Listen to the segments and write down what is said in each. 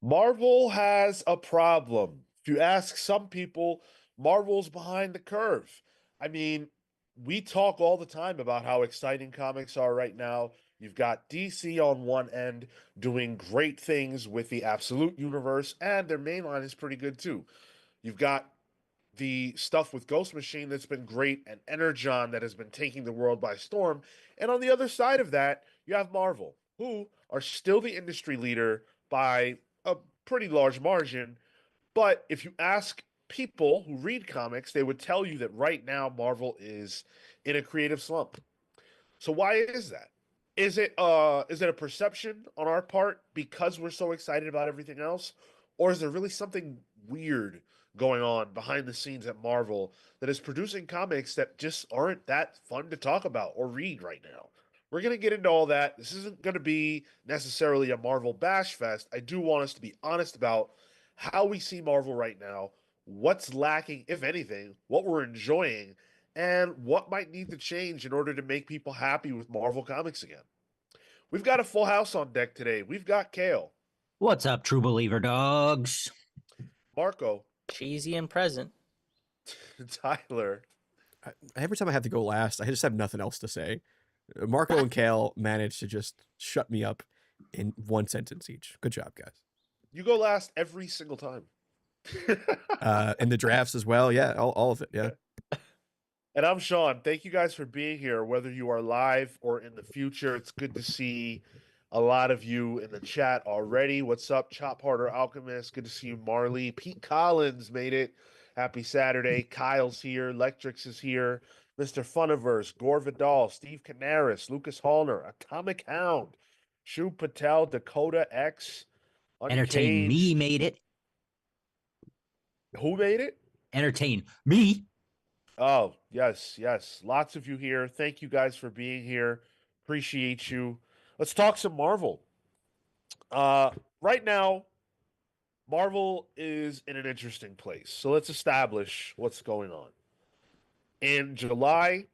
Marvel has a problem. If you ask some people, Marvel's behind the curve. I mean, we talk all the time about how exciting comics are right now. You've got DC on one end doing great things with the Absolute Universe, and their main line is pretty good too. You've got the stuff with Ghost Machine that's been great, and Energon that has been taking the world by storm. And on the other side of that, you have Marvel, who are still the industry leader by a pretty large margin. But if you ask people who read comics, they would tell you that right now Marvel is in a creative slump. So why is that? Is it a perception on our part because we're so excited about everything else? Or is there really something weird going on behind the scenes at Marvel that is producing comics that just aren't that fun to talk about or read right now? We're going to get into all that. This isn't going to be necessarily a Marvel bash fest. I do want us to be honest about how we see Marvel right now, what's lacking, if anything, what we're enjoying, and what might need to change in order to make people happy with Marvel Comics again. We've got a full house on deck today. We've got Cale, What's up, true believer dogs? Marco, Cheesy and present. Tyler, Every time I have to go last, I just have nothing else to say. Marco and Cale managed to just shut me up in one sentence each. Good job, guys. you go last every single time. And the drafts as well. Yeah, all of it. Yeah. And I'm Sean. Thank you guys for being here, whether you are live or in the future. It's good to see a lot of you in the chat already. What's up, Chop Harder Alchemist? Good to see you, Marley. Pete Collins made it. Happy Saturday. Kyle's here. Lectrix is here. Mr. Funiverse, Gore Vidal, Steve Canaris, Lucas Hallner, Atomic Hound, Shu Patel, Dakota X, Entertain me Uncaged. made it. Who made it? Entertain me. Oh, yes, yes. Lots of you here. Thank you guys for being here. Appreciate you. Let's talk some Marvel. Right now, Marvel is in an interesting place. So let's establish what's going on. In July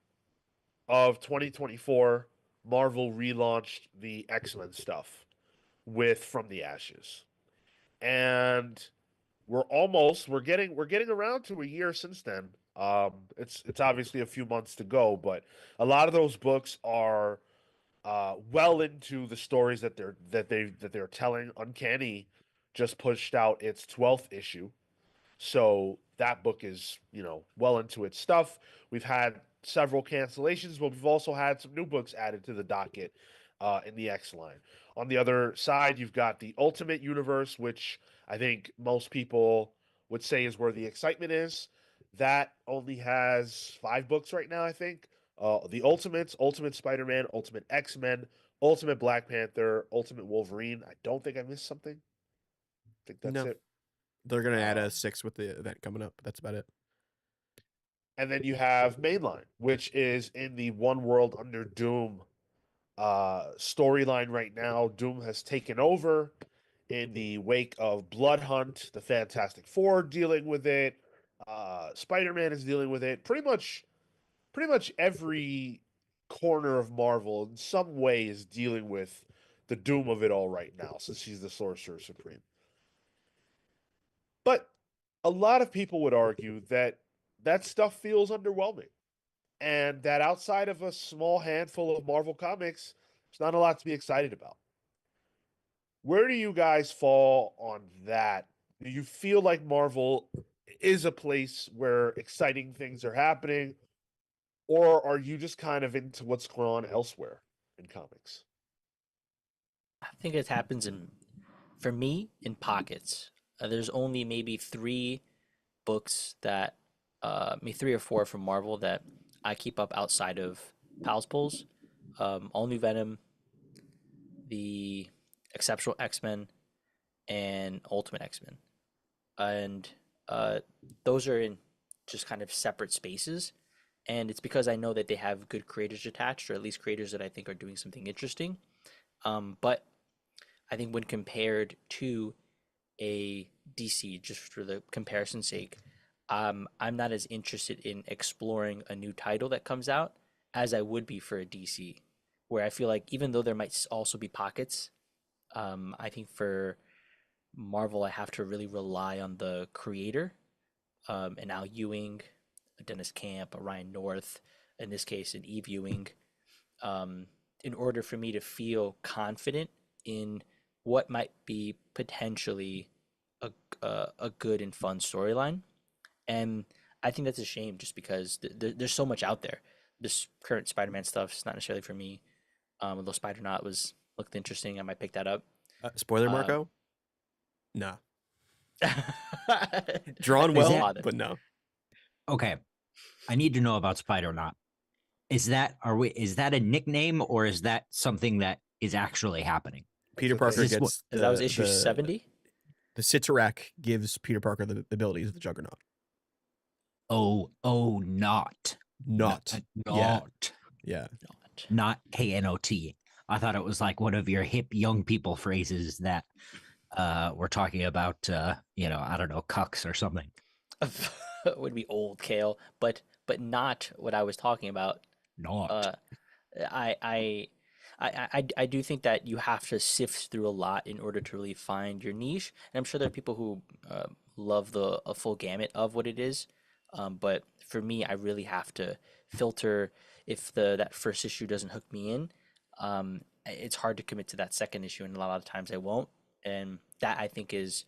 of 2024, Marvel relaunched the X-Men stuff with From the Ashes. And we're getting around to a year since then. It's obviously a few months to go, but a lot of those books are well into the stories that they're telling. Uncanny just pushed out its 12th issue, so that book is well into its stuff. We've had several cancellations, but we've also had some new books added to the docket in the X line. On the other side, you've got the Ultimate Universe, which I think most people would say is where the excitement is. That only has 5 books right now, I think. The Ultimates, Ultimate Spider-Man, Ultimate X-Men, Ultimate Black Panther, Ultimate Wolverine. I don't think I missed something. I think that's No, it. they're gonna add Um, a 6 with the event coming up. That's about it. and then you have Mainline, which is in the One World Under Doom storyline right now. Doom has taken over in the wake of Blood Hunt, the Fantastic Four dealing with it. Spider-Man is dealing with it. Pretty much every corner of Marvel in some way is dealing with the doom of it all right now, since he's the Sorcerer Supreme. But a lot of people would argue that that stuff feels underwhelming, and that outside of a small handful of Marvel comics, there's not a lot to be excited about. Where do you guys fall on that? Do you feel like Marvel is a place where exciting things are happening, or are you just kind of into what's going on elsewhere in comics? I think it happens for me, in pockets. There's only maybe three books that, maybe three or four from Marvel that I keep up outside of Pals Pulls. All New Venom, the Exceptional X-Men, and Ultimate X-Men. And uh, those are in just kind of separate spaces. And it's because I know that they have good creators attached, or at least creators that I think are doing something interesting. But I think when compared to a DC, just for the comparison's sake, I'm not as interested in exploring a new title that comes out as I would be for a DC, where I feel like even though there might also be pockets, I think for Marvel, I have to really rely on the creator, an Al Ewing, a Dennis Camp, a Ryan North, in this case, an Eve Ewing, um, in order for me to feel confident in what might be potentially a good and fun storyline. And I think that's a shame just because there's so much out there. This current Spider-Man stuff is not necessarily for me. Although Spider-Not looked interesting, I might pick that up. Spoiler, Um, Marco? Nah. I Drawn won't well, bother. but no. Okay. I need to know about Spider Not. Is that a nickname or is that something that is actually happening? Peter a Parker thing. Is this what- gets Because that was issue 70. the Siterac gives Peter Parker the abilities of the Juggernaut. not. Not. Yeah. Not. Yeah. Not. Not KNOT. I thought it was like one of your hip young people phrases that we're talking about I don't know, cucks or something. Would be old Cale, but not what I was talking about. Not. Uh, I I I do think that you have to sift through a lot in order to really find your niche. And I'm sure there are people who love the a full gamut of what it is. But for me, I really have to filter if the that first issue doesn't hook me in. It's hard to commit to that second issue, and a lot of times I won't. And that I think is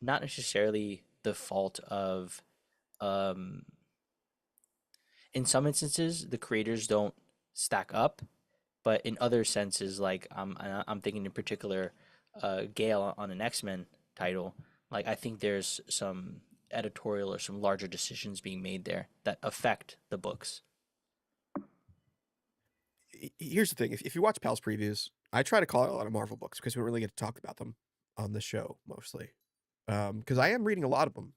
not necessarily the fault of um, in some instances the creators don't stack up, but in other senses, like I'm thinking in particular, Gale on an X-Men title, like I think there's some editorial or some larger decisions being made there that affect the books. Here's the thing: if you watch Pal's previews, I try to call out a lot of Marvel books because we don't really get to talk about them on the show mostly. Because I am reading a lot of them,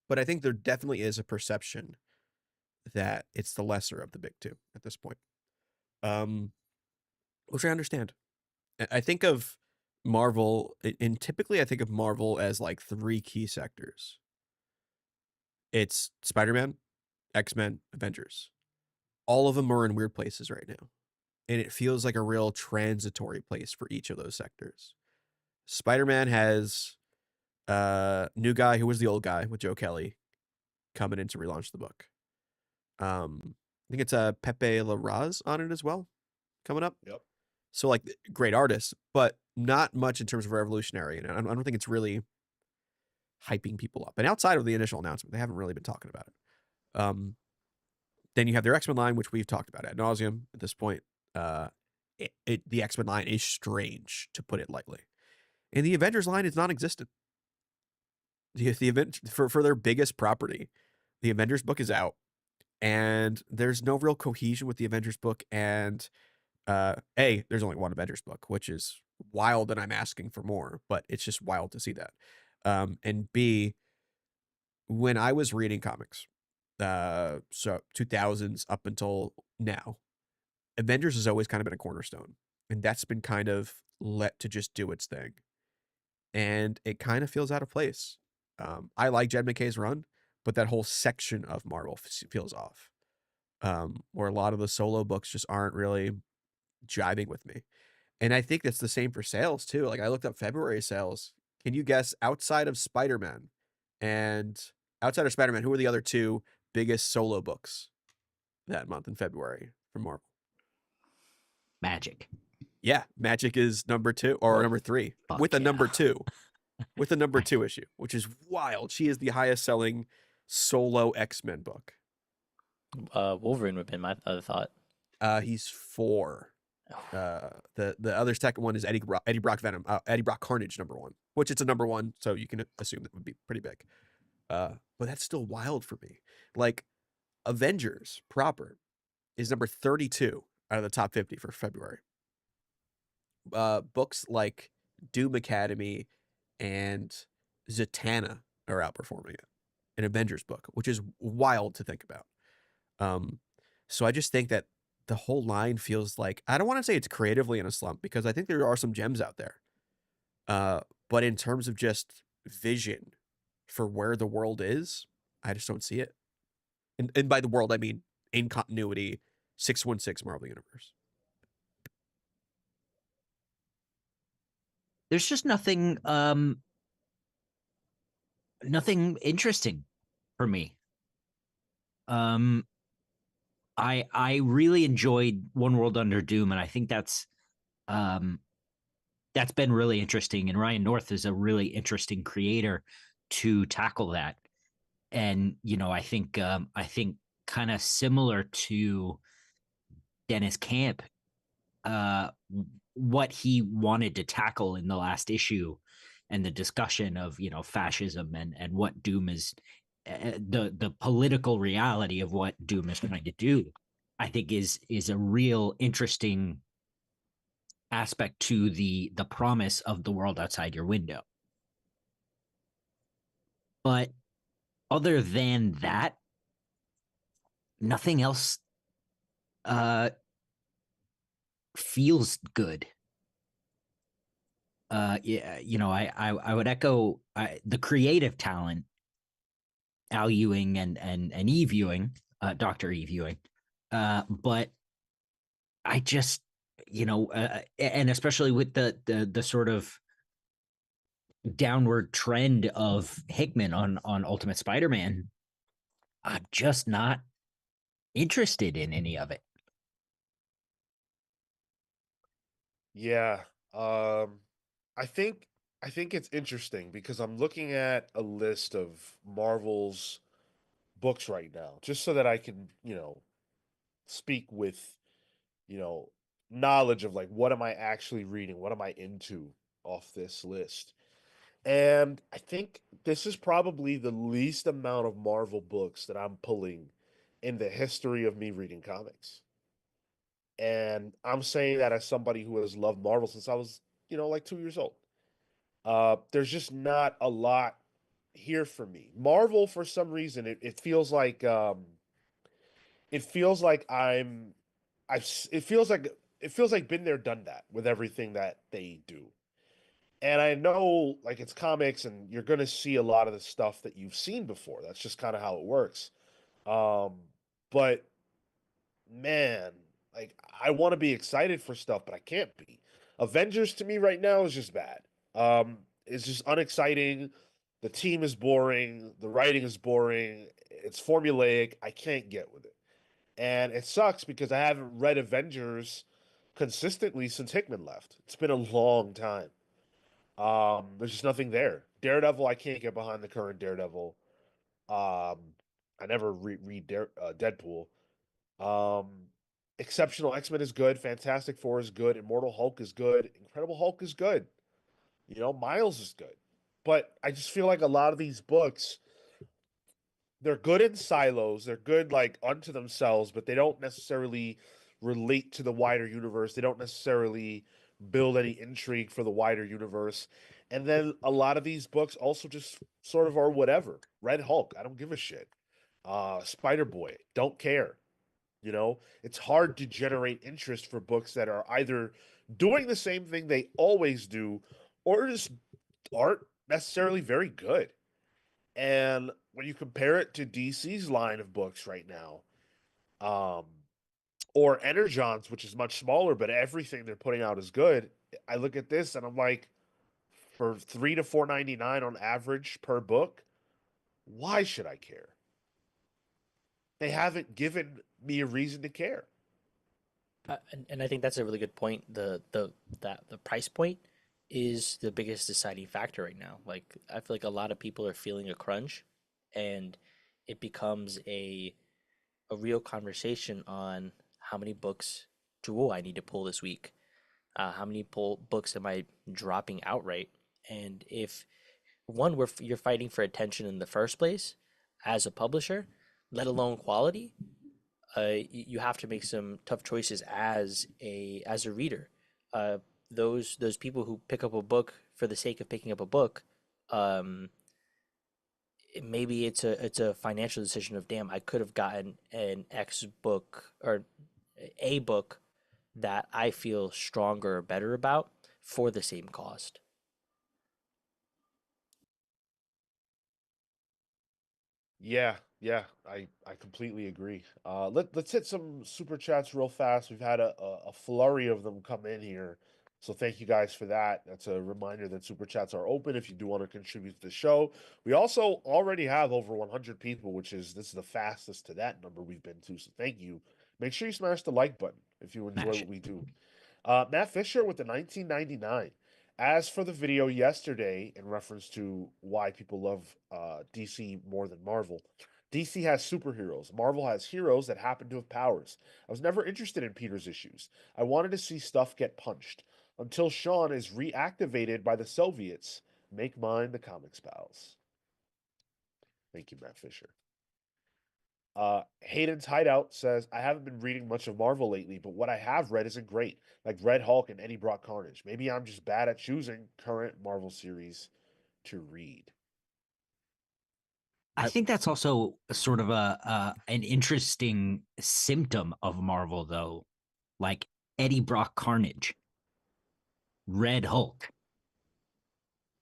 but I think there definitely is a perception that it's the lesser of the big two at this point. Which I understand. I think of Marvel, and typically I think of Marvel as like three key sectors. It's Spider-Man, X-Men, Avengers. All of them are in weird places right now. And it feels like a real transitory place for each of those sectors. Spider-Man has new guy who was the old guy with Joe Kelly coming in to relaunch the book. I think it's Pepe Larraz on it as well, coming up. Yep. So like great artist, but not much in terms of revolutionary. And I don't think it's really hyping people up. And outside of the initial announcement, they haven't really been talking about it. Then you have their X-Men line, which we've talked about ad nauseum at this point. The X-Men line is strange, to put it lightly. And the Avengers line is non-existent. The event for their biggest property, the Avengers book is out, and there's no real cohesion with the Avengers book. And there's only one Avengers book, which is wild, and I'm asking for more, but it's just wild to see that. And B, when I was reading comics, so 2000s up until now, Avengers has always kind of been a cornerstone, and that's been kind of let to just do its thing. And it kind of feels out of place. I like Jed McKay's run, but that whole section of Marvel feels off. Where a lot of the solo books just aren't really jiving with me. And I think that's the same for sales too. Like I looked up February sales. Can you guess outside of Spider-Man who are the other two biggest solo books that month in February from Marvel? Magic. Yeah, Magic is number 2 or Oh, number 3 fuck with a yeah. number 2. With a number 2 issue, which is wild. She is the highest selling solo X-Men book. Wolverine would have been my other thought. He's 4. The other second one is Eddie Brock Venom, Eddie Brock Carnage number 1, which it's a number 1, so you can assume that would be pretty big. But that's still wild for me. Like Avengers proper is number 32 out of the top 50 for February. Books like Doom Academy and Zatanna are outperforming it. An Avengers book, which is wild to think about. So I just think that the whole line feels like, I don't want to say it's creatively in a slump because I think there are some gems out there. But in terms of just vision for where the world is, I just don't see it. And by the world, I mean in continuity, 616 Marvel Universe. There's just nothing nothing interesting for me. Um, I really enjoyed One World Under Doom, and I think um that's been really interesting. And Ryan North is a really interesting creator to tackle that. And I think kind of similar to Dennis Camp, uh, what he wanted to tackle in the last issue, and the discussion of fascism and what Doom is, the political reality of what Doom is trying to do. I think is a real interesting aspect to the promise of the world outside your window. But other than that, nothing else uh feels good. Yeah, I would echo the creative talent, Al Ewing and Eve Ewing, Dr. Eve Ewing. But I just, and especially with the sort of downward trend of Hickman on Ultimate Spider-Man, I'm just not interested in any of it. Yeah. Um, I think I think it's interesting because I'm looking at a list of Marvel's books right now, just so that I can, speak with, you know, knowledge of like what am I actually reading, what am I into off this list. And I think this is probably the least amount of Marvel books that I'm pulling in the history of me reading comics. And I'm saying that as somebody who has loved Marvel since I was, like 2 years old. There's just not a lot here for me. Marvel, for some reason, it feels like it feels like it feels like been there, done that with everything that they do. And I know like it's comics and you're gonna see a lot of the stuff that you've seen before. That's just kind of how it works. Um, but man, like I want to be excited for stuff, but I can't be. Avengers to me right now is just bad. It's just unexciting. The team is boring. The writing is boring. It's formulaic. I can't get with it. And it sucks because I haven't read Avengers consistently since Hickman left. It's been a long time. There's just nothing there. Daredevil, I can't get behind the current Daredevil. Um, I never read Deadpool. Um, Exceptional X-Men is good. Fantastic Four is good. Immortal Hulk is good. Incredible Hulk is good. Miles is good. But I just feel like a lot of these books, they're good in silos. They're good like unto themselves, but they don't necessarily relate to the wider universe. They don't necessarily build any intrigue for the wider universe. And then a lot of these books also just sort of are whatever. Red Hulk, I don't give a shit. Spider Boy, don't care. It's hard to generate interest for books that are either doing the same thing they always do or just aren't necessarily very good. And when you compare it to DC's line of books right now, um, or Energon's, which is much smaller, but everything they're putting out is good, I look at this and I'm like, for $3 to $4.99 on average per book, why should I care? They haven't given me a reason to care. And I think that's a really good point. The price point is the biggest deciding factor right now. Like I feel like a lot of people are feeling a crunch, and it becomes a real conversation on how many books do I need to pull this week? How many books am I dropping outright? And if one, you're fighting for attention in the first place as a publisher, let alone quality, you have to make some tough choices as a reader. Uh, those people who pick up a book for the sake of picking up a book, um, maybe it's a financial decision of damn, I could have gotten an X book or a book that I feel stronger or better about for the same cost. Yeah, yeah, I completely agree. Let's hit some super chats real fast. We've had a flurry of them come in here. So thank you guys for that. That's a reminder that super chats are open if you do want to contribute to the show. We also already have over 100 people, which is this is the fastest to that number we've been to. So thank you. Make sure you smash the like button if you enjoy Smash what it. we do. Matt Fisher with the 1999. As for the video yesterday, in reference to why people love DC more than Marvel, DC has superheroes. Marvel has heroes that happen to have powers. I was never interested in Peter's issues. I wanted to see stuff get punched until Sean is reactivated by the Soviets. Make mine the comics pals. Thank you, Matt Fisher. Hayden's Hideout says, I haven't been reading much of Marvel lately, but what I have read isn't great, like Red Hulk and Eddie Brock Carnage. Maybe I'm just bad at choosing current Marvel series to read. I think that's also sort of an interesting symptom of Marvel, though. Like Eddie Brock Carnage, Red Hulk.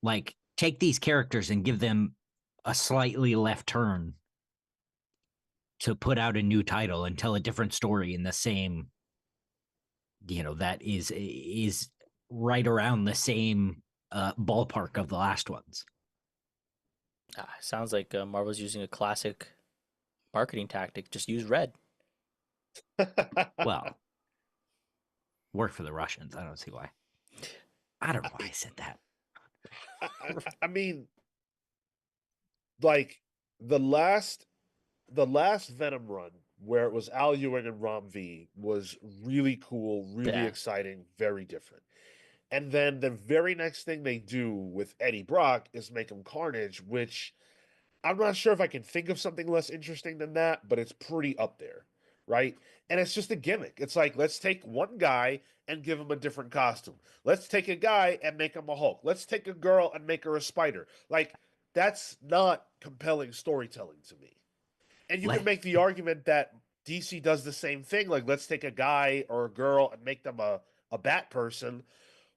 Like, take these characters and give them a slightly left turn to put out a new title and tell a different story in the same, that is right around the same ballpark of the last ones. Sounds like Marvel's using a classic marketing tactic. Just use red. Well, work for the Russians. I don't see why. I don't know why I said that. I mean, like the last Venom run where it was Al Ewing and Rom V was really cool, really Yeah. exciting, very different. And then the very next thing they do with Eddie Brock is make him Carnage, which I'm not sure if I can think of something less interesting than that, but it's pretty up there, right? And it's just a gimmick. It's like, let's take one guy and give him a different costume. Let's take a guy and make him a Hulk. Let's take a girl and make her a spider. Like, that's not compelling storytelling to me. And you can make the argument that DC does the same thing. Like, let's take a guy or a girl and make them a bat person.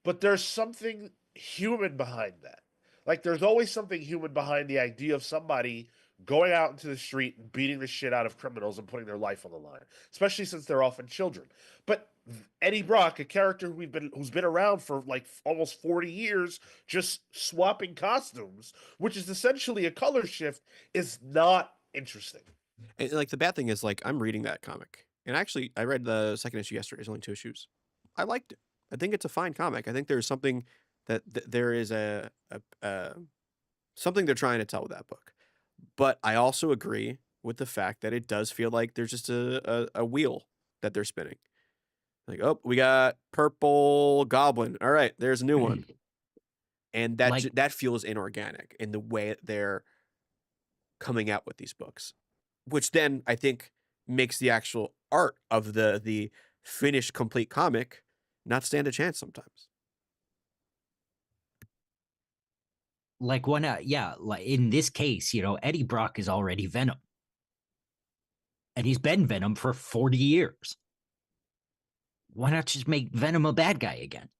But there's something human behind that. Like, there's always something human behind the idea of somebody going out into the street and beating the shit out of criminals and putting their life on the line, especially since they're often children. But Eddie Brock, a character who's been around for like almost 40 years, just swapping costumes, which is essentially a color shift, is not interesting. And like the bad thing is, like, I'm reading that comic, and actually, I read the second issue yesterday. It's only 2 issues. I liked it. I think it's a fine comic. I think there's something that there is a something they're trying to tell with that book. But I also agree with the fact that it does feel like there's just a wheel that they're spinning. Like, oh, we got Purple Goblin. All right, there's a new one, and that feels inorganic in the way they're coming out with these books, which then I think makes the actual art of the finished complete comic not stand a chance sometimes. Like like in this case, Eddie Brock is already Venom. And he's been Venom for 40 years. Why not just make Venom a bad guy again?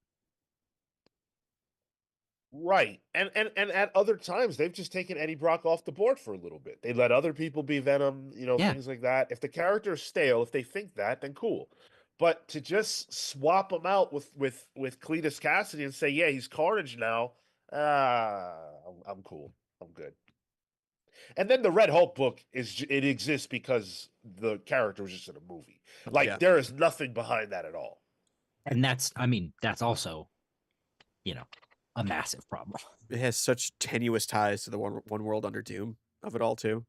Right. And at other times they've just taken Eddie Brock off the board for a little bit. They let other people be Venom, Yeah. things like that. If the character's stale, if they think that, then cool. But to just swap him out with Cletus Cassidy and say, yeah, he's Carnage now, I'm cool. I'm good. And then the Red Hulk book it exists because the character was just in a movie. Like Yeah. there is nothing behind that at all. And that's also, a massive problem. It has such tenuous ties to the one World Under Doom of it all too.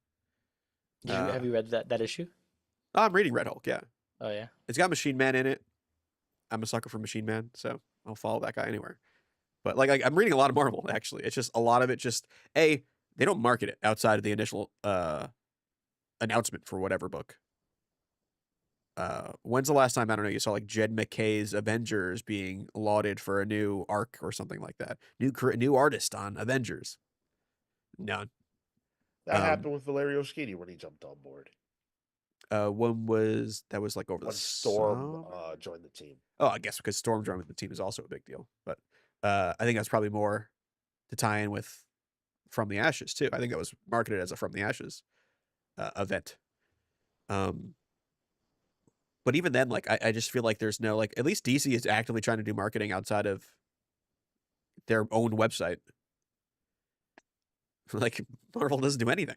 Have you read that issue? I'm reading Red Hulk. Yeah. Oh yeah. It's got Machine Man in it. I'm a sucker for Machine Man, so I'll follow that guy anywhere. But like I'm reading a lot of Marvel actually. It's just a lot of it just they don't market it outside of the initial announcement for whatever book. When's the last time, I don't know, you saw like Jed McKay's Avengers being lauded for a new arc or something like that? New artist on Avengers. None. That happened with Valerio Schiti when he jumped on board. When was that? Was like over when the Storm summer? joined the team. Oh, I guess because Storm joining the team is also a big deal. But I think that's probably more to tie in with From the Ashes too. I think that was marketed as a From the Ashes event. But even then, like I just feel like there's no like at least DC is actively trying to do marketing outside of their own website. Like Marvel doesn't do anything.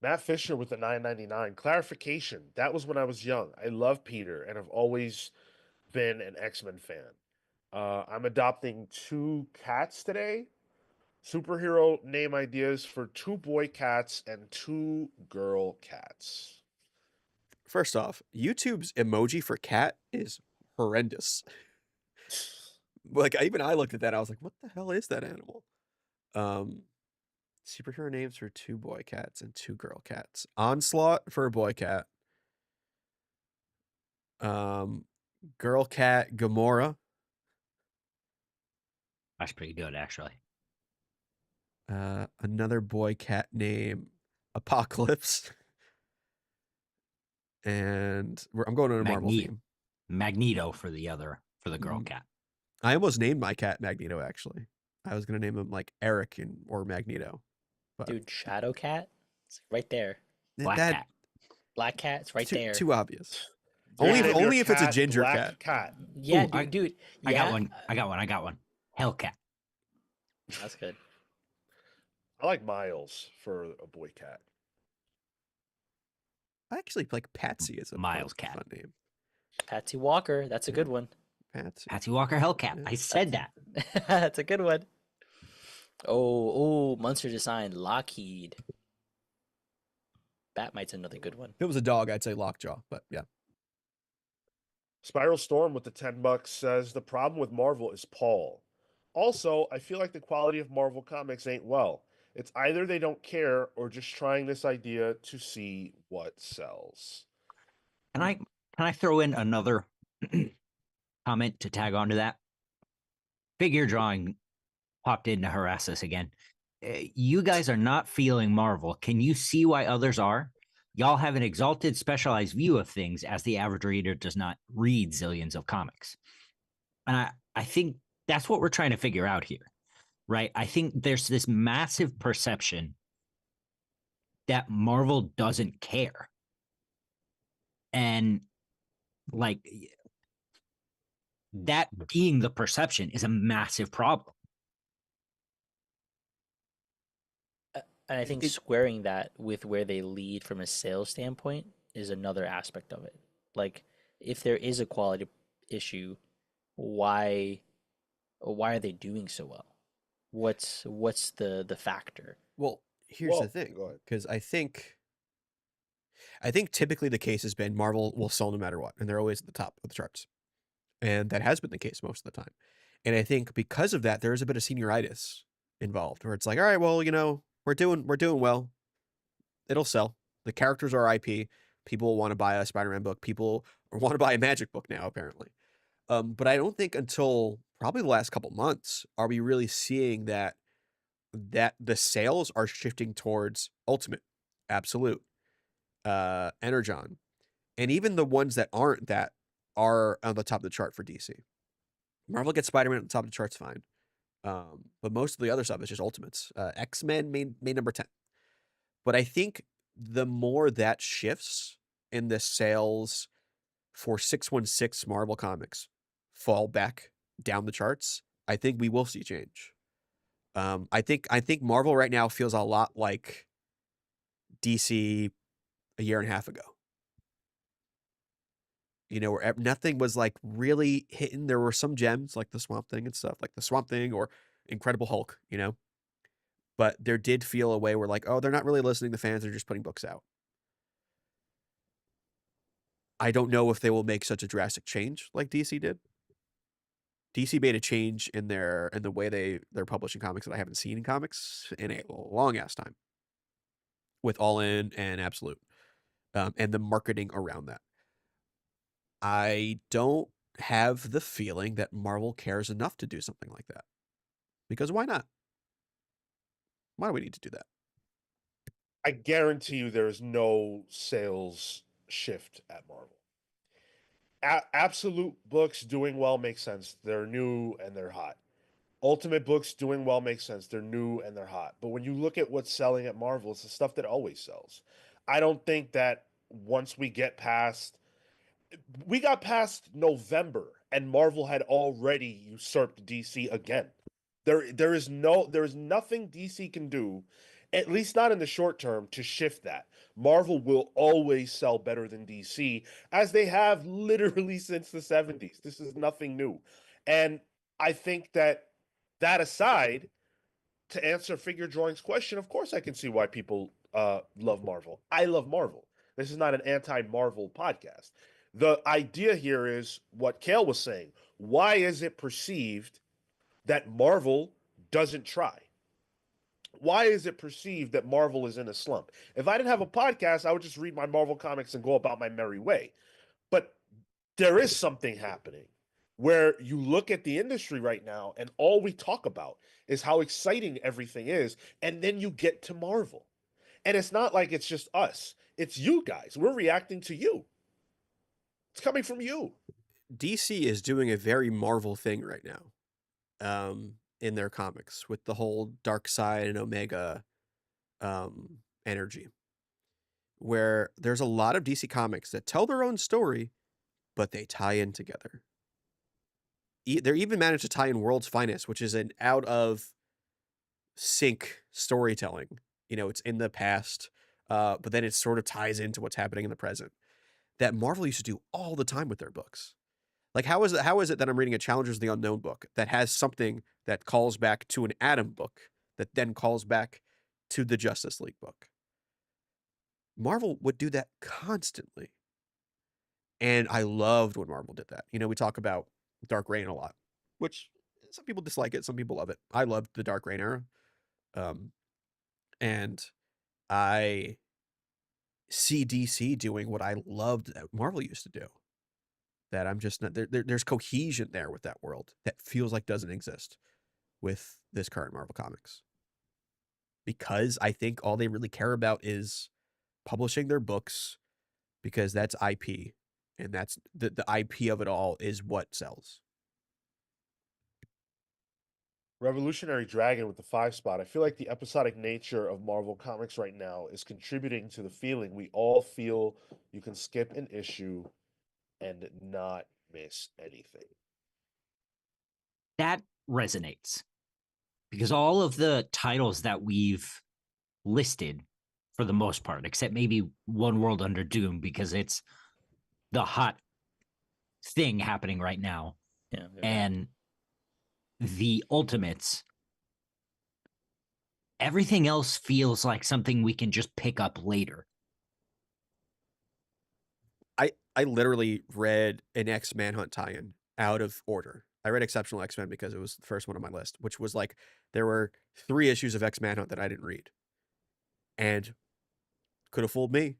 Matt Fisher with the 9.99 clarification. That was when I was young. I love Peter and have always been an X-Men fan. I'm adopting 2 cats today. Superhero name ideas for 2 boy cats and 2 girl cats. First off, YouTube's emoji for cat is horrendous. Like even I looked at that, I was like, what the hell is that animal? Superhero names for 2 boy cats and 2 girl cats. Onslaught for a boy cat. Girl cat Gamora. That's pretty good, actually. Another boy cat name Apocalypse. And I'm going on a Marvel theme. Magneto for the girl cat. I almost named my cat Magneto, actually. I was gonna name him like Eric or Magneto. But Dude, Shadow Cat, it's right there. Black cat. Black Cat, it's right there. Too obvious. Name Only your if it's a cat ginger Black cat. Yeah, Ooh, dude. I got one. I got one. Hellcat. That's good. I like Miles for a boy cat. I actually like Patsy as a Miles fun cat. name. Patsy Walker, that's a good one. Patsy Walker Hellcat. Yeah. I said that. That's a good one. Oh, Monster Design, Lockheed. Batmite's another good one. If it was a dog, I'd say Lockjaw, but yeah. Spiral Storm with the $10 says the problem with Marvel is Paul. Also, I feel like the quality of Marvel comics ain't well. It's either they don't care or just trying this idea to see what sells. Can I throw in another comment to tag on to that? Figure drawing popped in to harass us again. You guys are not feeling Marvel. Can you see why others are? Y'all have an exalted, specialized view of things as the average reader does not read zillions of comics. And I think that's what we're trying to figure out here, right? I think there's this massive perception that Marvel doesn't care. And like that being the perception is a massive problem. And I think squaring that with where they lead from a sales standpoint is another aspect of it. Like, if there is a quality issue, why are they doing so well? What's the factor? Well, here's Well, the thing, go ahead. because I think typically the case has been Marvel will sell no matter what, and they're always at the top of the charts, and that has been the case most of the time. And I think because of that, there is a bit of senioritis involved, where it's like, all right, well, we're doing well, it'll sell. The characters are IP. People want to buy a Spider-Man book. People want to buy a Magic book now, apparently. But I don't think until probably the last couple months are we really seeing that the sales are shifting towards Ultimate, Absolute, Energon, and even the ones that aren't that are on the top of the chart for DC. Marvel gets Spider-Man at the top of the charts, fine. But most of the other stuff is just Ultimates. X-Men made number 10. But I think the more that shifts in the sales for 616 Marvel comics fall back down the charts, I think we will see change. I think Marvel right now feels a lot like DC a year and a half ago. Where nothing was like really hitting. There were some gems like the Swamp Thing and stuff, like the Swamp Thing or Incredible Hulk, but there did feel a way where like, oh, they're not really listening to fans, they're just putting books out. I don't know if they will make such a drastic change like DC did. DC made a change in the way they're publishing comics that I haven't seen in comics in a long ass time, with All In and Absolute, and the marketing around that. I don't have the feeling that Marvel cares enough to do something like that, because why not? Why do we need to do that? I guarantee you there is no sales shift at Marvel. Absolute books doing well makes sense. They're new and they're hot. Ultimate books doing well makes sense. They're new and they're hot. But when you look at what's selling at Marvel, it's the stuff that always sells. I don't think that once we got past November and Marvel had already usurped DC again. There is nothing DC can do, at least not in the short term, to shift that. Marvel will always sell better than DC, as they have literally since the 70s. This is nothing new. And I think that aside, to answer Figure Drawing's question, of course I can see why people love Marvel. I love Marvel. This is not an anti-Marvel podcast. The idea here is what Cale was saying. Why is it perceived that Marvel doesn't try? Why is it perceived that Marvel is in a slump? If I didn't have a podcast, I would just read my Marvel comics and go about my merry way. But there is something happening where you look at the industry right now and all we talk about is how exciting everything is. And then you get to Marvel. And it's not like it's just us, it's you guys. We're reacting to you. It's coming from you. DC is doing a very Marvel thing right now, in their comics with the whole Dark Side and Omega energy, where there's a lot of DC comics that tell their own story, but they tie in together. They're even managed to tie in World's Finest, which is an out of sync storytelling. It's in the past, but then it sort of ties into what's happening in the present. That Marvel used to do all the time with their books. Like, how is it that I'm reading a Challengers of the Unknown book that has something that calls back to an Atom book that then calls back to the Justice League book? Marvel would do that constantly. And I loved when Marvel did that. We talk about Dark Reign a lot, which some people dislike it, some people love it. I loved the Dark Reign era. And I see DC doing what I loved that Marvel used to do. That I'm just not there's cohesion there with that world that feels like doesn't exist with this current Marvel Comics. Because I think all they really care about is publishing their books, because that's IP, and that's the IP of it all is what sells. Revolutionary Dragon with the 5 spot. I feel like the episodic nature of Marvel Comics right now is contributing to the feeling we all feel you can skip an issue and not miss anything. That resonates because all of the titles that we've listed, for the most part, except maybe One World Under Doom, because it's the hot thing happening right now, Yeah. and the Ultimates, everything else feels like something we can just pick up later. I literally read an X-Manhunt tie-in out of order. I read Exceptional X-Men because it was the first one on my list, which was like, there were 3 issues of X-Manhunt that I didn't read. And could have fooled me.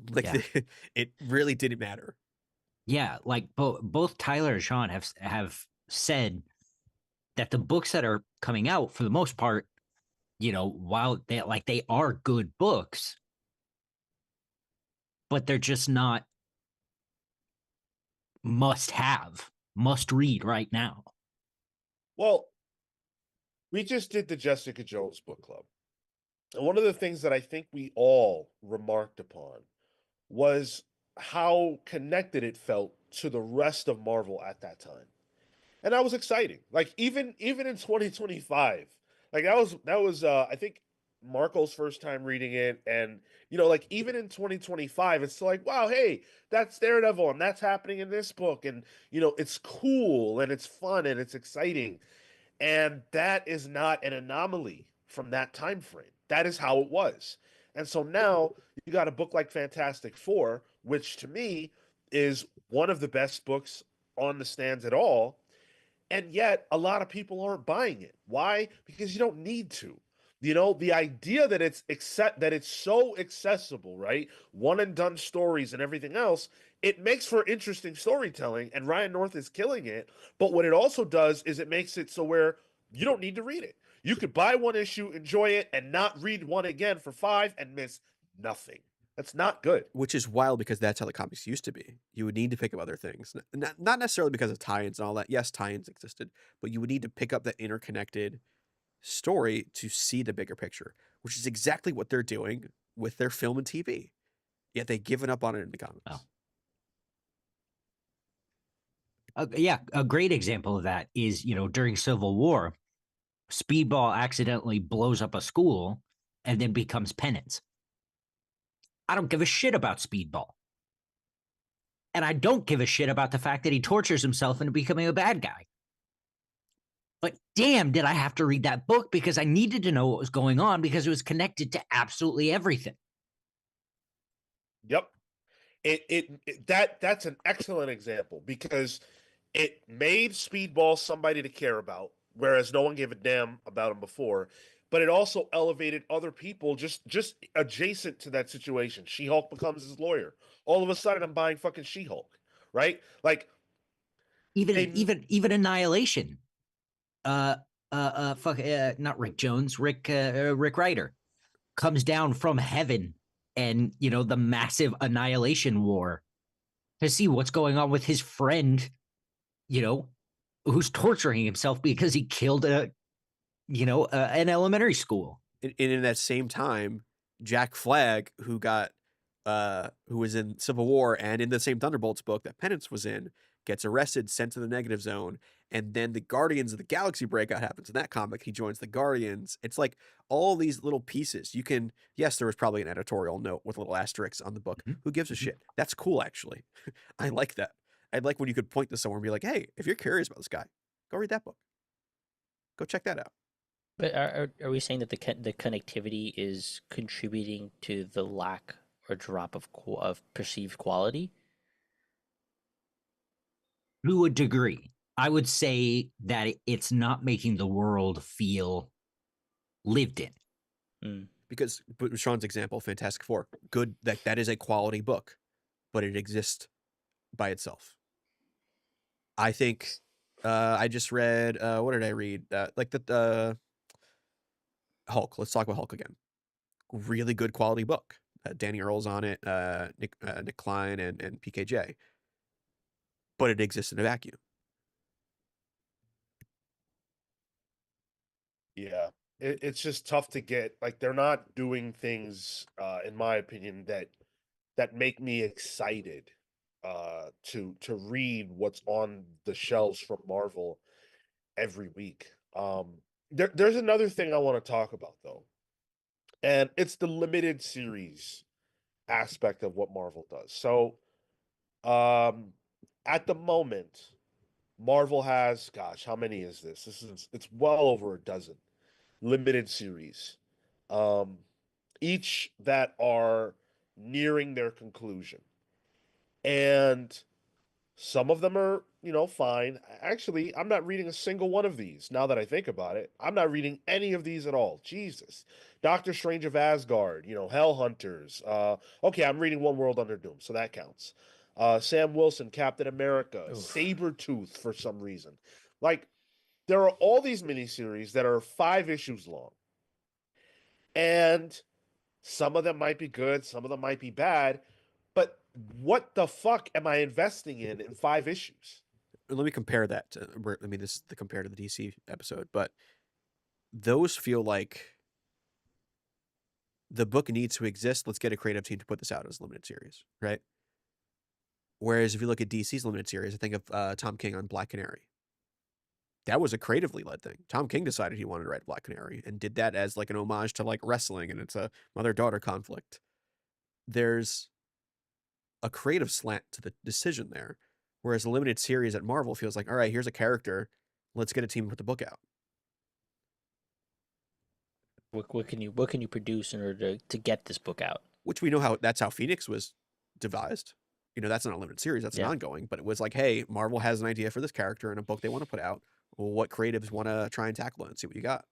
Like, Yeah. it really didn't matter. Yeah, like both Tyler and Sean have said that the books that are coming out, for the most part, while they are good books, but they're just not must read right now. Well, we just did the Jessica Jones book club. And one of the things that I think we all remarked upon was how connected it felt to the rest of Marvel at that time. And that was exciting. Like even in 2025, like that was I think Marco's first time reading it, and like even in 2025 it's like, wow, hey, that's Daredevil and that's happening in this book, and it's cool and it's fun and it's exciting. And that is not an anomaly from that time frame. That is how it was. And so now you got a book like Fantastic Four, which to me is one of the best books on the stands at all. And yet a lot of people aren't buying it. Why? Because you don't need to. The idea that it's so accessible, right? One and done stories and everything else, it makes for interesting storytelling, and Ryan North is killing it. But what it also does is it makes it so where you don't need to read it. You could buy one issue, enjoy it, and not read one again for 5 and miss nothing. That's not good. Which is wild, because that's how the comics used to be. You would need to pick up other things. Not necessarily because of tie-ins and all that. Yes, tie-ins existed, but you would need to pick up that interconnected story to see the bigger picture, which is exactly what they're doing with their film and TV. yet they've given up on it in the comics. Oh. Yeah, a great example of that is, during Civil War, Speedball accidentally blows up a school and then becomes Penance. I don't give a shit about Speedball. And I don't give a shit about the fact that he tortures himself into becoming a bad guy. But damn, did I have to read that book because I needed to know what was going on because it was connected to absolutely everything. Yep. That's an excellent example because it made Speedball somebody to care about, whereas no one gave a damn about him before. But it also elevated other people just adjacent to that situation. She-Hulk becomes his lawyer. All of a sudden, I'm buying fucking She-Hulk, right? Like even Annihilation. Not Rick Jones, Rick Ryder comes down from heaven, and the massive Annihilation War to see what's going on with his friend, who's torturing himself because he killed an elementary school. And in that same time, Jack Flag, who was in Civil War and in the same Thunderbolts book that Penance was in, gets arrested, sent to the negative zone, and then the Guardians of the Galaxy breakout happens in that comic. He joins the Guardians. It's like all these little pieces. Yes, there was probably an editorial note with little asterisks on the book. Mm-hmm. Who gives a shit? That's cool, actually. I like that. I like when you could point to someone and be like, hey, if you're curious about this guy, go read that book. Go check that out. But are we saying that the connectivity is contributing to the lack or drop of perceived quality? To a degree, I would say that it's not making the world feel lived in. Mm. Because but Sean's example, Fantastic Four, good, that is a quality book, but it exists by itself. I think I just read what did I read? Hulk. Let's talk about Hulk again. Really good quality book. Danny Earl's on it, Nick Klein and PKJ. But it exists in a vacuum. Yeah, it's just tough to get. Like they're not doing things, in my opinion, that make me excited to read what's on the shelves from Marvel every week. There's another thing I want to talk about though, and it's the limited series aspect of what Marvel does. So, um, at the moment, Marvel has, gosh, how many is this? It's well over a dozen limited series, um, each that are nearing their conclusion. And some of them are, fine. Actually, I'm not reading a single one of these now that I think about it. I'm not reading any of these at all. Jesus. Doctor Strange of Asgard, Hell Hunters. Okay, I'm reading One World Under Doom, so that counts. Sam Wilson, Captain America, Oof. Sabretooth for some reason. Like, there are all these miniseries that are 5 issues long. And some of them might be good, some of them might be bad, but what the fuck am I investing in 5 issues? Let me compare that to, this is the compare to the DC episode, but those feel like the book needs to exist. Let's get a creative team to put this out as a limited series, right? Whereas if you look at DC's limited series, I think of Tom King on Black Canary. That was a creatively led thing. Tom King decided he wanted to write Black Canary and did that as like an homage to like wrestling, and it's a mother-daughter conflict. There's a creative slant to the decision there. Whereas a limited series at Marvel feels like, all right, here's a character. Let's get a team to put the book out. What can you produce in order to get this book out? Which we know that's how Phoenix was devised. That's not a limited series, that's an ongoing, but it was like, hey, Marvel has an idea for this character and a book they want to put out. Well, what creatives want to try and tackle it and see what you got?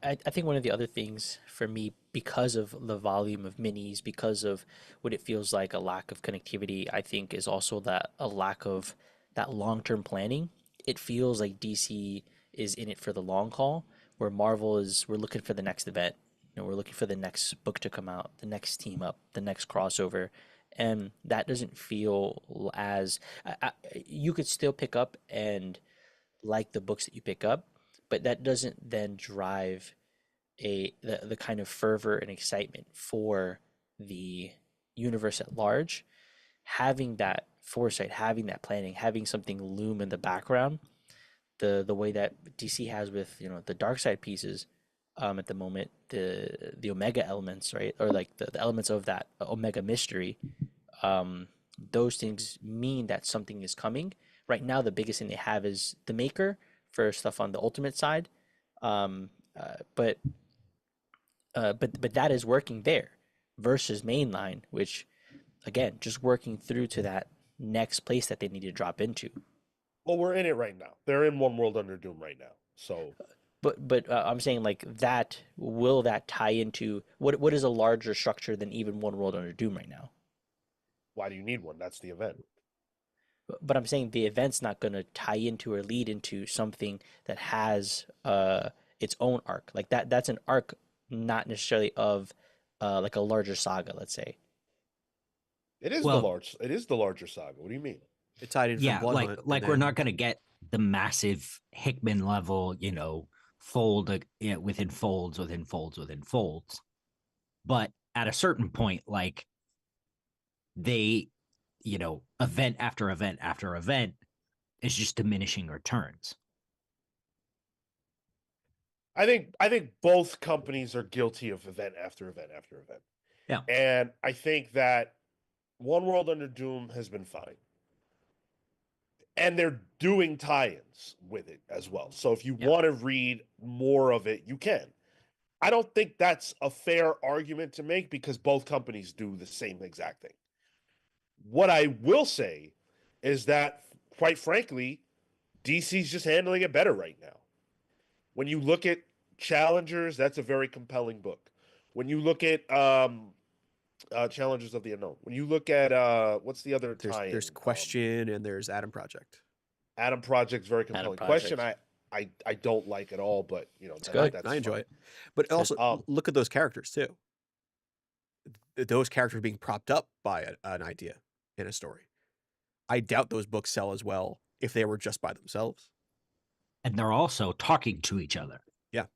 I think one of the other things for me, because of the volume of minis, because of what it feels like a lack of connectivity, I think is also that a lack of that long-term planning. It feels like DC is in it for the long haul, where Marvel we're looking for the next event. We're looking for the next book to come out, the next team up, the next crossover. And that doesn't feel as you could still pick up and like the books that you pick up, but that doesn't then drive the kind of fervor and excitement for the universe at large, having that foresight, having that planning, having something loom in the background, the way that DC has with the dark side pieces, at the moment, the Omega elements, right, or like the elements of that Omega mystery, um, those things mean that something is coming. Right now, the biggest thing they have is the Maker for stuff on the Ultimate side, um, but but that is working there versus mainline, which again, just working through to that next place that they need to drop into. Well, we're in it right now. They're in One World Under Doom right now. So But I'm saying like that will that tie into what is a larger structure than even One World Under Doom right now? why do you need one? That's the event. But I'm saying the event's not going to tie into or lead into something that has its own arc. Like that's an arc, not necessarily of like a larger saga, let's say. Well, It is the larger saga. What do you mean? It tied in from yeah, Blood like Hunt. like we're not going to get the massive Hickman level, fold within folds within folds within folds. But at a certain point, like they, event after event after event is just diminishing returns. I think both companies are guilty of event after event after event. Yeah. And I think that One World Under Doom has been fine. And they're doing tie-ins with it as well. So if you Yeah. want to read more of it, you can. I don't think that's a fair argument to make because both companies do the same exact thing. What I will say is that, quite frankly, DC's just handling it better right now. When you look at Challengers, that's a very compelling book. When you look at Challengers of the Unknown, when you look at what's the other tie-in? There's Question and there's Atom Project. Atom Project's very Atom compelling. Project. Question I don't like at all, but It's good. that's I enjoy fine. it, but also Um, look at those characters too. Those characters being propped up by an idea in a story. I doubt those books sell as well if they were just by themselves. And they're also talking to each other. Yeah.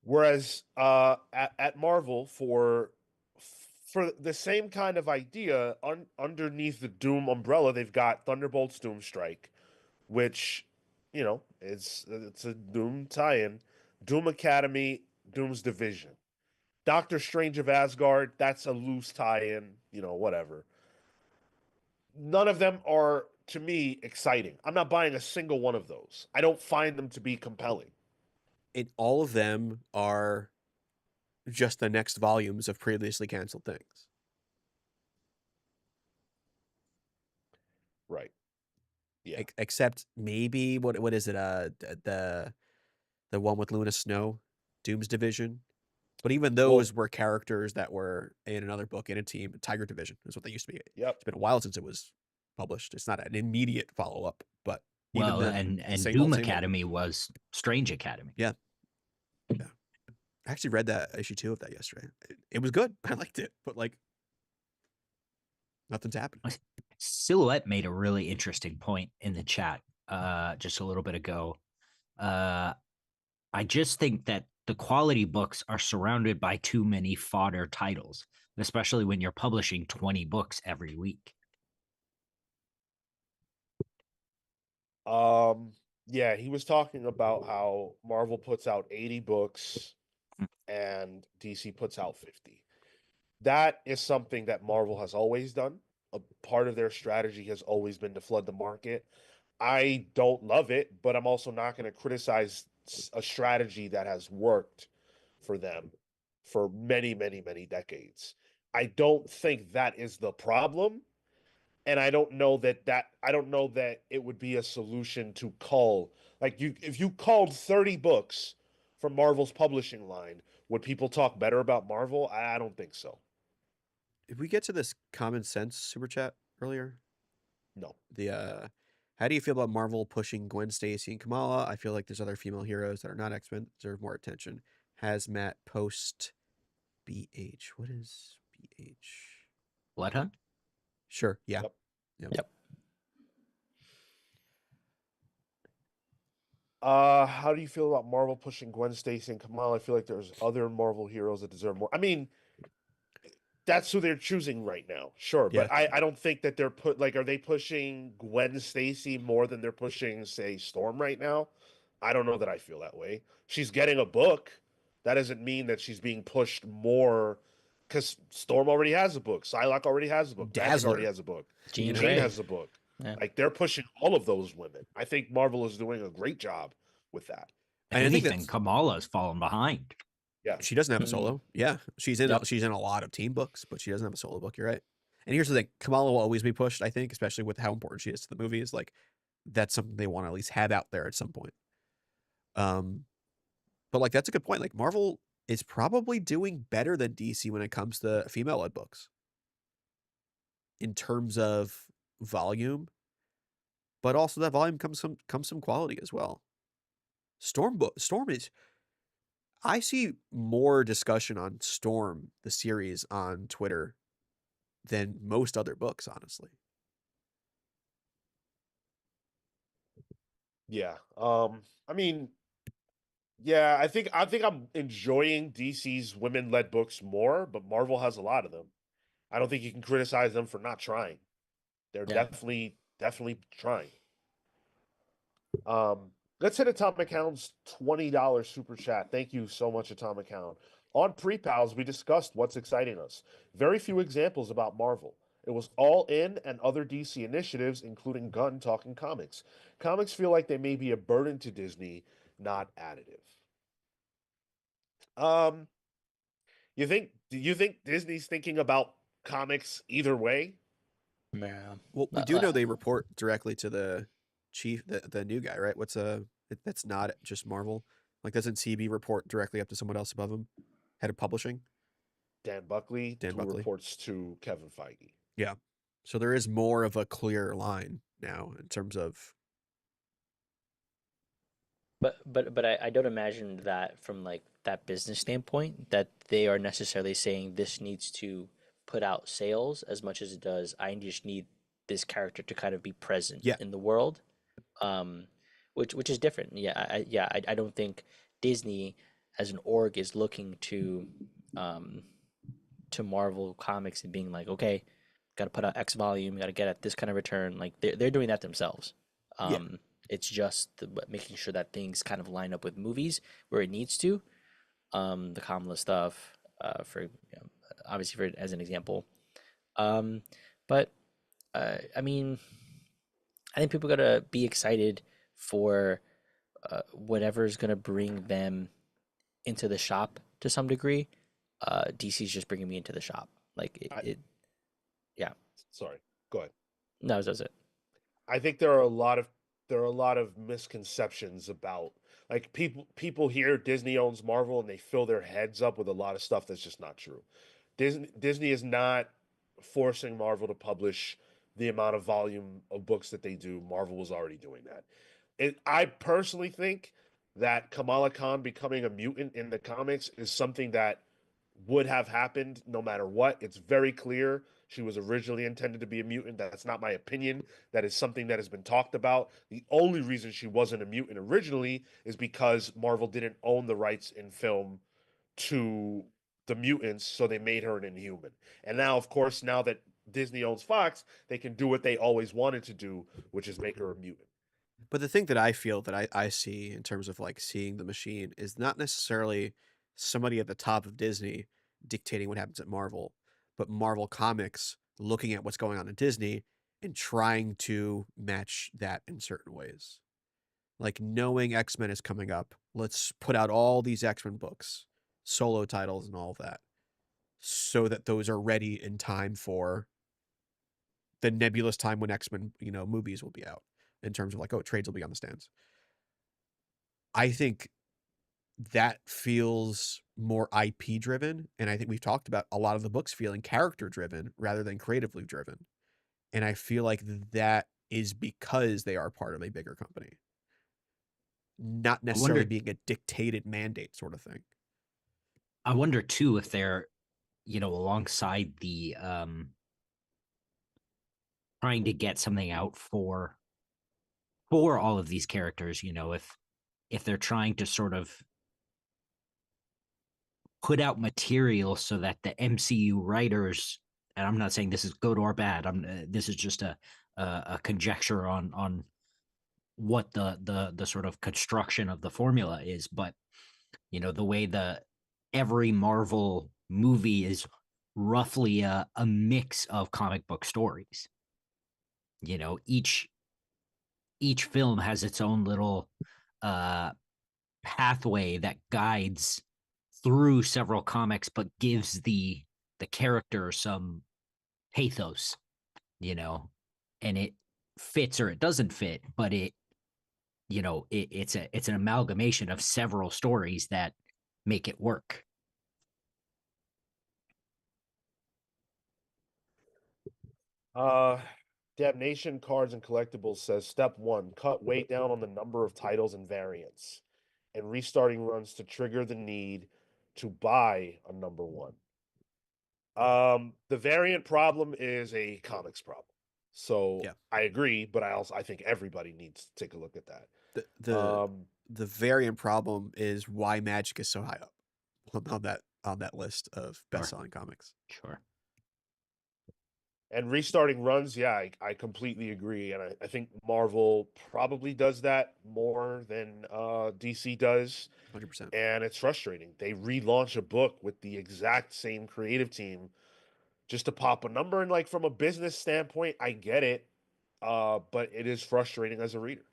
Whereas at Marvel, for the same kind of idea, underneath the Doom umbrella, they've got Thunderbolt's Doom Strike, which it's a Doom tie-in, Doom Academy, Doom's Division, Doctor Strange of Asgard. That's a loose tie-in, whatever. None of them are, to me, exciting. I'm not buying a single one of those. I don't find them to be compelling. And all of them are just the next volumes of previously canceled things. Right. Yeah. Except maybe what is it? The one with Luna Snow, Doom's Division. But even those were characters that were in another book in a team. Tiger Division is what they used to be. Yep. It's been a while since it was published. It's not an immediate follow up, but Well, even then, and same Doom old, same old. Academy was Strange Academy. Yeah. I actually read that issue 2 of that yesterday. It was good. I liked it, but like nothing's happening. Silhouette made a really interesting point in the chat just a little bit ago. I just think that the quality books are surrounded by too many fodder titles, especially when you're publishing 20 books every week. Yeah, he was talking about how Marvel puts out 80 books and DC puts out 50. That is something that Marvel has always done. A part of their strategy has always been to flood the market. I don't love it, but I'm also not going to criticize a strategy that has worked for them for many, many, many decades. I don't think that is the problem, and I don't know that it would be a solution to cull. Like, if you culled 30 books from Marvel's publishing line, would people talk better about Marvel? I don't think so. If we get to this common sense super chat earlier, No. the how do you feel about Marvel pushing Gwen Stacy and Kamala? I feel like there's other female heroes that are not X-Men deserve more attention. Hazmat post BH. What is BH? Blood Hunt? Sure. Yeah. Yep. How do you feel about Marvel pushing Gwen Stacy and Kamala? I feel like there's other Marvel heroes that deserve more. I mean, that's who they're choosing right now. Sure, Yeah. but I don't think that they're are they pushing Gwen Stacy more than they're pushing, say, Storm right now? I don't know that I feel that way. She's getting a book. That doesn't mean that she's being pushed more because Storm already has a book. Psylocke already has a book. Magic already Dazzler. has a book. Jean know? Jean Grey. has a book. Yeah. Like they're pushing all of those women. I think Marvel is doing a great job with that. If And I think anything, that's Kamala's fallen behind. Yeah. she doesn't have a Mhm. solo. Yeah, she's in Yep. she's in a lot of team books, but she doesn't have a solo book. You're right. And here's the thing: Kamala will always be pushed. I think, especially with how important she is to the movies. Like that's something they want to at least have out there at some point. But like that's a good point. Like Marvel is probably doing better than DC when it comes to female-led books in terms of volume, but also that volume comes some quality as well. Storm is. I see more discussion on Storm the series on Twitter than most other books, honestly. Yeah. I mean, yeah, I think I'm enjoying DC's women-led books more, but Marvel has a lot of them. I don't think you can criticize them for not trying. They're Yeah. definitely trying. Let's hit Atomic Hound's $20 super chat. Thank you so much, Atomic Hound. On Pre-Pals, we discussed what's exciting us. Very few examples about Marvel. It was all in and other DC initiatives, including Gunn talking comics. Comics feel like they may be a burden to Disney, not additive. Um, do you think Disney's thinking about comics either way? Yeah. Well, we do know they report directly to the chief, the new guy, right? That's not just Marvel. Like, doesn't CB report directly up to someone else above him, head of publishing? Dan Buckley, Dan who Buckley. reports to Kevin Feige. Yeah. So there is more of a clear line now in terms of. But I don't imagine that from like that business standpoint that they are necessarily saying this needs to put out sales as much as it does. I just need this character to kind of be present Yeah. in the world, um, which is different. I don't think Disney as an org is looking um, to Marvel Comics and being like, okay, got to put out X volume, got to get at this kind of return. Like they're doing that themselves. Yeah. It's just making sure that things kind of line up with movies where it needs to. The Kamala stuff, obviously for as an example. But I mean, I think people gotta be excited for whatever's gonna bring them into the shop to some degree. DC's just bringing me into the shop. Like yeah. Sorry, go ahead. No, that's it. I think there are a lot of misconceptions about like people hear Disney owns Marvel and they fill their heads up with a lot of stuff that's just not true. Disney is not forcing Marvel to publish the amount of volume of books that they do. Marvel was already doing that. I personally think that Kamala Khan becoming a mutant in the comics is something that would have happened no matter what. It's very clear she was originally intended to be a mutant. That's not my opinion. That is something that has been talked about. The only reason she wasn't a mutant originally is because Marvel didn't own the rights in film to the mutants, so they made her an inhuman. And now, of course, now that Disney owns Fox, they can do what they always wanted to do, which is make her a mutant. But the thing that I feel that I see in terms of like seeing the machine is not necessarily somebody at the top of Disney dictating what happens at Marvel, but Marvel Comics looking at what's going on in Disney and trying to match that in certain ways. Like knowing X-Men is coming up, let's put out all these X-Men books, solo titles and all of that, so that those are ready in time for the nebulous time when X-Men, movies will be out in terms of like, oh, trades will be on the stands. I think that feels more IP driven. And I think we've talked about a lot of the books feeling character driven rather than creatively driven. And I feel like that is because they are part of a bigger company, not necessarily being a dictated mandate sort of thing. I wonder too if they're, alongside the trying to get something out for all of these characters, if they're trying to sort of put out material so that the MCU writers, and I'm not saying this is good or bad, this is just a conjecture on what the sort of construction of the formula is, but the way every Marvel movie is roughly a mix of comic book stories. Each film has its own little pathway that guides through several comics, but gives the character some pathos, and it fits or it doesn't fit, but it's an amalgamation of several stories that make it work. Damnation Cards and Collectibles says step 1, cut way down on the number of titles and variants, and restarting runs to trigger the need to buy a number 1. The variant problem is a comics problem. So Yeah. I agree, but I think everybody needs to take a look at that. The variant problem is why Magic is so high up on that list of best-selling comics. Sure. And restarting runs, yeah, I completely agree. And I think Marvel probably does that more than DC does. 100%. And it's frustrating. They relaunch a book with the exact same creative team just to pop a number. And like from a business standpoint, I get it. But it is frustrating as a reader.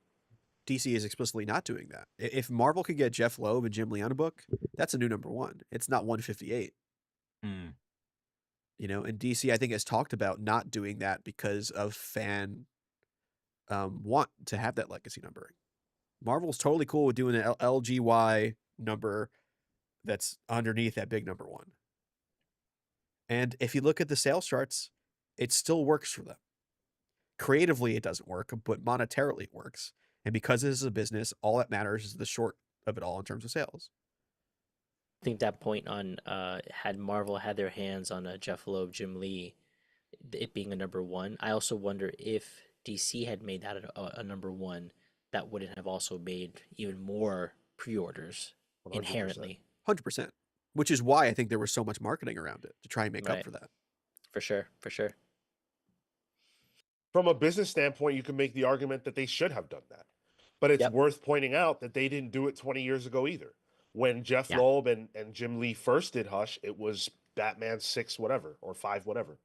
DC is explicitly not doing that. If Marvel could get Jeff Loeb and Jim Lee on a book, that's a new number 1. It's not 158. Mm. And DC, I think, has talked about not doing that because of fan want to have that legacy numbering. Marvel's totally cool with doing an LGY number that's underneath that big number 1. And if you look at the sales charts, it still works for them. Creatively, it doesn't work, but monetarily it works. And because this is a business, all that matters is the short of it all in terms of sales. I think that point on had Marvel had their hands on Jeff Loeb, Jim Lee, it being a number 1. I also wonder if DC had made that a number 1, that wouldn't have also made even more pre-orders 100%. inherently. 100%. Which is why I think there was so much marketing around it to try and make up Right. for that. For sure. From a business standpoint, you can make the argument that they should have done that. But it's Yep. worth pointing out that they didn't do it 20 years ago either. When Jeff Yeah. Loeb and Jim Lee first did Hush, it was Batman 6 whatever or 5 whatever.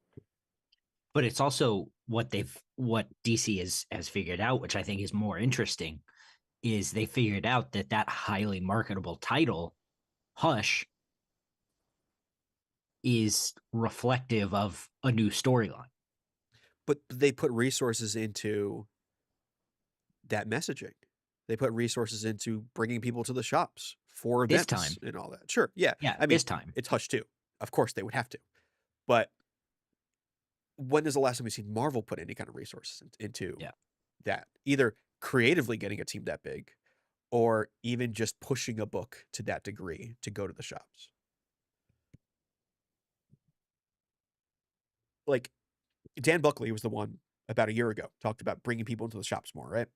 But it's also what DC has figured out, which I think is more interesting, is they figured out that highly marketable title, Hush, is reflective of a new storyline. But they put resources into that messaging. They put resources into bringing people to the shops for This events time. and all that. Sure, yeah. Yeah, I mean, this time. it's Hush too. Of course, they would have to. But when is the last time we've seen Marvel put any kind of resources into that? Either creatively getting a team that big, or even just pushing a book to that degree to go to the shops. Like, Dan Buckley was the one about a year ago talked about bringing people into the shops more, right?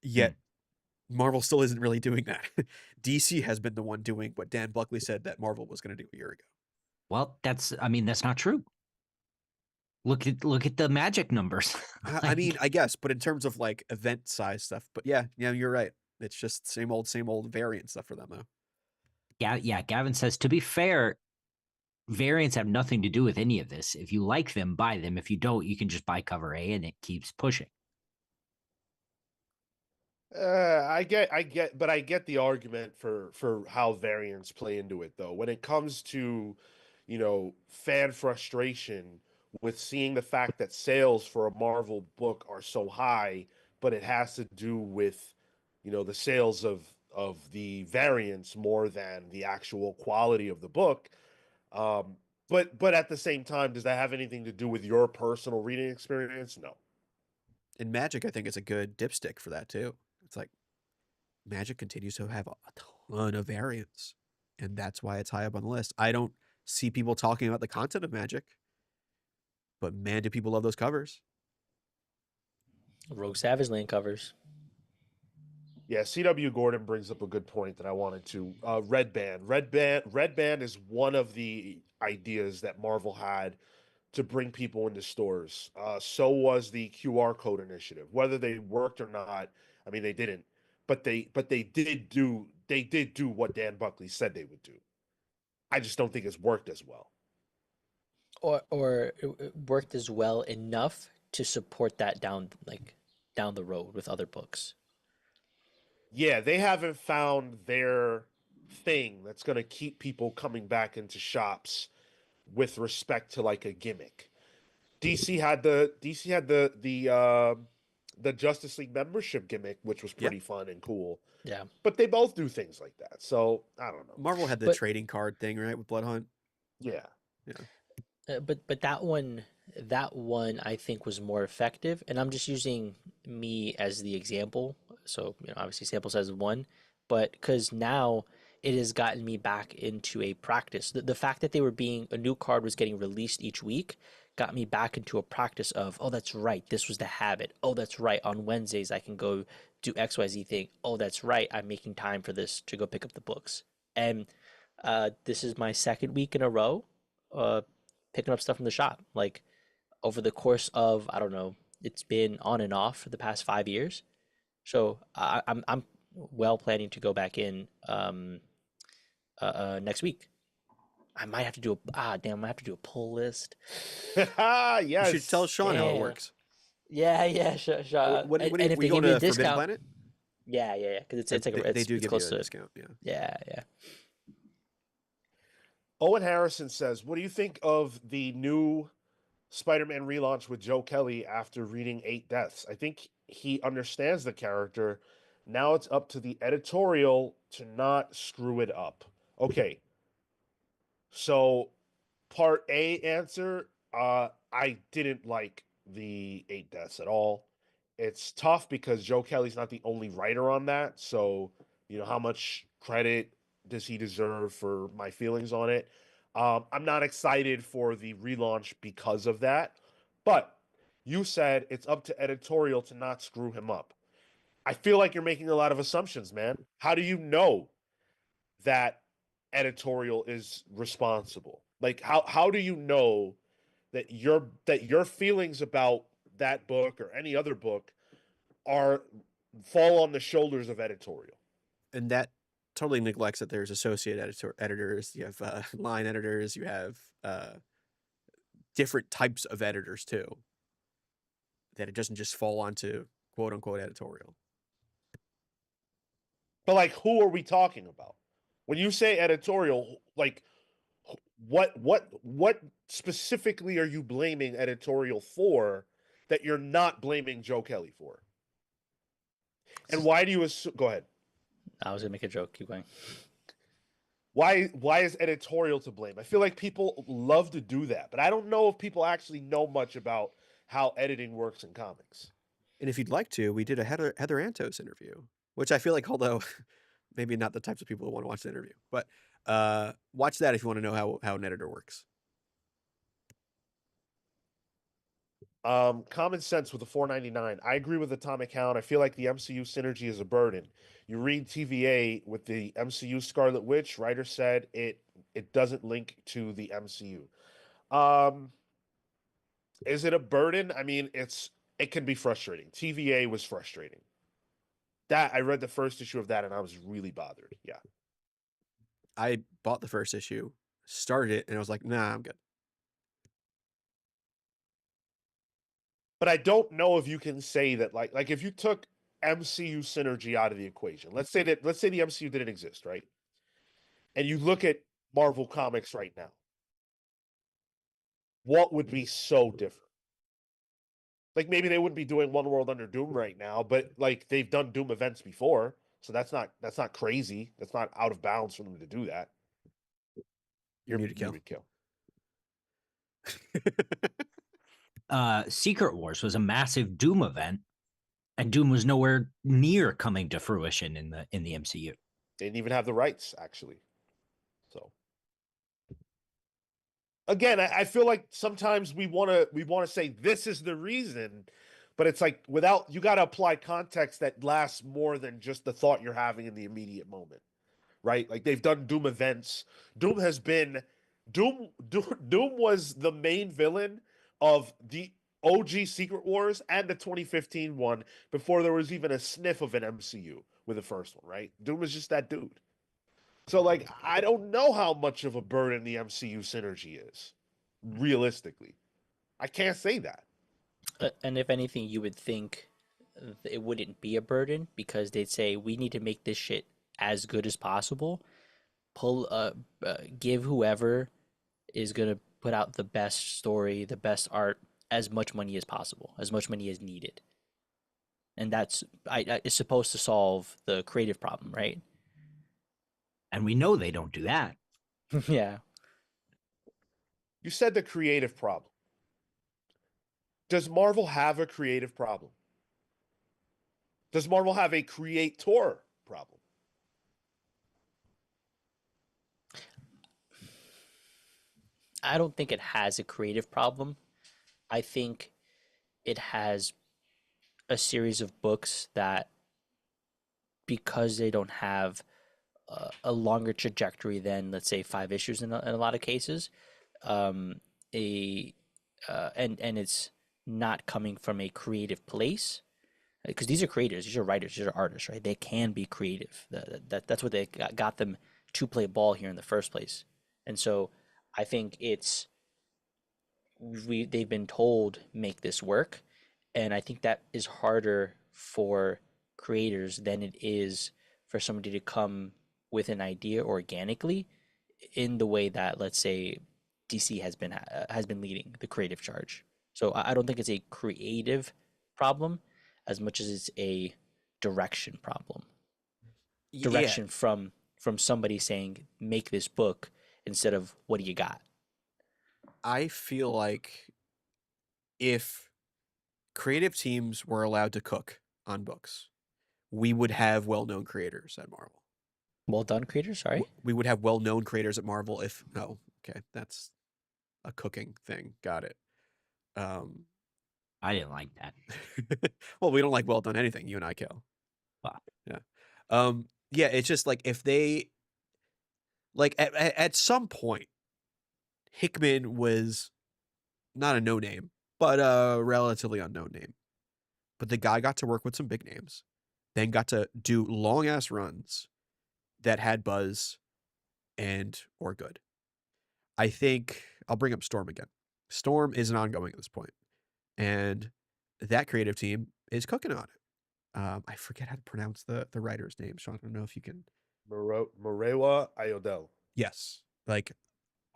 Yet Marvel still isn't really doing that. DC has been the one doing what Dan Buckley said that Marvel was going to do a year ago. Well, that's not true. Look at the Magic numbers. I mean, I guess, but in terms of like event size stuff, but yeah, you're right. It's just same old variant stuff for them though. Yeah, Gavin says, to be fair, variants have nothing to do with any of this. If you like them, buy them. If you don't, you can just buy cover A and it keeps pushing. I get, but I get the argument for how variants play into it though. When it comes to, fan frustration with seeing the fact that sales for a Marvel book are so high, but it has to do with, the sales of the variants more than the actual quality of the book. But at the same time, does that have anything to do with your personal reading experience? No. And Magic, I think, is a good dipstick for that too. It's like Magic continues to have a ton of variants, and that's why it's high up on the list. I don't see people talking about the content of Magic, but man, do people love those covers. Rogue Savage Land covers. Yeah, CW Gordon brings up a good point that I wanted to. Red Band. Red Band is one of the ideas that Marvel had to bring people into stores. So was the QR code initiative. Whether they worked or not, I mean they didn't, but they did do what Dan Buckley said they would do. I just don't think it's worked as well. Or it worked as well enough to support that down the road with other books. Yeah, they haven't found their thing that's going to keep people coming back into shops with respect to like a gimmick. DC had the Justice League membership gimmick, which was Yeah. pretty fun and cool. Yeah. But they both do things like that. So I don't know. Marvel had the But trading card thing, right, with Blood Hunt. Yeah. Yeah. but that one I think was more effective, and I'm just using me as the example. So obviously sample size of one, but because now it has gotten me back into a practice. The fact that a new card was getting released each week got me back into a practice of, oh, that's right, this was the habit. Oh, that's right, on Wednesdays I can go do XYZ thing. Oh, that's right, I'm making time for this to go pick up the books. And this is my second week in a row uh, picking up stuff from the shop. Like over the course of, I don't know, it's been on and off for the past 5 years. So I'm well planning to go back in next week. I might have to do I might have to do a pull list. You should tell Yes. Sean how it Yeah. works. Yeah, sure. What And are if we they going give you a to Forbidden discount, Planet? yeah, because it's like They do it's give close you a to discount. Yeah. yeah. Owen Harrison says, "What do you think of the new Spider-Man relaunch with Joe Kelly after reading Eight Deaths? I think he understands the character. Now it's up to the editorial to not screw it up." Okay, so part A answer, I didn't like the Eight Deaths at all. It's tough because Joe Kelly's not the only writer on that, so how much credit does he deserve for my feelings on it? I'm not excited for the relaunch because of that, but you said it's up to editorial to not screw him up. I feel like you're making a lot of assumptions, man. How do you know that editorial is responsible? Like how do you know that your feelings about that book or any other book are fall on the shoulders of editorial? And that totally neglects that there's associate editors. You have line editors. You have different types of editors too. That it doesn't just fall onto quote unquote editorial. But like, who are we talking about when you say editorial? Like, what specifically are you blaming editorial for that you're not blaming Joe Kelly for? And why do you assume? Go ahead. I was gonna make a joke. Keep going. Why is editorial to blame? I feel like people love to do that, but I don't know if people actually know much about how editing works in comics. And if you'd like to, we did a Heather Antos interview, which I feel like, although maybe not the types of people who want to watch the interview, but watch that if you want to know how an editor works. Common sense with the 499. I agree with Atomic Hound. I feel like the MCU synergy is a burden. You read TVA with the MCU Scarlet Witch, writer said it doesn't link to the MCU. Um, is it a burden? I mean, it can be frustrating. TVA was frustrating. That I read the first issue of that and I was really bothered. Yeah. I bought the first issue, started it, and I was like, nah, I'm good. But I don't know if you can say that like if you took MCU synergy out of the equation. Let's say the MCU didn't exist, right? And you look at Marvel Comics right now. What would be so different? Like maybe they wouldn't be doing One World Under Doom right now, but like they've done Doom events before, so that's not crazy. That's not out of bounds for them to do that. You're muted, Cale. Kill. Secret Wars was a massive Doom event, and Doom was nowhere near coming to fruition in the MCU. They didn't even have the rights, actually. So again, I feel like sometimes we want to say this is the reason, but it's like without you got to apply context that lasts more than just the thought you're having in the immediate moment, right? Like they've done Doom events. Doom has been Doom was the main villain of the OG Secret Wars and the 2015 one before there was even a sniff of an MCU with the first one, right? Doom is just that dude. So like I don't know how much of a burden the MCU synergy is, realistically. I can't say that. And if anything, you would think it wouldn't be a burden because they'd say we need to make this shit as good as possible. Pull, give whoever is gonna put out the best story, the best art, as much money as possible, as much money as needed, and that's it's supposed to solve the creative problem, right? And we know they don't do that. Yeah. You said the creative problem. Does Marvel have a creative problem? Does Marvel have a creator problem? I don't think it has a creative problem. I think it has a series of books that, because they don't have a longer trajectory than, let's say, 5 issues in a lot of cases, um, a and it's not coming from a creative place, because these are creators, these are writers, these are artists, right? They can be creative. That's what they got them to play ball here in the first place. And so I think they've been told make this work, and I think that is harder for creators than it is for somebody to come with an idea organically in the way that, let's say, DC has been leading the creative charge. So I don't think it's a creative problem as much as it's a direction problem. Yeah, Direction from somebody saying make this book instead of what do you got? I feel like if creative teams were allowed to cook on books, we would have well-known creators at Marvel. Well done, creator. Sorry. We would have well-known creators at Marvel if no, okay, that's a cooking thing. Got it. Um, I didn't like that. well, we don't like well done anything, you and I, Cale. Wow. Yeah. Yeah, it's just like if they like at some point, Hickman was not a no name, but a relatively unknown name. But the guy got to work with some big names, then got to do long ass runs that had buzz and or good. I think I'll bring up Storm again. Storm isn't ongoing at this point, and that creative team is cooking on it. I forget how to pronounce the writer's name. Sean, I don't know if you can. Marewa Iodel. Yes, like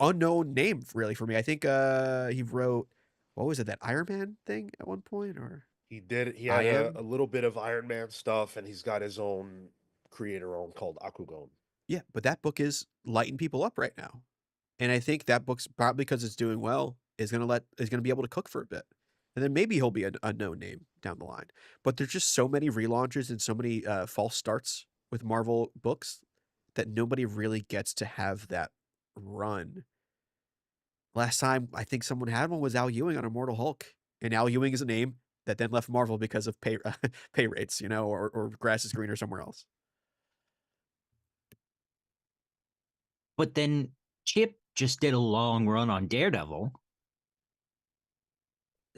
unknown name really for me. I think he wrote, what was it, that Iron Man thing at one point, or He did. He I had Am? a little bit of Iron Man stuff, and he's got his own creator own called Akugon. Yeah, but that book is lighting people up right now. And I think that book's probably because it's doing well is gonna be able to cook for a bit. And then maybe he'll be an unknown name down the line. But there's just so many relaunches and so many false starts with Marvel books that nobody really gets to have that run. Last time I think someone had one was Al Ewing on Immortal Hulk. And Al Ewing is a name that then left Marvel because of pay pay rates, or grass is greener somewhere else. But then Chip just did a long run on Daredevil.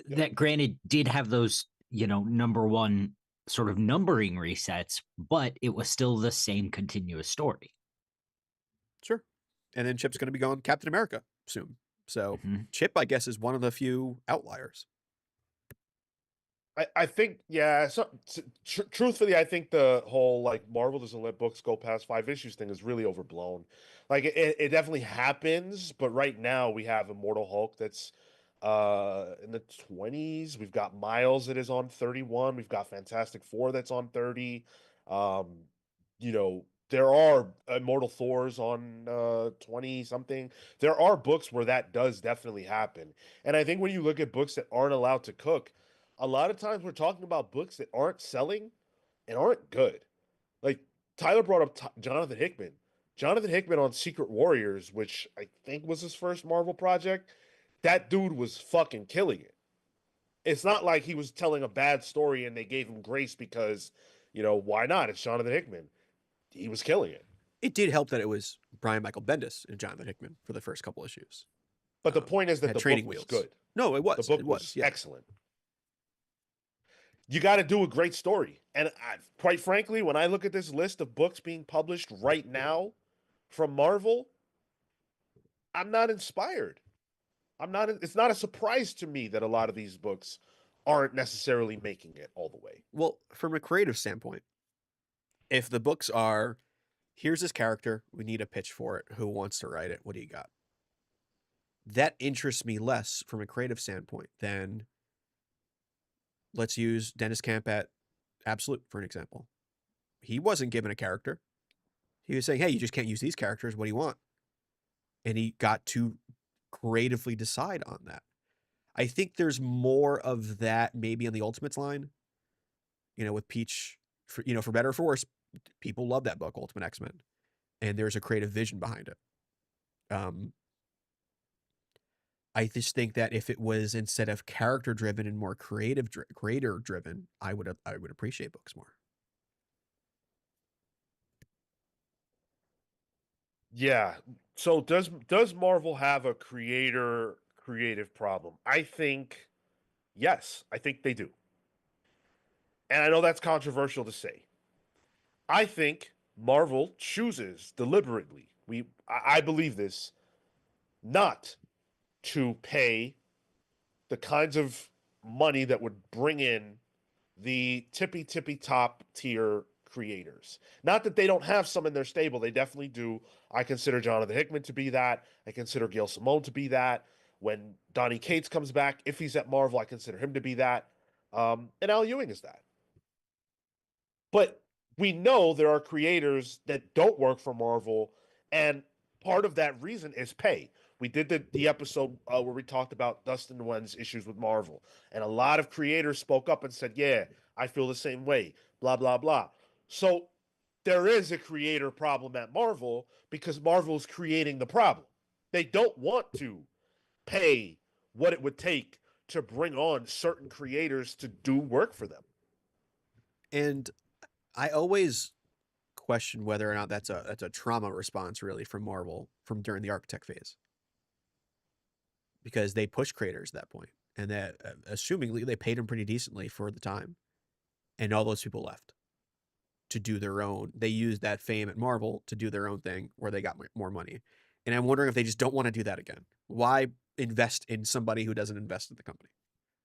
Yep. That granted did have those, number one sort of numbering resets, but it was still the same continuous story. Sure. And then Chip's going to be going Captain America soon. So Mhm. Chip, I guess, is one of the few outliers. I think, yeah. So, truthfully, I think the whole like Marvel doesn't let books go past 5 issues thing is really overblown. Like it definitely happens, but right now we have Immortal Hulk that's in the 20s. We've got Miles that is on 31. We've got Fantastic Four that's on 30. Um, there are Immortal Thors on 20 something. There are books where that does definitely happen. And I think when you look at books that aren't allowed to cook, a lot of times we're talking about books that aren't selling and aren't good. Like Tyler brought up Jonathan Hickman. Jonathan Hickman on Secret Warriors, which I think was his first Marvel project. That dude was fucking killing it. It's not like he was telling a bad story and they gave him grace because, why not? It's Jonathan Hickman. He was killing it. It did help that it was Brian Michael Bendis and Jonathan Hickman for the first couple issues. But the point is that had the training book was wheels. good. No, it was. The book It was yeah. excellent. You got to do a great story. And quite frankly, when I look at this list of books being published right now from Marvel, I'm not inspired. It's not a surprise to me that a lot of these books aren't necessarily making it all the way. Well, from a creative standpoint, if the books are, here's this character, we need a pitch for it, who wants to write it, what do you got? That interests me less from a creative standpoint than, let's use Dennis Camp at Absolute for an example. He wasn't given a character. He was saying, hey, you just can't use these characters. What do you want? And he got to creatively decide on that. I think there's more of that maybe on the Ultimates line, with Peach, for better or for worse, people love that book, Ultimate X-Men, and there's a creative vision behind it. I just think that if it was, instead of character driven and more creator driven, I would appreciate books more. Yeah. So does Marvel have a creative problem? I think yes, I think they do. And I know that's controversial to say. I think Marvel chooses deliberately. I believe this, not to pay the kinds of money that would bring in the tippy top tier creators. Not that they don't have some in their stable, they definitely do. I consider Jonathan Hickman to be that. I consider Gail Simone to be that. When Donny Cates comes back, if he's at Marvel, I consider him to be that. And Al Ewing is that. But we know there are creators that don't work for Marvel, and part of that reason is pay. We did the episode where we talked about Dustin Nguyen's issues with Marvel, and a lot of creators spoke up and said, yeah, I feel the same way, blah, blah, blah. So there is a creator problem at Marvel because Marvel's creating the problem. They don't want to pay what it would take to bring on certain creators to do work for them. And I always question whether or not that's a trauma response really from Marvel from during the Architect phase, because they pushed creators at that point, and that assumingly they paid them pretty decently for the time, and all those people left to do their own. They used that fame at Marvel to do their own thing where they got more money, and I'm wondering if they just don't want to do that again. Why invest in somebody who doesn't invest in the company?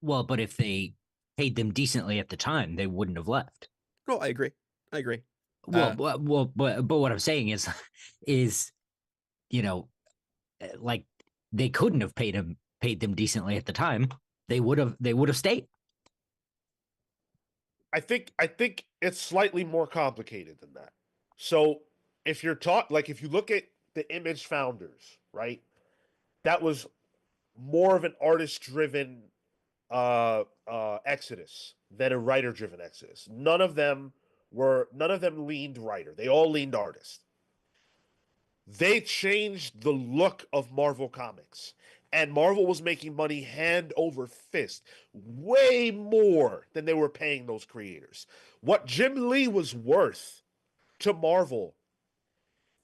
Well, but if they paid them decently at the time, they wouldn't have left. No, I agree. Well, but what I'm saying is, like they couldn't have paid them decently at the time. They would have stayed. I think it's slightly more complicated than that. So if you're if you look at the Image founders, right? That was more of an artist-driven exodus than a writer-driven exodus. None of them leaned writer. They all leaned artist. They changed the look of Marvel Comics. And Marvel was making money hand over fist, way more than they were paying those creators. What Jim Lee was worth to Marvel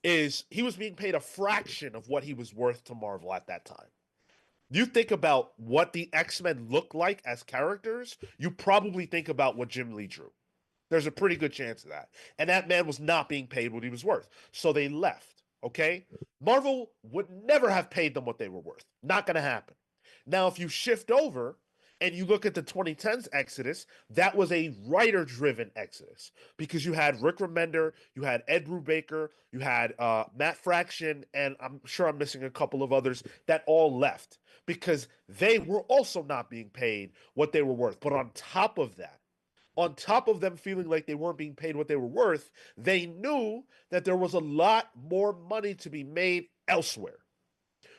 is he was being paid a fraction of what he was worth to Marvel at that time. You think about what the X-Men look like as characters, you probably think about what Jim Lee drew. There's a pretty good chance of that. And that man was not being paid what he was worth. So they left, okay? Marvel would never have paid them what they were worth. Not going to happen. Now, if you shift over and you look at the 2010s Exodus, that was a writer-driven Exodus because you had Rick Remender, you had Ed Brubaker, you had Matt Fraction, and I'm sure I'm missing a couple of others that all left because they were also not being paid what they were worth. But on top of them feeling like they weren't being paid what they were worth, they knew that there was a lot more money to be made elsewhere.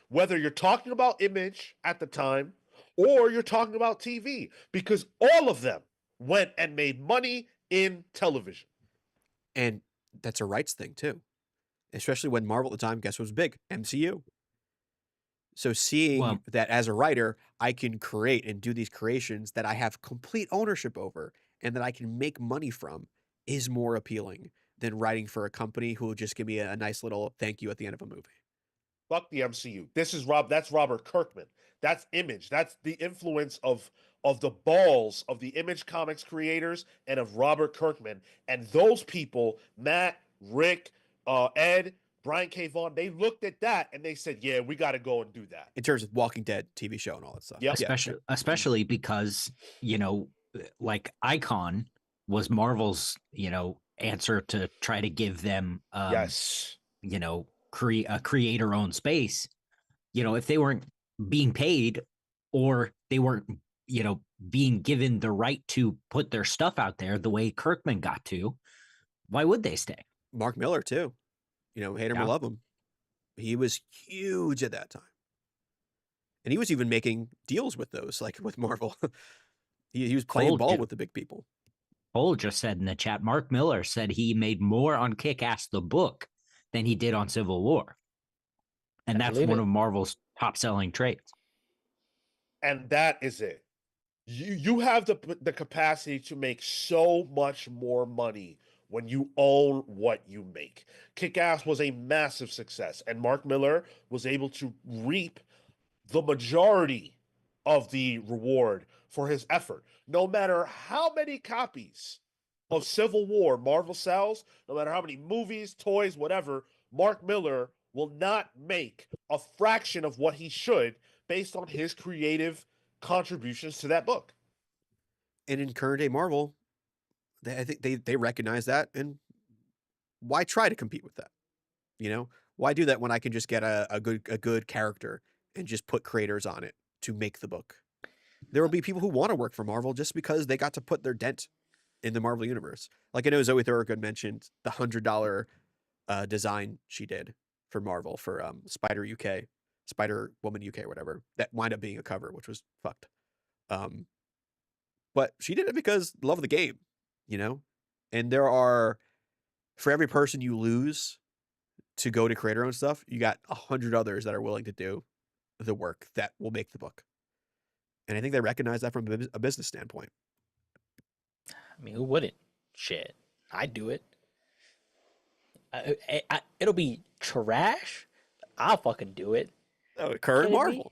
Whether you're talking about Image at the time or you're talking about TV, because all of them went and made money in television. And that's a rights thing too, especially when Marvel at the time, guess what was big? MCU. So seeing Well, that as a writer, I can create and do these creations that I have complete ownership over and that I can make money from is more appealing than writing for a company who will just give me a nice little thank you at the end of a movie. Fuck the MCU. This is That's Robert Kirkman. That's Image. That's the influence of the balls of the Image Comics creators and of Robert Kirkman. And those people, Matt, Rick, Ed, Brian K. Vaughan, they looked at that and they said, "Yeah, we got to go and do that." In terms of Walking Dead TV show and all that stuff. Yep. Yeah. especially because, like Icon was Marvel's, answer to try to give them, Yes. a creator owned space. If they weren't being paid or they weren't, being given the right to put their stuff out there the way Kirkman got to, why would they stay? Mark Miller too. Hate him or Yeah. love him. He was huge at that time. And he was even making deals with those, like with Marvel. he was playing ball with the big people. Cole just said in the chat, Mark Miller said he made more on Kick-Ass the book than he did on Civil War. And I that's believe one it. of Marvel's top selling traits. And that is it. You have the capacity to make so much more money when you own what you make. Kick-Ass was a massive success, and Mark Miller was able to reap the majority of the reward for his effort. No matter how many copies of Civil War Marvel sells, no matter how many movies, toys, whatever, Mark Miller will not make a fraction of what he should based on his creative contributions to that book. And in current day Marvel, I think they recognize that, and why try to compete with that? Why do that when I can just get a good character and just put creators on it to make the book? There will be people who want to work for Marvel just because they got to put their dent in the Marvel universe. Like I know Zoe Thorogood mentioned the $100 design she did for Marvel for Spider UK, Spider Woman UK, whatever. That wound up being a cover, which was fucked. But she did it because love of the game, And there are, for every person you lose to go to creator owned stuff, you got 100 others that are willing to do the work that will make the book. And I think they recognize that from a business standpoint. I mean, who wouldn't? Shit, I'd do it. It'll be trash. I'll fucking do it. Oh, current Kidding me? Marvel.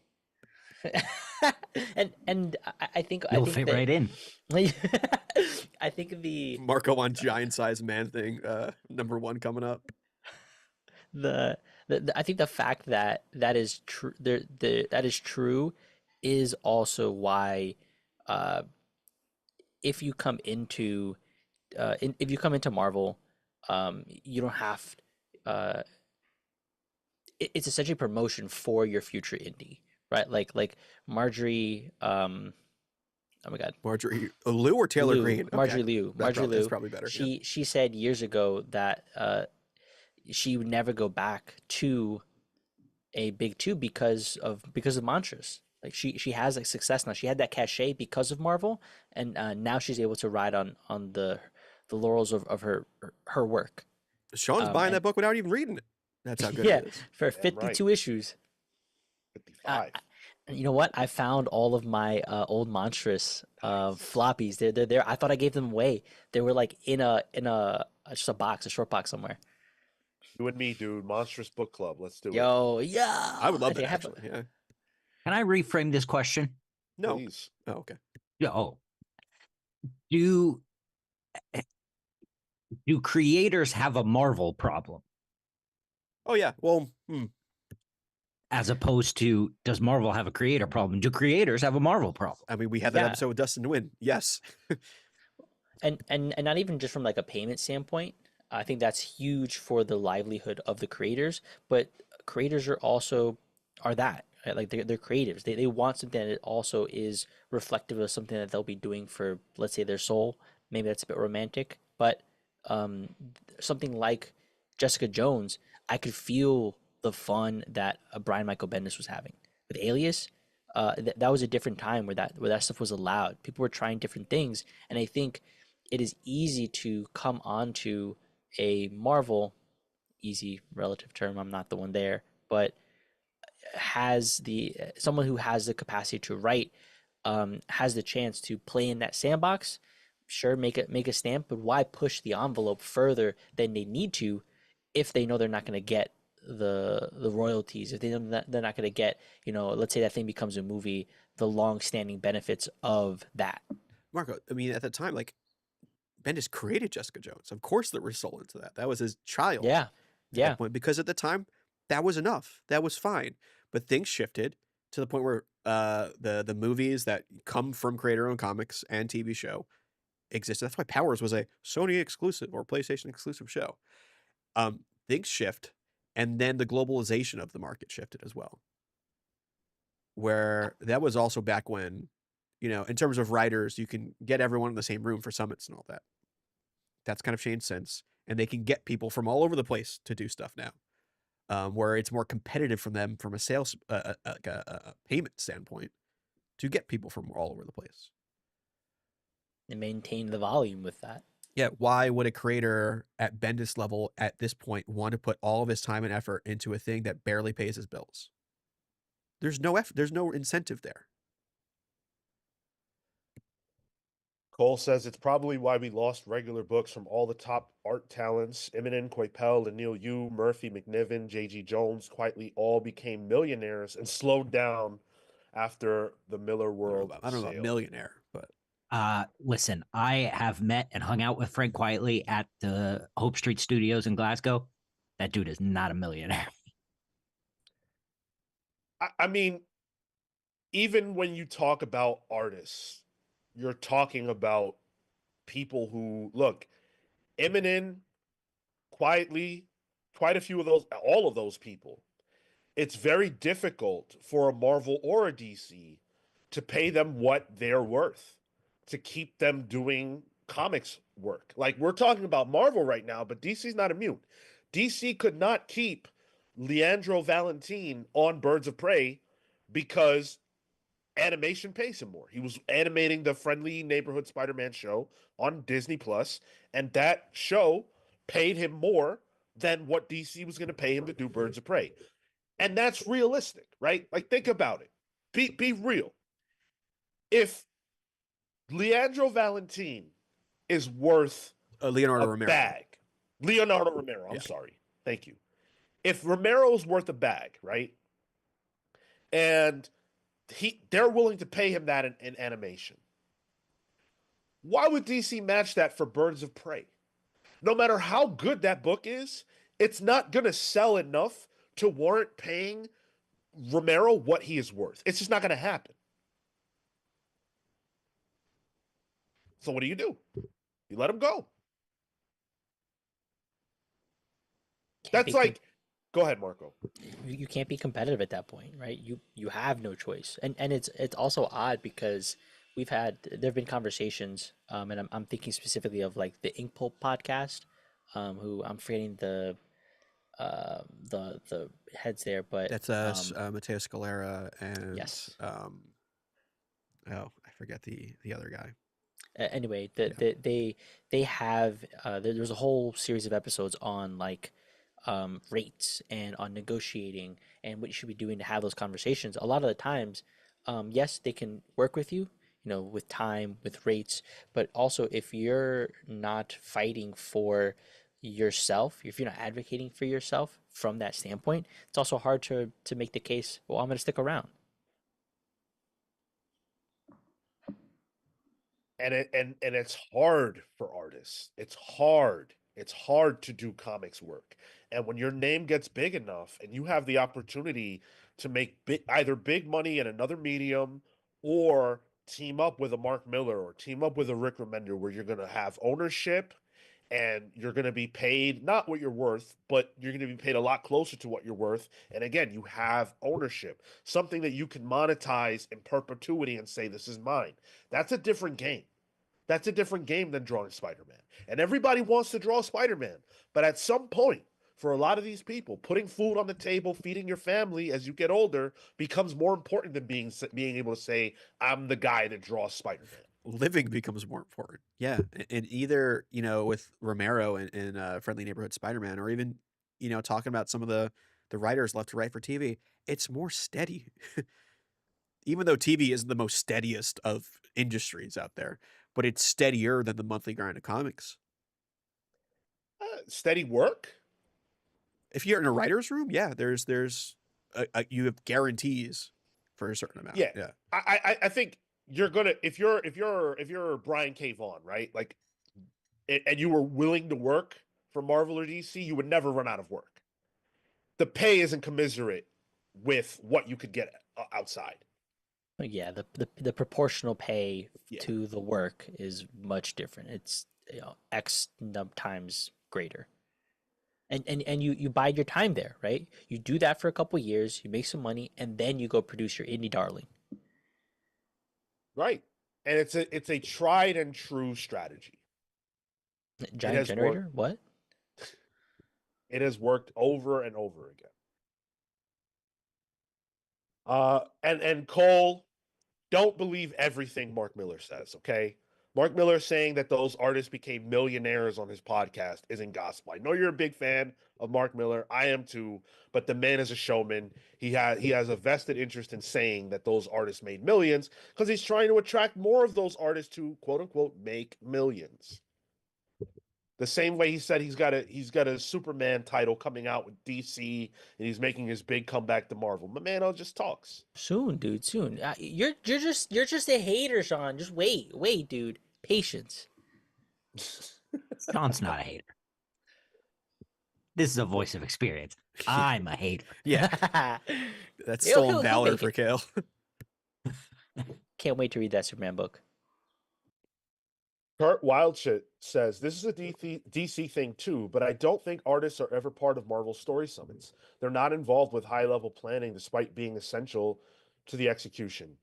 and I think You'll think fit that, right in. I think Marco on giant sized man thing, #1 coming up. I think the fact that that is true, that is true, is also why, if you come into Marvel, you don't have, uh, it's essentially promotion for your future indie, right? Like Marjorie, oh my god, Marjorie Liu or Taylor Liu, Green? Marjorie Okay. Liu, Marjorie That's Liu. probably better. Yeah. She said years ago that she would never go back to a big two because of mantras. Like she has like success now. She had that cachet because of Marvel, and now she's able to ride on the laurels of her work. Sean's buying that book without even reading it. That's how good Yeah, it is. for Damn 52 right. issues. 55. You know what? I found all of my old mantras floppies. They're there. I thought I gave them away. They were like in a just a short box somewhere. You and me, dude. Monstrous Book Club. Let's do it. Yo, yeah. I would love think that, I have actually. Yeah. Can I reframe this question? No. Please. Oh, okay. Yeah. Oh, do creators have a Marvel problem Oh, yeah. Well, as opposed to does Marvel have a creator problem? Do creators have a Marvel problem? I mean, we had that Yeah. episode with Dustin Nguyen. Yes. and not even just from like a payment standpoint. I think that's huge for the livelihood of the creators, but creators are that, right? Like they're creatives. They want something that also is reflective of something that they'll be doing for, let's say, their soul. Maybe that's a bit romantic, but something like Jessica Jones, I could feel the fun that Brian Michael Bendis was having with Alias. That was a different time where that stuff was allowed. People were trying different things, and I think it is easy to come onto a Marvel, easy relative term. I'm not the one there, but has the someone who has the capacity to write has the chance to play in that sandbox. Sure, make a stamp, but why push the envelope further than they need to if they know they're not going to get the royalties, if they know that they're not going to get, let's say that thing becomes a movie, the long standing benefits of that. Marco, I mean, at the time, like, Bendis created Jessica Jones. Of course, there was soul into that. That was his child Yeah, at yeah. that point, because at the time, that was enough. That was fine. But things shifted to the point where the movies that come from creator-owned comics and TV show existed. That's why Powers was a Sony exclusive or PlayStation exclusive show. Things shift, and then the globalization of the market shifted as well. Where that was also back when, in terms of writers, you can get everyone in the same room for summits and all that. That's kind of changed since, and they can get people from all over the place to do stuff now, where it's more competitive for them from a sales payment standpoint to get people from all over the place. And maintain the volume with that. Yeah, why would a creator at Bendis level at this point want to put all of his time and effort into a thing that barely pays his bills? There's no there's no incentive there. Cole says it's probably why we lost regular books from all the top art talents. Eminem, Coipel, Anil Yu, Murphy, McNiven, J.G. Jones quietly all became millionaires and slowed down after the Miller World I don't know about sale. millionaire, but Listen, I have met and hung out with Frank quietly at the Hope Street Studios in Glasgow. That dude is not a millionaire. I mean, even when you talk about artists, you're talking about people who look, Eminem, quietly, quite a few of those, all of those people. It's very difficult for a Marvel or a DC to pay them what they're worth, to keep them doing comics work. Like, we're talking about Marvel right now, but DC's not immune. DC could not keep Leandro Valentine on Birds of Prey because animation pays him more. He was animating the Friendly Neighborhood Spider-Man show on Disney Plus, and that show paid him more than what DC was going to pay him to do Birds of Prey. And that's realistic, right? Like, think about it. Be real. If Leandro Valentine is worth Leonardo a Romero. bag, Leonardo Romero, I'm sorry. Thank you. If Romero's worth a bag, right? And they're willing to pay him that in animation. Why would DC match that for Birds of Prey? No matter how good that book is, it's not going to sell enough to warrant paying Romero what he is worth. It's just not going to happen. So what do? You let him go. That's like, go ahead, Marco. You can't be competitive at that point, right? You have no choice, and it's also odd because there've been conversations, and I'm thinking specifically of like the Ink Pulp podcast, who I'm forgetting the heads there, but That's Matteo Scalera and yes. Oh, I forget the other guy. Anyway, they have there's a whole series of episodes on like rates and on negotiating and what you should be doing to have those conversations. A lot of the times, yes, they can work with you, with time, with rates, but also if you're not fighting for yourself, if you're not advocating for yourself from that standpoint, it's also hard to make the case, well, I'm going to stick around. And it's hard for artists. It's hard. It's hard to do comics work. And when your name gets big enough and you have the opportunity to make either big money in another medium or team up with a Mark Miller or team up with a Rick Remender where you're going to have ownership and you're going to be paid not what you're worth, but you're going to be paid a lot closer to what you're worth. And again, you have ownership, something that you can monetize in perpetuity and say, this is mine. That's a different game. That's a different game than drawing Spider-Man. And everybody wants to draw Spider-Man. But at some point, for a lot of these people, putting food on the table, feeding your family as you get older becomes more important than being able to say, I'm the guy that draws Spider-Man. Living becomes more important. Yeah. And either, with Romero and Friendly Neighborhood Spider-Man, or even, talking about some of the the writers left to write for TV, it's more steady. Even though TV is the most steadiest of industries out there, but it's steadier than the monthly grind of comics. Steady work. If you're in a writer's room, yeah, there's you have guarantees for a certain amount. Yeah. Yeah. I think you're gonna if you're Brian K. Vaughan, right? Like, and you were willing to work for Marvel or DC, you would never run out of work. The pay isn't commiserate with what you could get outside. But yeah, the proportional pay Yeah. to the work is much different. It's X times greater. And you bide your time there, right? You do that for a couple years, you make some money, and then you go produce your indie darling. Right. And it's a tried and true strategy. Giant has generator? worked. What? It has worked over and over again. And Cole, don't believe everything Mark Miller says, okay? Mark Miller saying that those artists became millionaires on his podcast isn't gospel. I know you're a big fan of Mark Miller. I am too, but the man is a showman. He has a vested interest in saying that those artists made millions because he's trying to attract more of those artists to quote unquote make millions. The same way he said he's got a Superman title coming out with DC and he's making his big comeback to Marvel. My man just talks. Soon, dude. Soon. You're just a hater, Sean. Just wait, dude. Patience. Sean's not a hater. This is a voice of experience. I'm a hater. Yeah. That's He'll stolen valor make for it. Cale. Can't wait to read that Superman book. Kurt Wildshit says, this is a DC thing too, but I don't think artists are ever part of Marvel story summits. They're not involved with high-level planning despite being essential to the execution.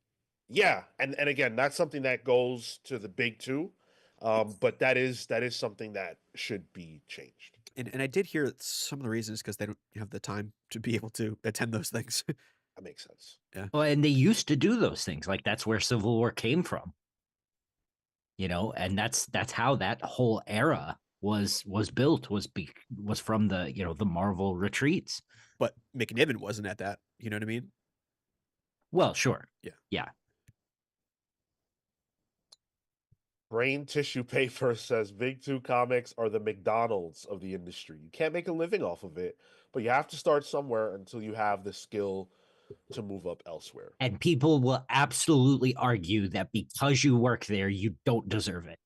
Yeah, and again, that's something that goes to the big two, but that is something that should be changed. And I did hear that some of the reasons because they don't have the time to be able to attend those things. That makes sense. Well, and they used to do those things. Like that's where Civil War came from. And that's how that whole era was built was from the the Marvel retreats. But McNiven wasn't at that. You know what I mean? Well, sure. Yeah. Brain Tissue Paper says Big Two Comics are the McDonald's of the industry. You can't make a living off of it, but you have to start somewhere until you have the skill to move up elsewhere. And people will absolutely argue that because you work there, you don't deserve it.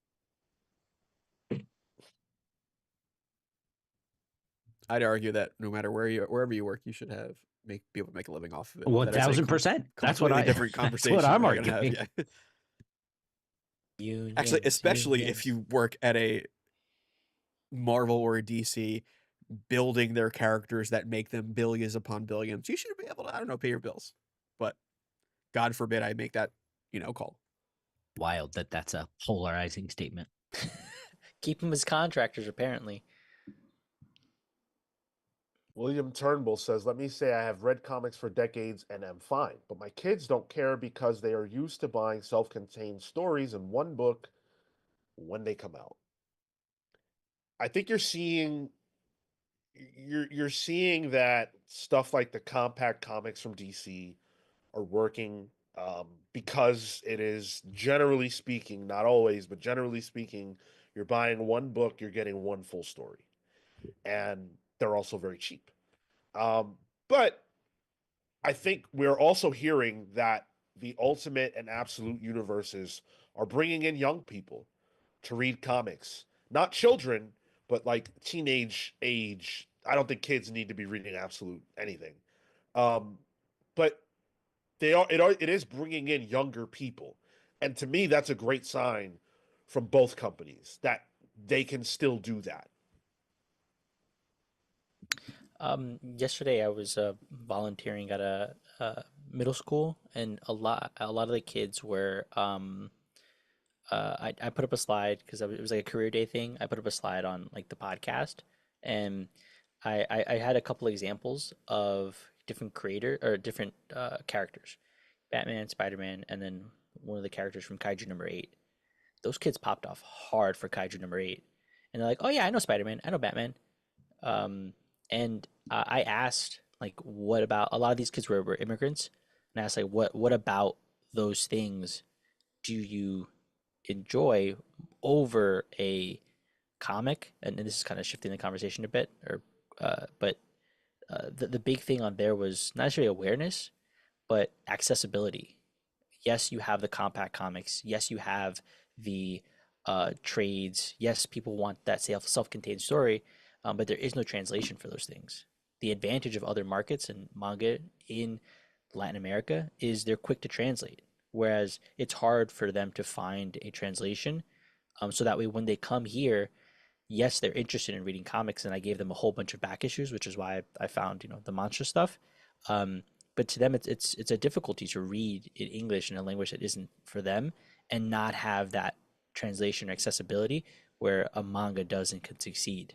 I'd argue that no matter wherever you work, you should be able to make a living off of it. 1000%. That's what different conversation. That's what I'm we're gonna arguing. have, yeah. Unions, Actually, especially unions. if you work at a Marvel or a DC building their characters that make them billions upon billions, you should be able to, I don't know, pay your bills. But God forbid I make that, call. Wild that that's a polarizing statement. Keep them as contractors, apparently. William Turnbull says, let me say I have read comics for decades and am fine, but my kids don't care because they are used to buying self-contained stories in one book when they come out. I think you're seeing that stuff like the compact comics from DC are working because it is, generally speaking, not always, but generally speaking, you're buying one book, you're getting one full story. And they're also very cheap. But I think we're also hearing that the Ultimate and Absolute universes are bringing in young people to read comics. Not children, but like teenage age. I don't think kids need to be reading Absolute anything. But it is bringing in younger people. And to me, that's a great sign from both companies that they can still do that. Yesterday I was volunteering at a middle school, and a lot of the kids were I put up a slide because it was like a career day thing. I put up a slide on like the podcast, and I had a couple examples of different different characters, Batman, Spider-Man, and then one of the characters from Kaiju #8. Those kids popped off hard for Kaiju #8, and they're like, "Oh yeah, I know Spider-Man, I know Batman." And I asked like, what about a lot of these kids were immigrants, and I asked like, what about those things do you enjoy over a comic? And this is kind of shifting the conversation a bit, or but the big thing on there was not necessarily awareness, but accessibility. Yes, you have the compact comics. Yes, you have the trades. Yes, people want that self-contained story, but there is no translation for those things. The advantage of other markets and manga in Latin America is they're quick to translate, whereas it's hard for them to find a translation. So that way, when they come here, yes, they're interested in reading comics, and I gave them a whole bunch of back issues, which is why I found the monster stuff. Um, but to them, it's a difficulty to read in English in a language that isn't for them, and not have that translation or accessibility where a manga does and can succeed.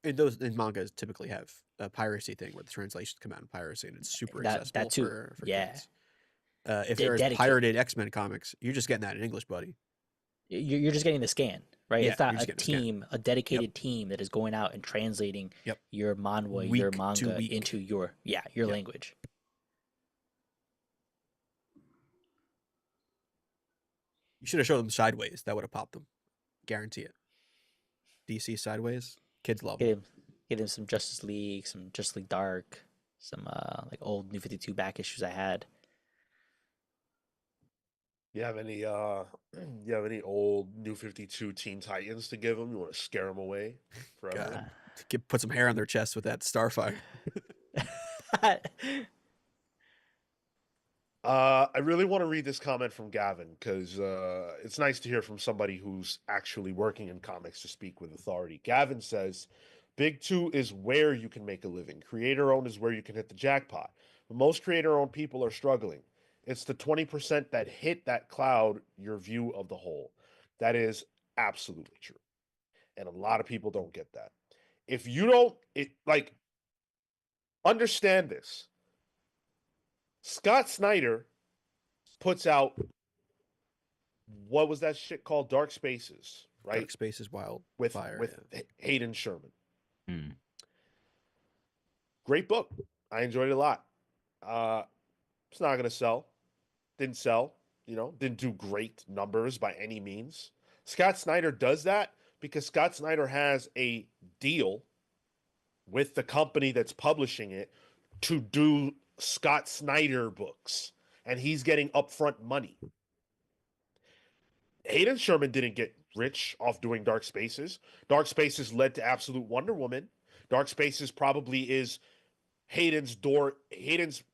And those in mangas typically have a piracy thing where the translations come out in piracy and it's super accessible That too, for yeah, kids. If there is dedicated. pirated X-Men comics, you're just getting that in English, buddy. You're just getting the scan, right? Yeah, It's you're not just a getting the scan. team, a dedicated team that is going out and translating Yep. your manhwa, your Week to manga week. into your Yep. language. You should have shown them Sideways. That would have popped them. Guarantee it. DC Sideways. Kids love them. Get him some Justice League, some Justice League Dark, some like old New 52 back issues I had. You have any you have any old New 52 Teen Titans to give them? You want to scare them away forever? God. Put some hair on their chest with that Starfire. I really want to read this comment from Gavin because it's nice to hear from somebody who's actually working in comics to speak with authority. Gavin says, Big Two is where you can make a living. Creator owned is where you can hit the jackpot. But most creator owned people are struggling. It's the 20% that hit that cloud your view of the whole. That is absolutely true. And a lot of people don't get that. If you don't, understand this. Scott Snyder puts out, what was that shit called? Dark Spaces, right? Dark Spaces, Wild with Fire. with Hayden Sherman. Hmm. Great book. I enjoyed it a lot. It's not gonna sell. Didn't sell. Didn't do great numbers by any means. Scott Snyder does that because Scott Snyder has a deal with the company that's publishing it to do Scott Snyder books, and he's getting upfront money. Hayden Sherman didn't get rich off doing Dark Spaces. Dark Spaces led to Absolute Wonder Woman. Dark Spaces probably is Hayden's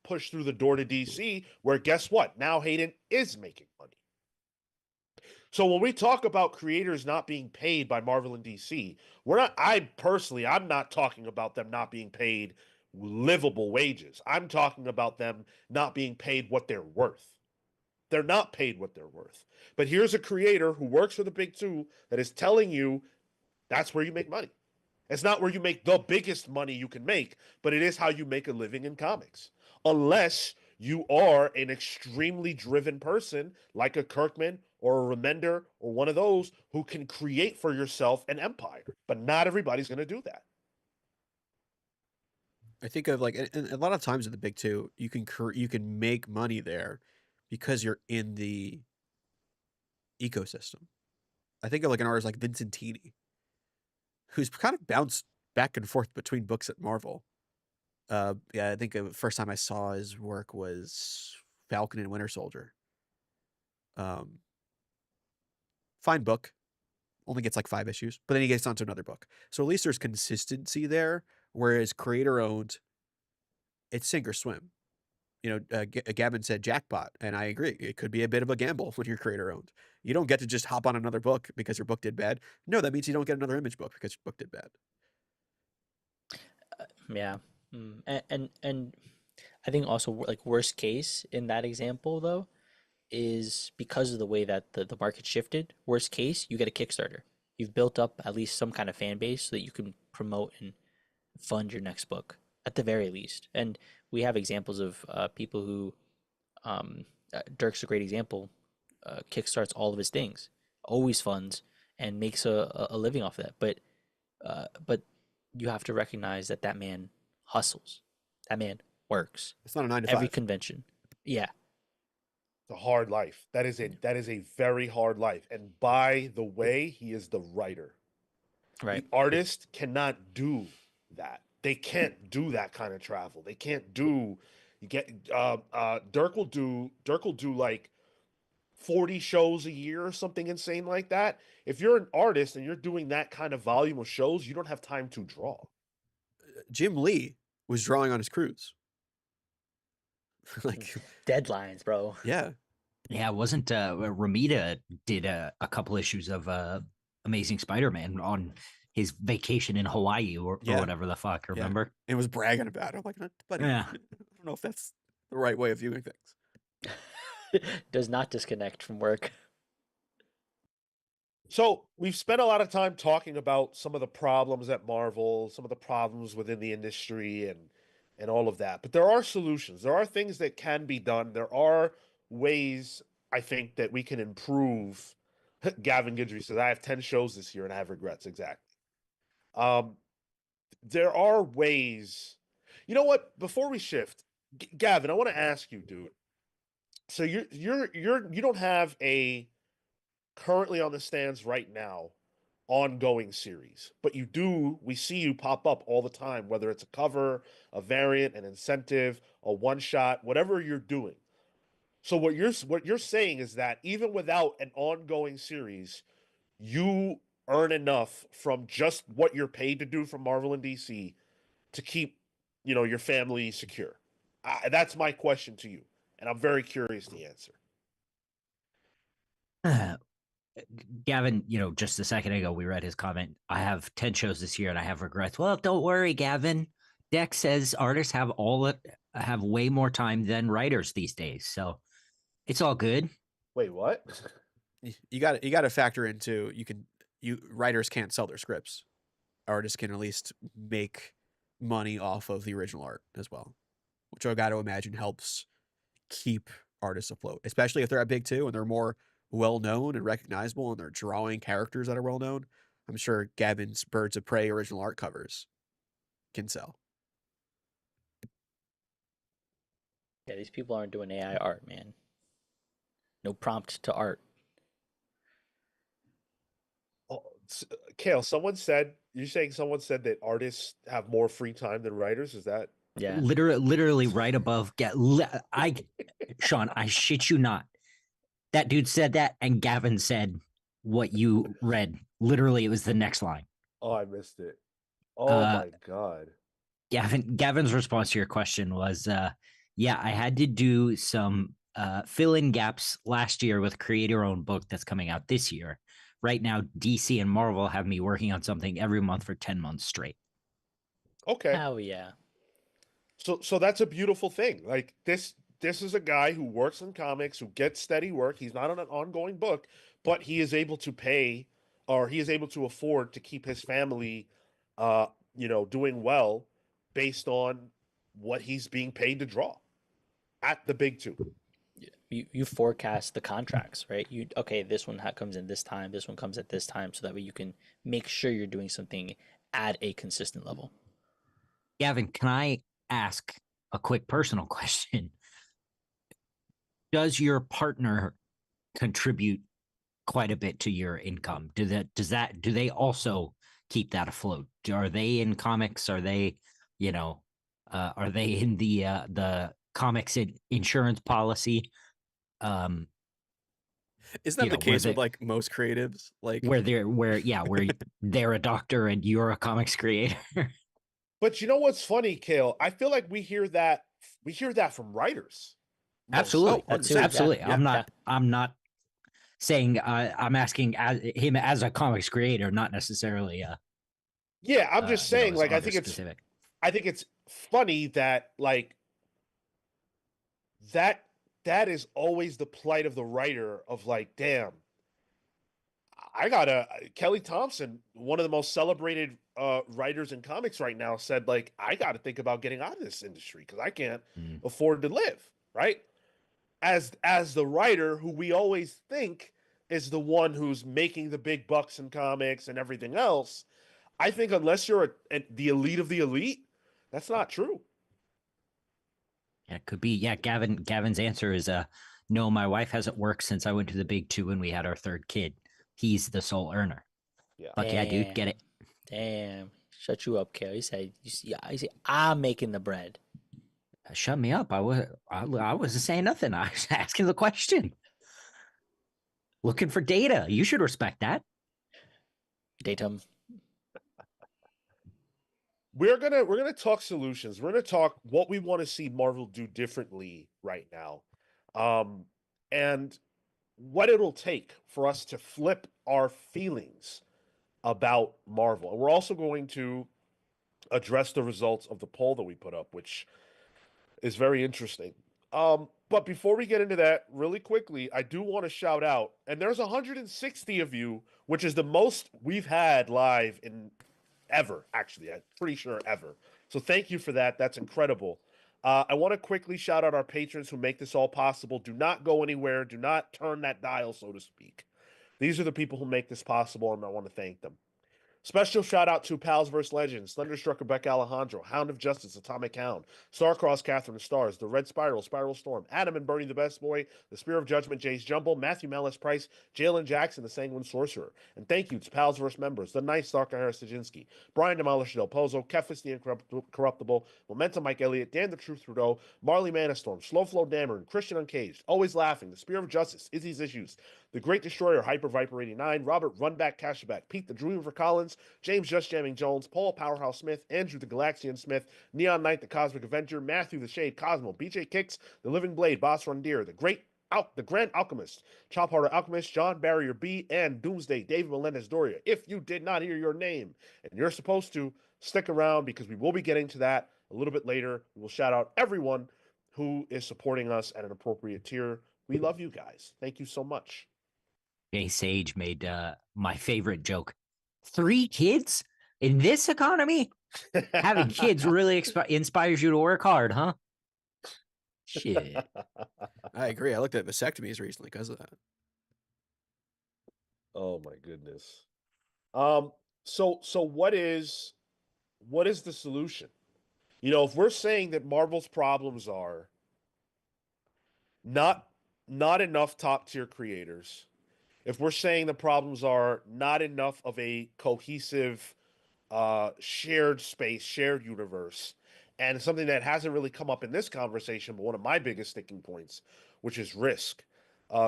push through the door to DC, where guess what? Now Hayden is making money. So when we talk about creators not being paid by Marvel and DC, I'm not talking about them not being paid livable wages. I'm talking about them not being paid what they're worth. They're not paid what they're worth. But here's a creator who works for the Big Two that is telling you that's where you make money. It's not where you make the biggest money you can make, but it is how you make a living in comics. Unless you are an extremely driven person like a Kirkman or a Remender or one of those who can create for yourself an empire. But not everybody's going to do that. I think of and a lot of times at the Big Two, you can make money there because you're in the ecosystem. I think of an artist like Vincentini, who's kind of bounced back and forth between books at Marvel. Yeah, I think the first time I saw his work was Falcon and Winter Soldier. Fine book, only gets 5 issues, but then he gets onto another book. So at least there's consistency there. Whereas creator owned, it's sink or swim. Gavin said jackpot, and I agree. It could be a bit of a gamble when you're creator owned. You don't get to just hop on another book because your book did bad. No, that means you don't get another Image book because your book did bad. Yeah, and I think also worst case in that example though is because of the way that the market shifted. Worst case, you get a Kickstarter. You've built up at least some kind of fan base so that you can promote and fund your next book at the very least. And we have examples of people who, Dirk's a great example. Kickstarts all of his things, always funds, and makes a living off of that. But you have to recognize that man hustles. That man works It's not a 9 to every 5. convention. Yeah, It's a hard life. That is a very hard life. And by the way, he is the writer. right. The artist cannot do that. They can't do that kind of travel. They can't do. You get Dirk will do like 40 shows a year or something insane like that. If you're an artist and you're doing that kind of volume of shows, you don't have time to draw. Jim Lee was drawing on his cruise. Like, Deadlines, bro. yeah. Yeah, wasn't Ramita did a couple issues of Amazing Spider-Man on his vacation in Hawaii or Yeah. whatever the fuck, Yeah. remember? And was bragging about it. I'm like, buddy, Yeah. I don't know if that's the right way of viewing things. Does not disconnect from work. So we've spent a lot of time talking about some of the problems at Marvel, some of the problems within the industry and all of that. But there are solutions. There are things that can be done. There are ways I think that we can improve. Gavin Guidry says, I have 10 shows this year and I have regrets. Exactly. There are ways. You know what? Before we shift, Gavin, I want to ask you, dude. So you don't have a currently on the stands right now ongoing series, but we see you pop up all the time, whether it's a cover, a variant, an incentive, a one shot, whatever you're doing. So what you're saying is that even without an ongoing series, you earn enough from just what you're paid to do from Marvel and DC to keep, your family secure. That's my question to you, and I'm very curious the answer. Gavin, just a second ago we read his comment. I have 10 shows this year and I have regrets. Well, don't worry, Gavin. Dex says artists have way more time than writers these days. So it's all good. Wait, what? You got to factor into writers can't sell their scripts. Artists can at least make money off of the original art as well, which I got to imagine helps keep artists afloat, especially if they're at big two and they're more well known and recognizable and they're drawing characters that are well known. I'm sure Gavin's Birds of Prey original art covers can sell. Yeah, these people aren't doing AI art, man. No prompt to art. Oh, Cale, you're saying someone said that artists have more free time than writers? Is that? Yeah. Literally right above. Sean, I shit you not. That dude said that, and Gavin said what you read. Literally, it was the next line. Oh, I missed it. Oh my God. Gavin's response to your question was, yeah, I had to do some fill-in gaps last year with create your own book that's coming out this year. Right now, DC and Marvel have me working on something every month for 10 months straight. Okay. Hell yeah. So that's a beautiful thing. Like this is a guy who works in comics, who gets steady work. He's not on an ongoing book, but he is able to pay, or he is able to afford to keep his family doing well based on what he's being paid to draw at the big two. You forecast the contracts, right? Okay, this one comes in this time, this one comes at this time, so that way you can make sure you're doing something at a consistent level. Gavin, can I ask a quick personal question? Does your partner contribute quite a bit to your income? Do they also keep that afloat? Are they in comics? Are they, are they in the comics insurance policy? Isn't that the case with like most creatives? Like where they're a doctor and you're a comics creator. But you know what's funny, Cale? I feel like we hear that from writers. Absolutely. Oh, Absolutely. yeah. I'm not saying I'm asking him as a comics creator, not necessarily yeah, I'm just saying, like, I think specific. it's funny that like that is always the plight of the writer of like, damn, Kelly Thompson, one of the most celebrated writers in comics right now, said like, I got to think about getting out of this industry because I can't afford to live, right? As the writer who we always think is the one who's making the big bucks in comics and everything else, I think unless you're the elite of the elite, that's not true. Yeah, it could be. Yeah, Gavin's answer is no, my wife hasn't worked since I went to the big two and we had our third kid. He's the sole earner. Yeah. Fuck yeah, dude, get it. Damn. Shut you up, Cale. You see, I'm making the bread. Shut me up. I wasn't saying nothing. I was asking the question. Looking for data. You should respect that. Datum. We're gonna talk solutions. We're gonna talk what we want to see Marvel do differently right now, and what it'll take for us to flip our feelings about Marvel. And we're also going to address the results of the poll that we put up, which is very interesting. But before we get into that, really quickly, I do want to shout out, and there's 160 of you, which is the most we've had live in ever, actually. I'm pretty sure ever. So thank you for that. That's incredible. I want to quickly shout out our patrons who make this all possible. Do not go anywhere. Do not turn that dial, so to speak. These are the people who make this possible, and I want to thank them. Special shout out to Pals vs. Legends, Thunderstruck Rebecca Alejandro, Hound of Justice, Atomic Hound, Starcross Catherine Stars, The Red Spiral, Spiral Storm, Adam and Bernie the Best Boy, The Spear of Judgment, Jace Jumble, Matthew Mellis Price, Jalen Jackson, The Sanguine Sorcerer. And thank you to Pals vs. Members, The Nice Starker Harris Stajinsky, Brian Demolisher Del Pozo, Kefis the Incorruptible, Momentum Mike Elliott, Dan the Truth Trudeau, Marley Manastorm, Slow Flow Dameron, Christian Uncaged, Always Laughing, The Spear of Justice, Izzy's Issues, The Great Destroyer, Hyper Viper 89, Robert Runback Cashback, Pete the Dream for Collins, James Just Jamming Jones, Paul Powerhouse Smith, Andrew the Galaxian Smith, Neon Knight the Cosmic Avenger, Matthew the Shade Cosmo, BJ Kicks, The Living Blade, Boss Rundeer, the Grand Alchemist, Chop Harder Alchemist, John Barrier B, and Doomsday, David Melendez Doria. If you did not hear your name, and you're supposed to, stick around because we will be getting to that a little bit later. We will shout out everyone who is supporting us at an appropriate tier. We love you guys. Thank you so much. Jay Sage made my favorite joke. 3 kids in this economy? Having kids really inspires you to work hard, huh? Shit. I agree. I looked at vasectomies recently because of that. Oh my goodness. So what is the solution? You know, if we're saying that Marvel's problems are not not enough top tier creators, if we're saying the problems are not enough of a cohesive shared space, shared universe, and something that hasn't really come up in this conversation, but one of my biggest sticking points, which is risk.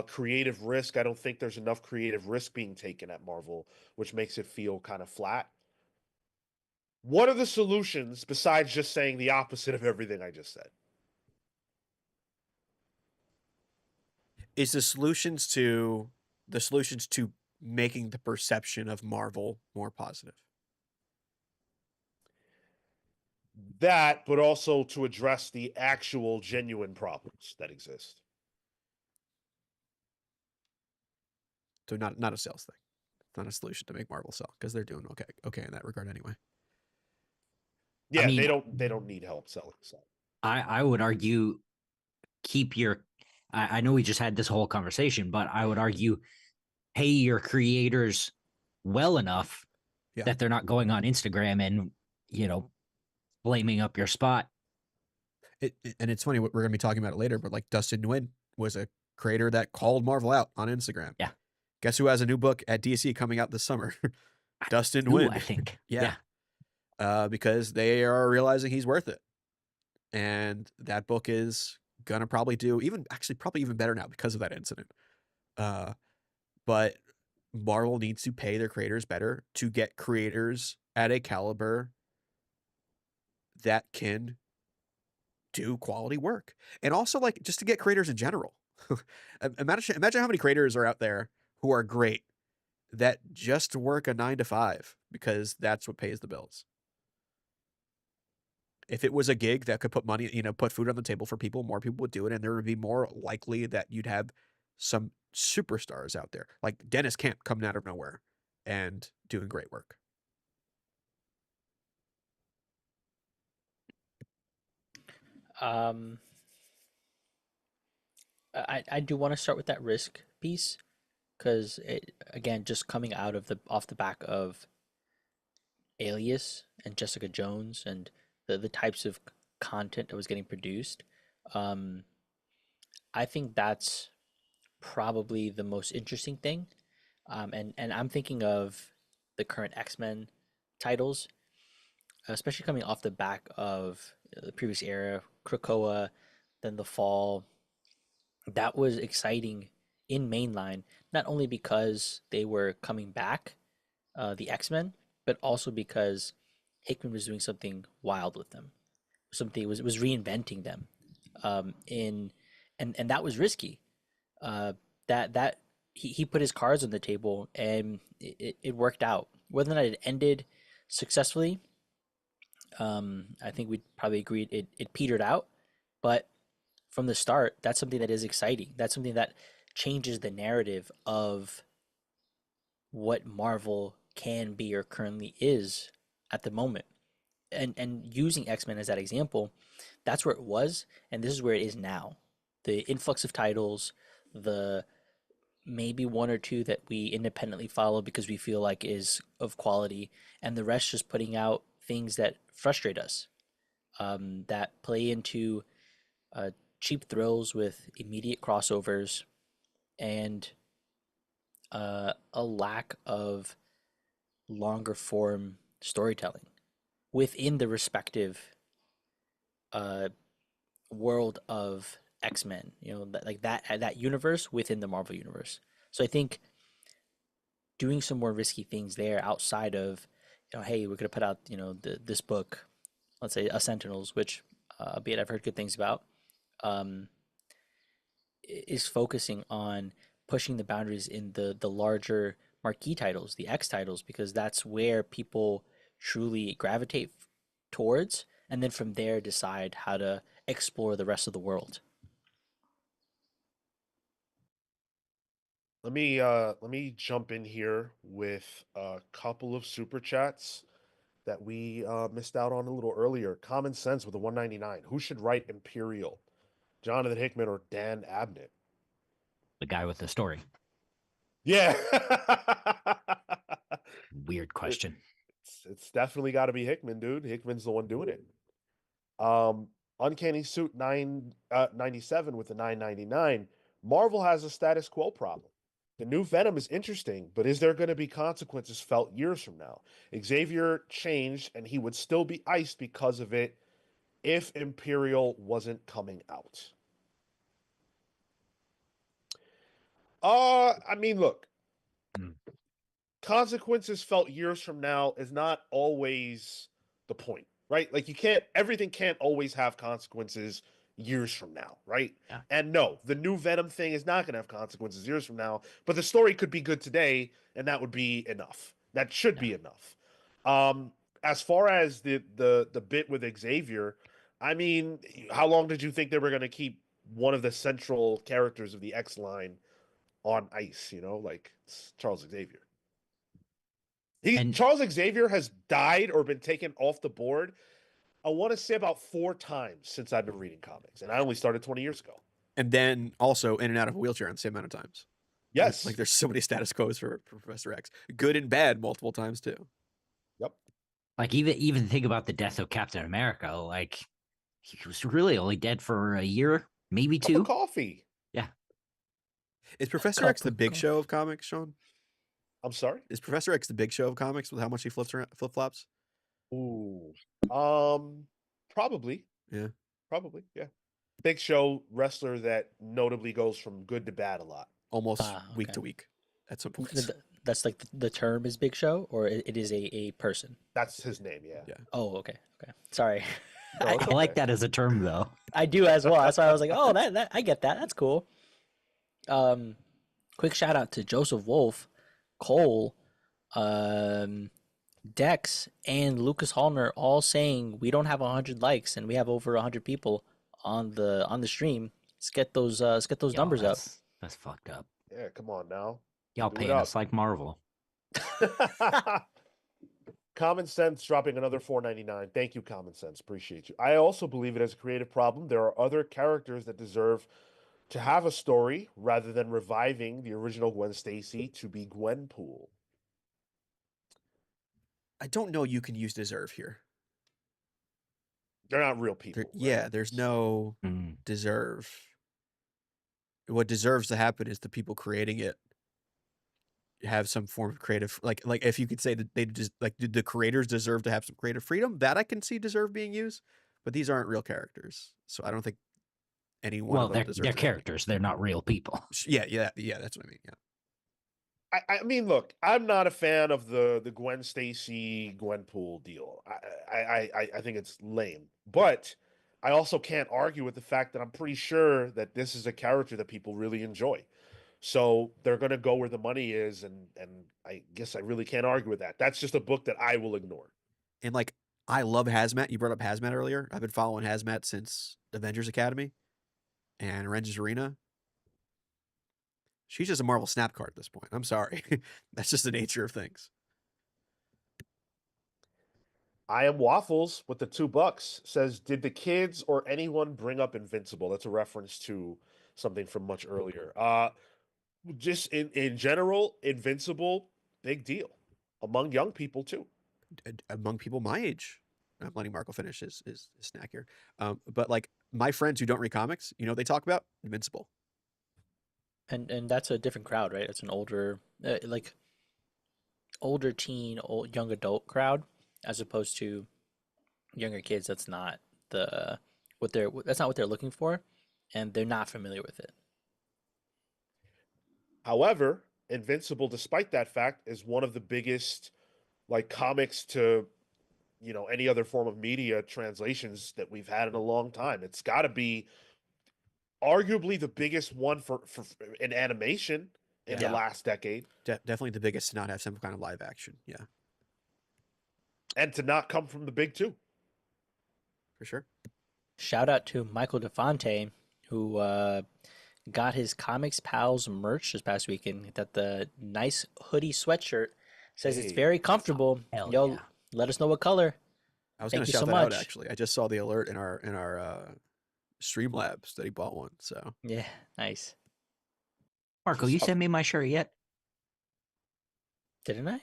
Creative risk. I don't think there's enough creative risk being taken at Marvel, which makes it feel kind of flat. What are the solutions besides just saying the opposite of everything I just said? Is the solutions to making the perception of Marvel more positive? That, but also to address the actual genuine problems that exist. So not a sales thing. It's not a solution to make Marvel sell because they're doing okay in that regard anyway. Yeah, I mean, they don't need help selling. So I would argue keep your I know we just had this whole conversation, but I would argue pay your creators well enough that they're not going on Instagram and, flaming up your spot. And it's funny, we're going to be talking about it later, but like Dustin Nguyen was a creator that called Marvel out on Instagram. Yeah. Guess who has a new book at DC coming out this summer? Dustin Nguyen. I think. Yeah. Because they are realizing he's worth it. And that book is going to probably do probably even better now because of that incident. But Marvel needs to pay their creators better to get creators at a caliber that can do quality work. And also, like, just to get creators in general. Imagine how many creators are out there who are great that just work a 9 to 5 because that's what pays the bills. If it was a gig that could put money, put food on the table for people, more people would do it, and there would be more likely that you'd have some superstars out there, like Dennis Camp coming out of nowhere and doing great work. I do want to start with that risk piece because again, just coming out of off the back of Alias and Jessica Jones and the types of content that was getting produced, Um, I think that's probably the most interesting thing. And I'm thinking of the current X-Men titles, especially coming off the back of the previous era, Krakoa, then the Fall. That was exciting in mainline, not only because they were coming back, the X-Men, but also because Hickman was doing something wild with them. Something was reinventing them. In and that was risky. That he put his cards on the table and it worked out. Whether or not it ended successfully, I think we'd probably agreed it petered out. But from the start, that's something that is exciting. That's something that changes the narrative of what Marvel can be or currently is at the moment. And using X-Men as that example, that's where it was, and this is where it is now. The influx of titles, the maybe one or two that we independently follow because we feel like is of quality, and the rest just putting out things that frustrate us, that play into uh, cheap thrills with immediate crossovers and a lack of longer form storytelling within the respective uh, world of X-Men, like that universe within the Marvel universe. So I think doing some more risky things there outside of, hey, we're gonna put out, this book, let's say a Sentinels, which, albeit I've heard good things about, um, is focusing on pushing the boundaries in the larger marquee titles, the X titles, because that's where people truly gravitate towards, and then from there decide how to explore the rest of the world. Let me jump in here with a couple of super chats that we missed out on a little earlier. Common Sense with a 199. Who should write Imperial? Jonathan Hickman or Dan Abnett? The guy with the story. Yeah. Weird question. It's definitely got to be Hickman, dude. Hickman's the one doing it. Um, Uncanny Suit 97 with the 999. Marvel has a status quo problem. The new Venom is interesting, but is there going to be consequences felt years from now? Xavier changed, and he would still be iced because of it if Imperial wasn't coming out. I mean, look, Hmm. consequences felt years from now is not always the point, right? Like everything can't always have consequences years from now, right? Yeah. And no, the new Venom thing is not going to have consequences years from now, but the story could be good today, and that would be enough. That should Yeah. be enough. Um, as far as the bit with Xavier, I mean, how long did you think they were going to keep one of the central characters of the X line on ice? Like it's Charles Xavier. And Charles Xavier has died or been taken off the board. I want to say about 4 times since I've been reading comics, and I only started 20 years ago. And then also in and out of a wheelchair in the same amount of times. Yes. Like there's so many status quos for Professor X. Good and bad multiple times too. Yep. like even think about the death of Captain America. Like he was really only dead for a year, maybe Cup of 2. coffee. Yeah. Is Professor Cup X the of big coffee. show of comics, Sean? I'm sorry. Is Professor X the big show of comics with how much he flip flops? Ooh. Probably. Yeah. Probably. Yeah. Big Show wrestler that notably goes from good to bad a lot. Almost week Okay. to week at some Th- points. th- That's like the term is Big Show, or it is a person. That's his name. Yeah. Yeah. Oh, okay, okay. Sorry, No, it's I like okay. that as a term though. I do as well. That's why I was like, oh, that I get that. That's cool. Quick shout out to Joseph Wolf, Cole, um, Dex, and Lucas Hallner all saying we don't have 100 likes and we have over 100 people on the stream. Let's get those Yo, numbers up. that's fucked up. Yeah. Come on now. Y'all Do it paying up. us like Marvel. Common Sense dropping another 4.99. Thank you, Common Sense. Appreciate you. I also believe it as a creative problem. There are other characters that deserve to have a story rather than reviving the original Gwen Stacy to be Gwenpool. I don't know you can use deserve here. They're not real people. Right? Yeah, there's no deserve. What deserves to happen is the people creating it have some form of creative, like if you could say that they just like, did the creators deserve to have some creative freedom? That I can see deserve being used, but these aren't real characters, so I don't think any one Well, of them they're deserves. characters. They're not real people. Yeah. That's what I mean. Yeah. I mean, look, I'm not a fan of the Gwen Stacy Gwenpool deal. I think it's lame, but I also can't argue with the fact that I'm pretty sure that this is a character that people really enjoy. So they're going to go where the money is, and I guess I really can't argue with that. That's just a book that I will ignore. And like, I love Hazmat. You brought up Hazmat earlier. I've been following Hazmat since Avengers Academy and Avengers Arena. She's just a Marvel snap card at this point. I'm sorry. That's just the nature of things. I am Waffles with the $2 says, did the kids or anyone bring up Invincible? That's a reference to something from much earlier. Just in general, Invincible, big deal among young people too. Among people my age. I'm letting Marco finish his snack here. But like my friends who don't read comics, you know what they talk about? Invincible. And that's a different crowd, right? It's an older, like older teen, young adult crowd, as opposed to younger kids. That's not that's not what they're looking for, and they're not familiar with it. However, Invincible, despite that fact, is one of the biggest like comics to any other form of media translations that we've had in a long time. It's got to be arguably the biggest one for in animation in the last decade. Definitely the biggest to not have some kind of live action. Yeah. And to not come from the big two. For sure. Shout out to Michael DeFonte, who got his Comics Pals merch this past weekend. Got the nice hoodie sweatshirt. Says it's very comfortable. Hell Yo, yeah. let us know what color. I was Thank going to you shout so that out much. actually. I just saw the alert in our Streamlabs that he bought one. So Yeah, nice. Marco, you sent me my shirt yet? Didn't I?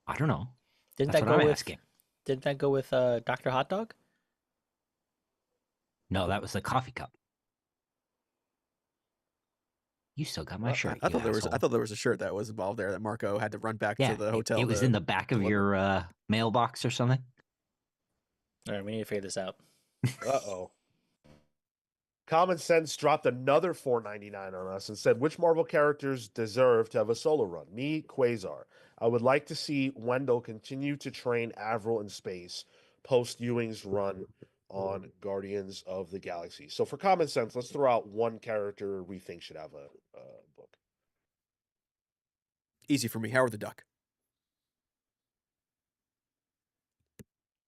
I don't know. Didn't That's that what go I'm with? asking. Didn't that go with Dr. Hot Dog? No, that was the coffee cup. You still got my shirt. I thought there was a shirt that was involved there that Marco had to run back to the hotel. It was in the back of your mailbox or something. All right, we need to figure this out. Uh-oh. Common Sense dropped another $4.99 on us and said, which Marvel characters deserve to have a solo run? Me, Quasar. I would like to see Wendell continue to train Avril in space post Ewing's run on Guardians of the Galaxy. So for Common Sense, let's throw out one character we think should have a book. Easy for me. Howard the Duck.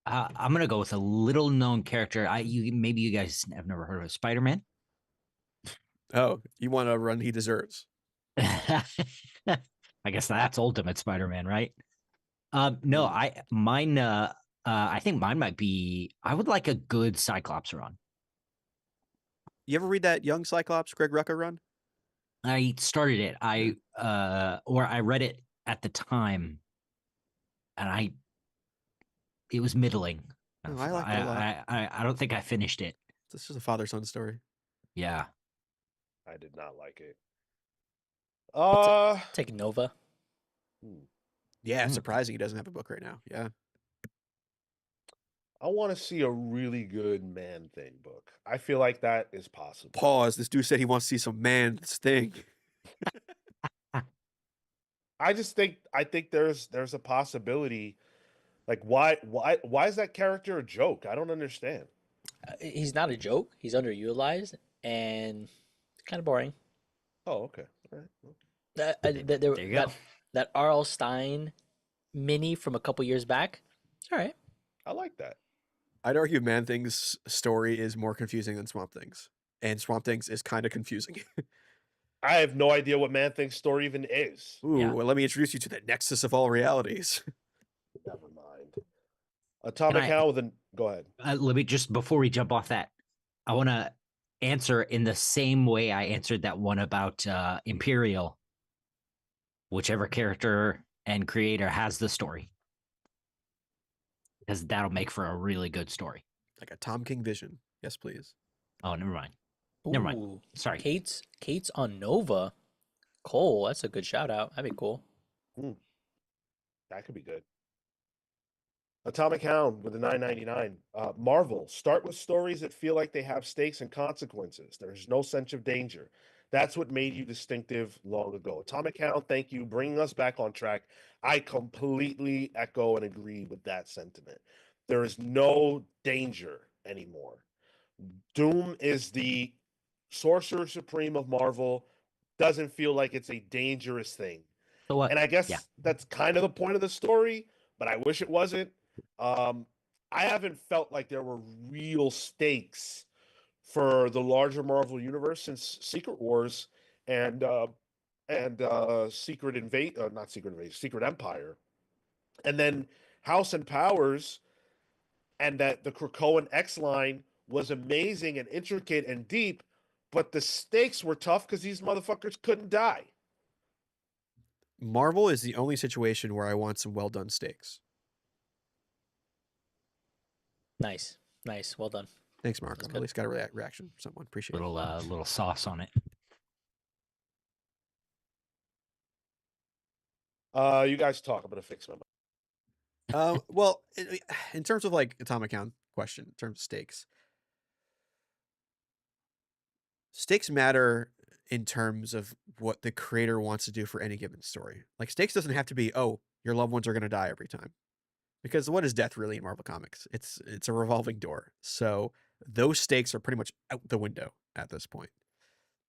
I'm gonna go with a little known character. Maybe you guys have never heard of Spider-Man. Oh, you want a run he deserves. I guess that's Ultimate Spider-Man, right? No, I think mine might be. I would like a good Cyclops run. You ever read that Young Cyclops Greg Rucka run? I started it. I read it at the time, and it was middling. Oh, I like it a lot. I don't think I finished it. This is a father-son story. Yeah. I did not like it. Take Nova. Yeah, it's surprising he doesn't have a book right now. Yeah. I want to see a really good Man Thing book. I feel like that is possible. Pause. This dude said he wants to see some Man Thing. I think there's a possibility. Like why is that character a joke? I don't understand. He's not a joke. He's underutilized and kind of boring. Oh, okay. All right. There you go. That R.L. Stein mini from a couple years back. It's all right. I like that. I'd argue Man Thing's story is more confusing than Swamp Thing's. And Swamp Thing's is kind of confusing. I have no idea what Man Thing's story even is. Ooh, well, let me introduce you to the nexus of all realities. Never mind. Atomic Hal with an... Go ahead. Let me just, before we jump off that, I want to answer in the same way I answered that one about Imperial. Whichever character and creator has the story. Because that'll make for a really good story. Like a Tom King vision. Yes, please. Oh, never mind. Never mind. Ooh, Sorry. Kate's on Nova. Cole, that's a good shout out. That'd be cool. That could be good. Atomic Hound with a 9.99. Marvel, start with stories that feel like they have stakes and consequences. There's no sense of danger. That's what made you distinctive long ago. Atomic Hound, thank you, bringing us back on track. I completely echo and agree with that sentiment. There is no danger anymore. Doom is the sorcerer supreme of Marvel. Doesn't feel like it's a dangerous thing. So what? And I Yeah. guess that's kind of the point of the story, but I wish it wasn't. I haven't felt like there were real stakes for the larger Marvel universe since Secret Wars and Secret Invade, not Secret Invasion, Secret Empire, and then House and Powers, and that the Krakoan X line was amazing and intricate and deep, but the stakes were tough because these motherfuckers couldn't die. Marvel is the only situation where I want some well done stakes. Nice. Well done. Thanks, Marco. That's At good. least got a reaction from someone. Appreciate it. Little sauce on it. You guys talk. I'm gonna fix my mic. Well, in terms of like Atomic Hound question, in terms of stakes matter in terms of what the creator wants to do for any given story. Like stakes doesn't have to be, oh, your loved ones are going to die every time. Because what is death really in Marvel Comics? It's a revolving door. So those stakes are pretty much out the window at this point.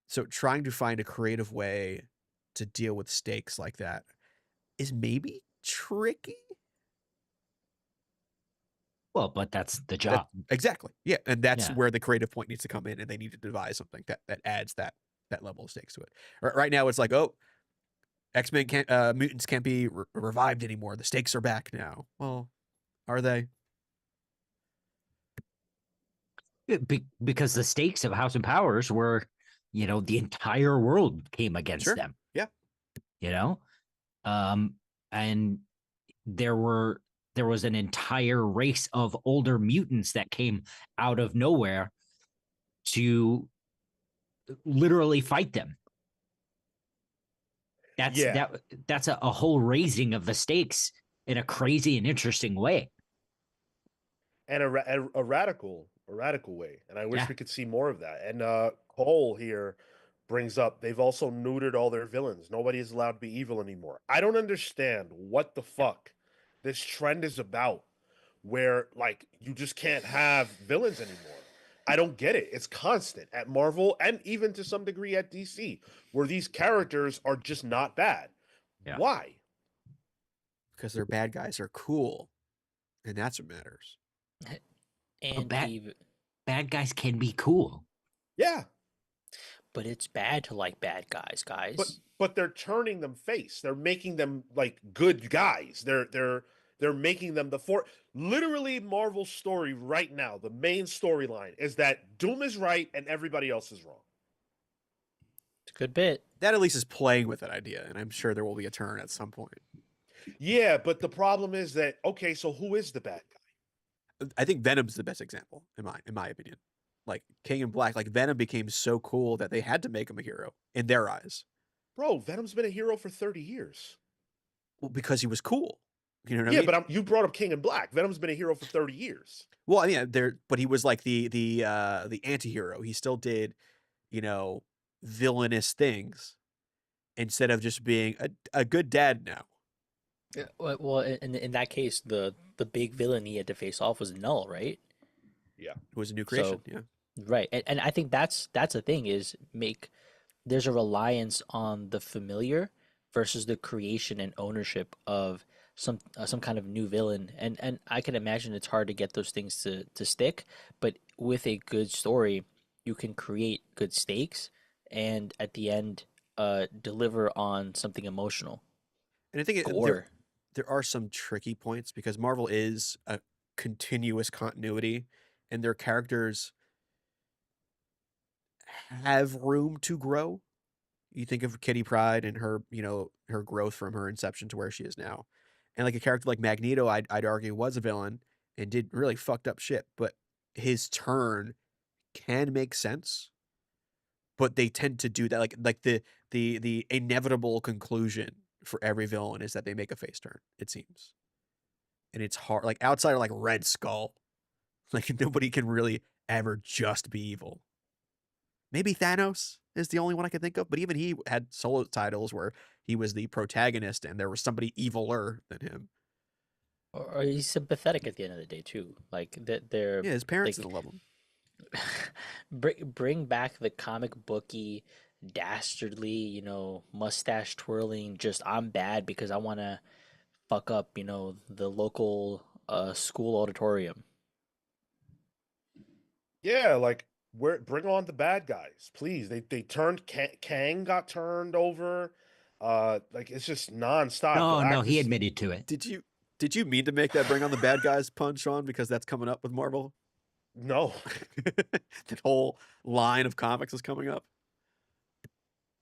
So trying to find a creative way to deal with stakes like that is maybe tricky. Well, but that's the job. Exactly. Yeah. And that's Yeah. where the creative point needs to come in, and they need to devise something that adds that level of stakes to it. Right now it's like, oh, X-Men can't mutants can't be revived anymore. The stakes are back now. Well, are they? Because the stakes of House and Powers were, the entire world came against Sure. them. Yeah. And there was an entire race of older mutants that came out of nowhere to literally fight them. That's a whole raising of the stakes in a crazy and interesting way. And a radical way. And I wish Yeah. we could see more of that. And Cole here brings up they've also neutered all their villains. Nobody is allowed to be evil anymore. I don't understand what the fuck this trend is about, where like you just can't have villains anymore. I don't get it. It's constant at Marvel and even to some degree at DC, where these characters are just not bad. Yeah. Why? Because their bad guys are cool, and that's what matters. And bad guys can be cool. Yeah. But it's bad to like bad guys, But they're turning them face. They're making them like good guys. They're making them literally Marvel's story right now. The main storyline is that Doom is right and everybody else is wrong. It's a good bit. That at least is playing with that idea, and I'm sure there will be a turn at some point. Yeah, but the problem is that okay, so who is the bad guy? I think Venom's the best example, in my opinion. Like King in Black, like Venom became so cool that they had to make him a hero in their eyes. Bro, Venom's been a hero for 30 years. Well, because he was cool. You know what I mean? Yeah, but you brought up King in Black. Venom's been a hero for 30 years. Well, I mean, but he was like the anti-hero. He still did, villainous things instead of just being a good dad now. Yeah, well, in that case, the big villain he had to face off was Null, right? Yeah, it was a new creation. Yeah, right. And I think that's the thing is there's a reliance on the familiar versus the creation and ownership of some kind of new villain. And I can imagine it's hard to get those things to stick, but with a good story, you can create good stakes and at the end deliver on something emotional. And I think there are some tricky points because Marvel is a continuous continuity and their characters have room to grow. You think of Kitty Pryde and her, her growth from her inception to where she is now. And like a character like Magneto, I'd argue was a villain and did really fucked up shit, but his turn can make sense, but they tend to do that like the inevitable conclusion for every villain is that they make a face turn, it seems. And it's hard, like outside of like Red Skull, like nobody can really ever just be evil. Maybe Thanos is the only one I can think of, but even he had solo titles where he was the protagonist and there was somebody eviler than him. Or he's sympathetic at the end of the day too. Like that they're Yeah, his parents like didn't love him. bring back the comic booky, dastardly, mustache twirling. Just I'm bad because I want to fuck up, the local school auditorium. Yeah, like bring on the bad guys, please. They turned Kang got turned over. Like it's just nonstop. No, he Galactus. admitted to it. Did you mean to make that bring on the bad guys pun, Sean? Because that's coming up with Marvel. No. That whole line of comics is coming up.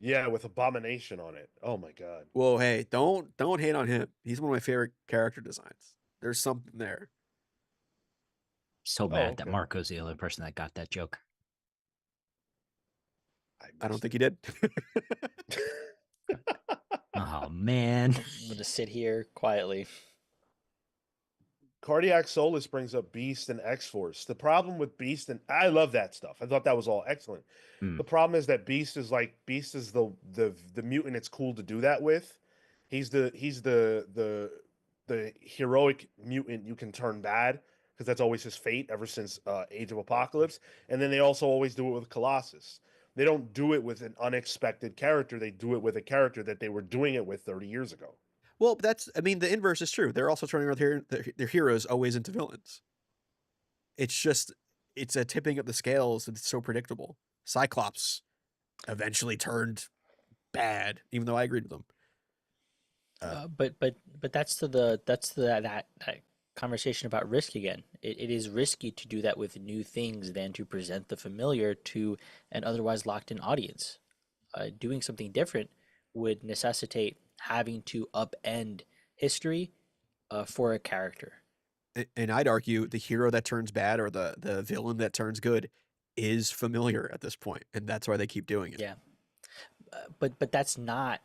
Yeah, with Abomination on it. Oh my god. Whoa, hey, don't hate on him. He's one of my favorite character designs. There's something there. So mad that okay. Marco's the only person that got that joke. I don't think he did. Oh man. I'm gonna sit here quietly. Cardiac Solus brings up Beast and X-Force. The problem with Beast, and I love that stuff. I thought that was all excellent. Hmm. The problem is that Beast is the mutant it's cool to do that with. He's the heroic mutant you can turn bad because that's always his fate ever since Age of Apocalypse. And then they also always do it with Colossus. They don't do it with an unexpected character. They do it with a character that they were doing it with 30 years ago. Well, I mean, the inverse is true. They're also turning their heroes always into villains. It's a tipping of the scales. It's so predictable. Cyclops eventually turned bad, even though I agreed with them. But that's that conversation about risk again. It is risky to do that with new things than to present the familiar to an otherwise locked in audience. Doing something different would necessitate having to upend history for a character. And I'd argue the hero that turns bad or the villain that turns good is familiar at this point, and that's why they keep doing it. Yeah, but that's not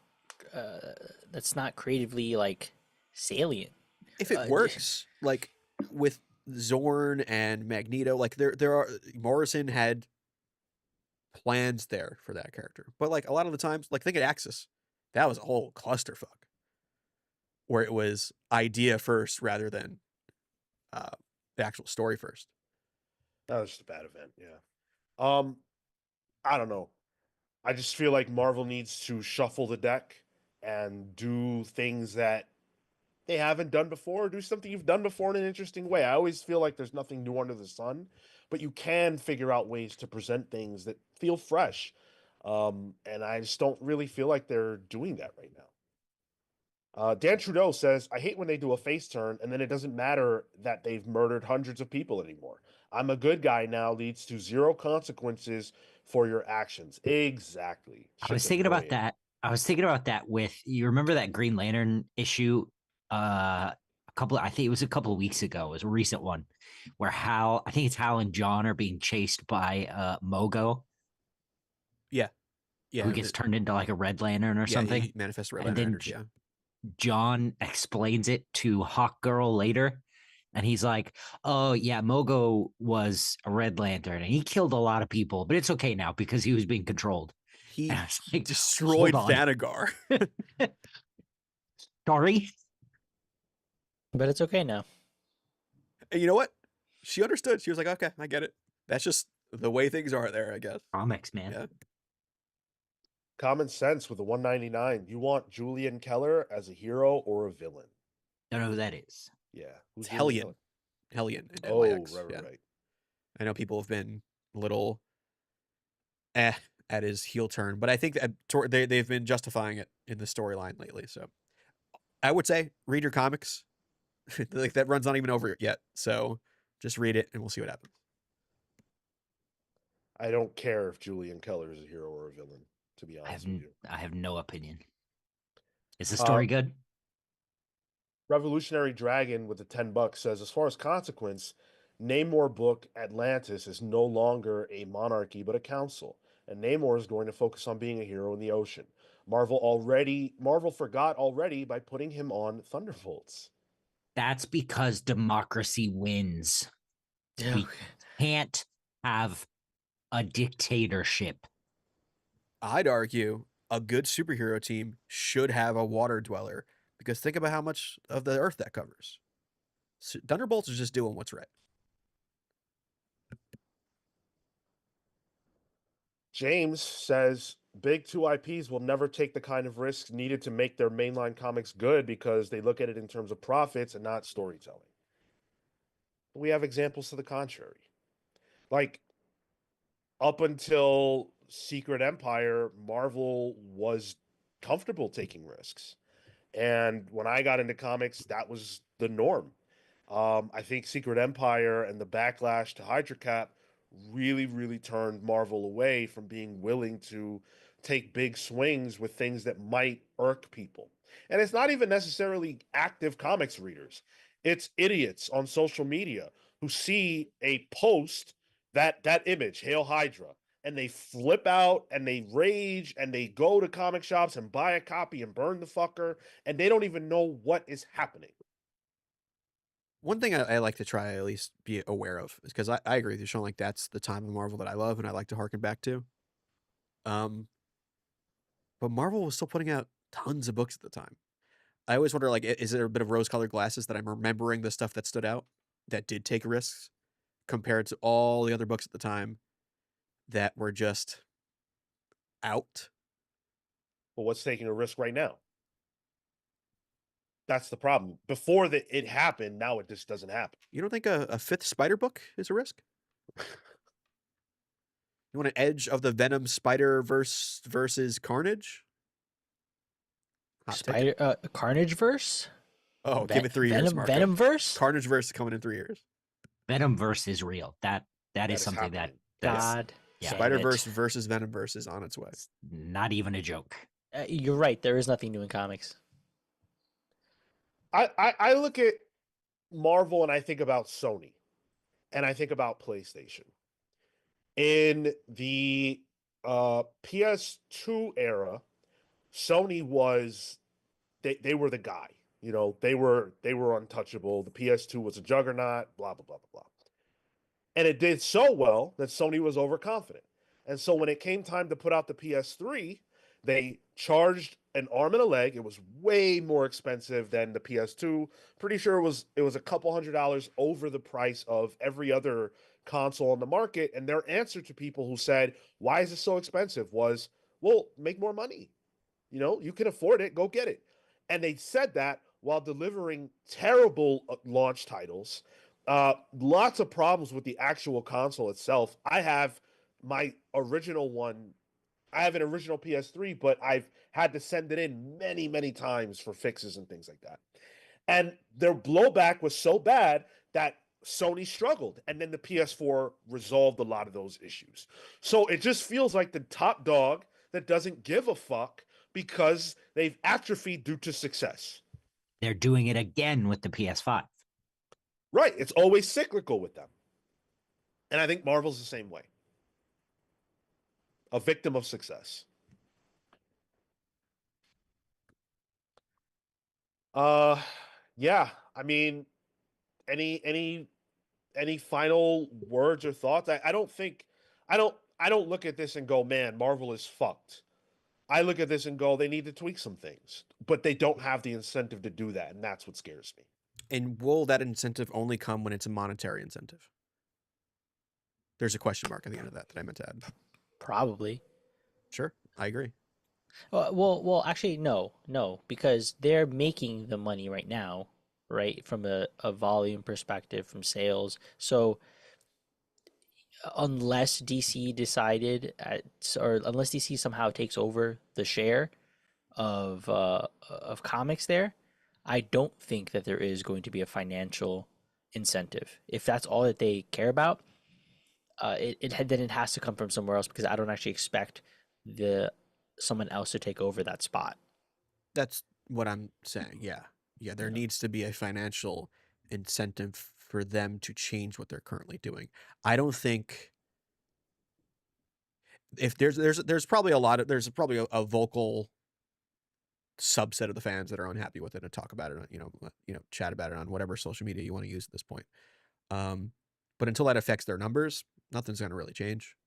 creatively like salient. If it works, like with Zorn and Magneto, like there are Morrison had plans there for that character, but like a lot of the times, like think of Axis, that was a whole clusterfuck where it was idea first rather than the actual story first. That was just a bad event. Yeah. I don't know. I just feel like Marvel needs to shuffle the deck and do things that they haven't done before, or do something you've done before in an interesting way. I always feel like there's nothing new under the sun, but you can figure out ways to present things that feel fresh. And I just don't really feel like they're doing that right now. Dan Trudeau says, I hate when they do a face turn and then it doesn't matter that they've murdered hundreds of people anymore. I'm a good guy now leads to zero consequences for your actions. Exactly. I was Shit's thinking about annoying. that. I was thinking about that with, you remember that Green Lantern issue? I think it was a couple of weeks ago. It was a recent one where I think it's Hal and John are being chased by Mogo, Yeah, who gets turned into like a Red Lantern or something. He manifests red And lantern then energy. Yeah, John explains it to Hawk Girl later. And he's like, oh, yeah, Mogo was a Red Lantern and he killed a lot of people, but it's okay now because he was being controlled. he And I was like, destroyed hold on. Thanagar. Sorry. But it's okay now. And you know what? She understood. She was like, okay, I get it. That's just the way things are there, I guess. Comics, man. Yeah. Common sense with the 199. You want Julian Keller as a hero or a villain? Don't know who that is. Yeah. It's Julian Hellion. Keller? Hellion in Oh, NYX. right. Yeah. I know people have been a little at his heel turn, but I think that they've been justifying it in the storyline lately. So I would say read your comics. Like that run's not even over yet. So just read it and we'll see what happens. I don't care if Julian Keller is a hero or a villain, to be honest with you. I have no opinion. Is the story good? Revolutionary Dragon with the $10 says, as far as consequence, Namor book Atlantis is no longer a monarchy but a council, and Namor is going to focus on being a hero in the ocean. Marvel forgot already by putting him on Thunderbolts. That's because democracy wins. We can't have a dictatorship. I'd argue a good superhero team should have a water dweller because think about how much of the earth that covers. So Thunderbolts is just doing what's right. James says big two IPs will never take the kind of risks needed to make their mainline comics good because they look at it in terms of profits and not storytelling. We have examples to the contrary. Like, up until Secret Empire, Marvel was comfortable taking risks. And when I got into comics, that was the norm. I think Secret Empire and the backlash to Hydra Cap really, really turned Marvel away from being willing to take big swings with things that might irk people. And it's not even necessarily active comics readers, it's idiots on social media who see a post that image, Hail Hydra, and they flip out and they rage and they go to comic shops and buy a copy and burn the fucker, and they don't even know what is happening. One thing I like to try at least be aware of is because I agree with you, Sean. Like that's the time of Marvel that I love and I like to harken back to. But Marvel was still putting out tons of books at the time. I always wonder, like, is there a bit of rose-colored glasses that I'm remembering the stuff that stood out, that did take risks, compared to all the other books at the time that were just out? But what's taking a risk right now? That's the problem. Before it happened, now it just doesn't happen. You don't think a fifth Spider book is a risk? You want an Edge of the Venom Spider-Verse versus Carnage? Hot take. Carnage verse. Oh, give it 3 years, Marco. Venom verse. Carnage verse is coming in 3 years. Venomverse is real. That is something happening. that's God. yeah, damn Spider-Verse it. versus Venomverse is on its way. it's not even a joke. You're right. There is nothing new in comics. I look at Marvel and I think about Sony and I think about PlayStation. In the PS2 era, Sony was they were the guy. You know, they were untouchable. The PS2 was a juggernaut, blah blah blah blah blah. And it did so well that Sony was overconfident. And so when it came time to put out the PS3, they charged an arm and a leg. It was way more expensive than the PS2. Pretty sure it was a couple $100 over the price of every other console on the market. And their answer to people who said, "Why is it so expensive?" was, "Well, make more money. You know, you can afford it, go get it." And they said that while delivering terrible launch titles, lots of problems with the actual console itself. I have my original one. I have an original PS3, but I've had to send it in many, many times for fixes and things like that. And their blowback was so bad that Sony struggled. And then the PS4 resolved a lot of those issues. So it just feels like the top dog that doesn't give a fuck because they've atrophied due to success. They're doing it again with the PS5. Right. It's always cyclical with them. And I think Marvel's the same way. A victim of success. Yeah. I mean, any final words or thoughts? I don't think I don't look at this and go, man, Marvel is fucked. I look at this and go, they need to tweak some things, but they don't have the incentive to do that, and that's what scares me. And will that incentive only come when it's a monetary incentive? There's a question mark at the end of that I meant to add. Probably. Sure, I agree. Well, actually, no, because they're making the money right now, right, from a volume perspective, from sales. So unless DC decided or unless DC somehow takes over the share of comics there, I don't think that there is going to be a financial incentive. If that's all that they care about, then it has to come from somewhere else because I don't actually expect someone else to take over that spot. That's what I'm saying. Yeah. There needs to be a financial incentive for them to change what they're currently doing. I don't think if there's probably a vocal subset of the fans that are unhappy with it and talk about it, chat about it on whatever social media you want to use at this point. But until that affects their numbers, nothing's going to really change.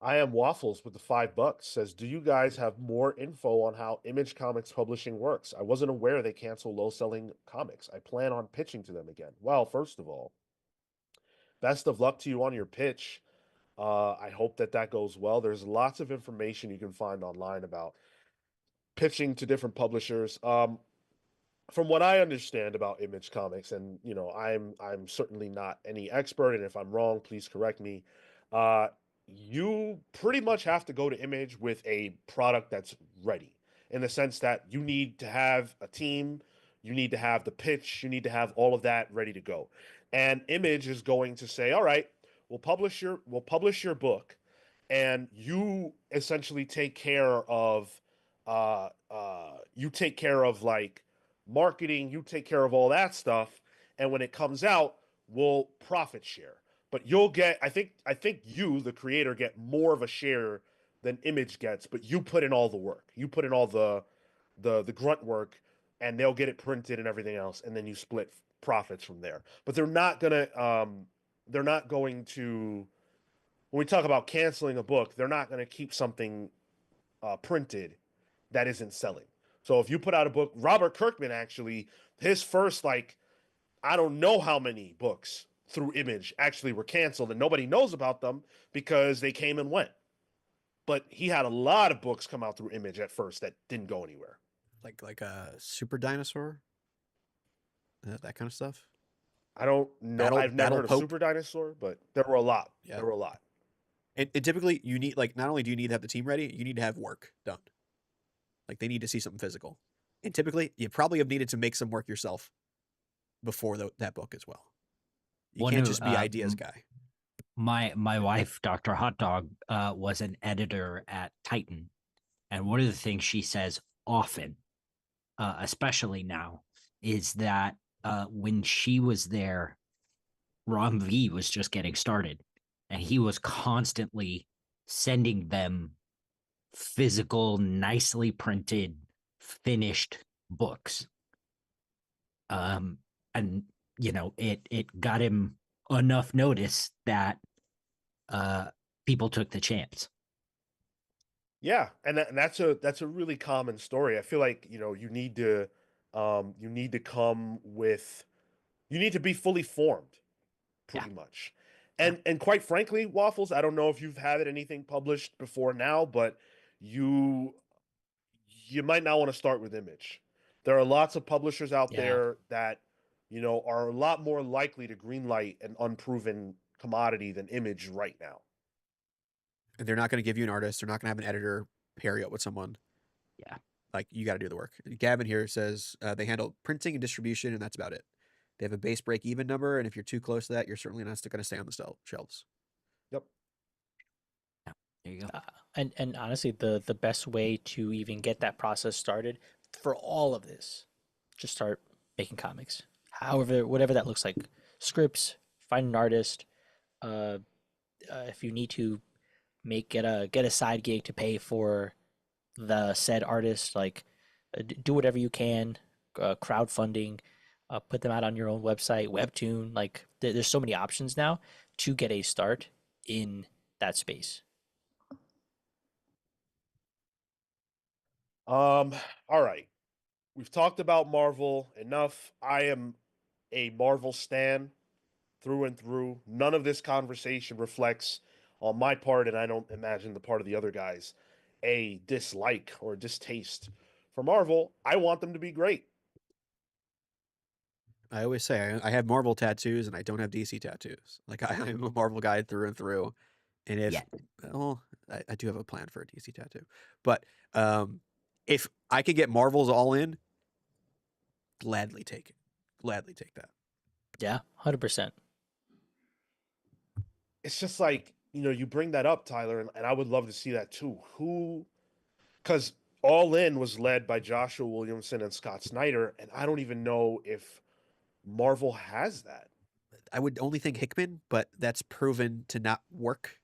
I am Waffles with the $5 says, do you guys have more info on how Image Comics publishing works? I wasn't aware they cancel low selling comics. I plan on pitching to them again. Well, first of all, best of luck to you on your pitch. I hope that goes well. There's lots of information you can find online about pitching to different publishers. From what I understand about Image Comics, and I'm certainly not any expert, and if I'm wrong, please correct me. Uh, you pretty much have to go to Image with a product that's ready, in the sense that you need to have a team, you need to have the pitch, you need to have all of that ready to go. And Image is going to say, "All right, we'll publish your book, and you essentially take care of like marketing, you take care of all that stuff, and when it comes out, we'll profit share. But you'll get, I think you, the creator, get more of a share than Image gets, but you put in all the work. You put in all the grunt work, and they'll get it printed and everything else, and then you split profits from there. But they're not going to, when we talk about canceling a book, they're not going to keep something printed that isn't selling. So if you put out a book, Robert Kirkman actually, his first I don't know how many books through Image actually were canceled, and nobody knows about them because they came and went. But he had a lot of books come out through Image at first that didn't go anywhere. Like a Super Dinosaur, that kind of stuff. I don't know. I've never heard of Pope. Super Dinosaur, but there were a lot. Yeah. There were a lot. And typically you need, not only do you need to have the team ready, you need to have work done. Like they need to see something physical. And typically you probably have needed to make some work yourself before that book as well. You can't just be ideas guy. My wife, Dr. Hot Dog, was an editor at Titan. And one of the things she says often, especially now, is that when she was there, Rom V was just getting started. And he was constantly sending them physical, nicely printed, finished books. And it got him enough notice that people took the chance. Yeah, and that's a really common story. I feel like you need to come with, you need to be fully formed, pretty much. And quite frankly, Waffles, I don't know if you've had anything published before now, but you might not want to start with Image. There are lots of publishers out there that are a lot more likely to greenlight an unproven commodity than Image right now. And they're not going to give you an artist. They're not going to have an editor pair you up with someone. Yeah. Like you got to do the work. Gavin here says they handle printing and distribution, and that's about it. They have a base break-even number, and if you're too close to that, you're certainly not going to stay on the shelves. Yep. Yeah, there you go. And honestly, the best way to even get that process started for all of this, just start making comics. However, whatever that looks like, scripts, find an artist. If you need to get a side gig to pay for the said artist, do whatever you can, crowdfunding, put them out on your own website, Webtoon. There's so many options now to get a start in that space. All right. We've talked about Marvel enough. I am a Marvel stan through and through. None of this conversation reflects on my part, and I don't imagine the part of the other guys, a dislike or distaste for Marvel. I want them to be great. I always say I have Marvel tattoos and I don't have DC tattoos. I'm a Marvel guy through and through. And I do have a plan for a DC tattoo. But if I could get Marvel's all in, gladly take it. Gladly take that. Yeah, 100%. It's just like, you bring that up, Tyler, and I would love to see that too. Because All In was led by Joshua Williamson and Scott Snyder, and I don't even know if Marvel has that. I would only think Hickman, but that's proven to not work.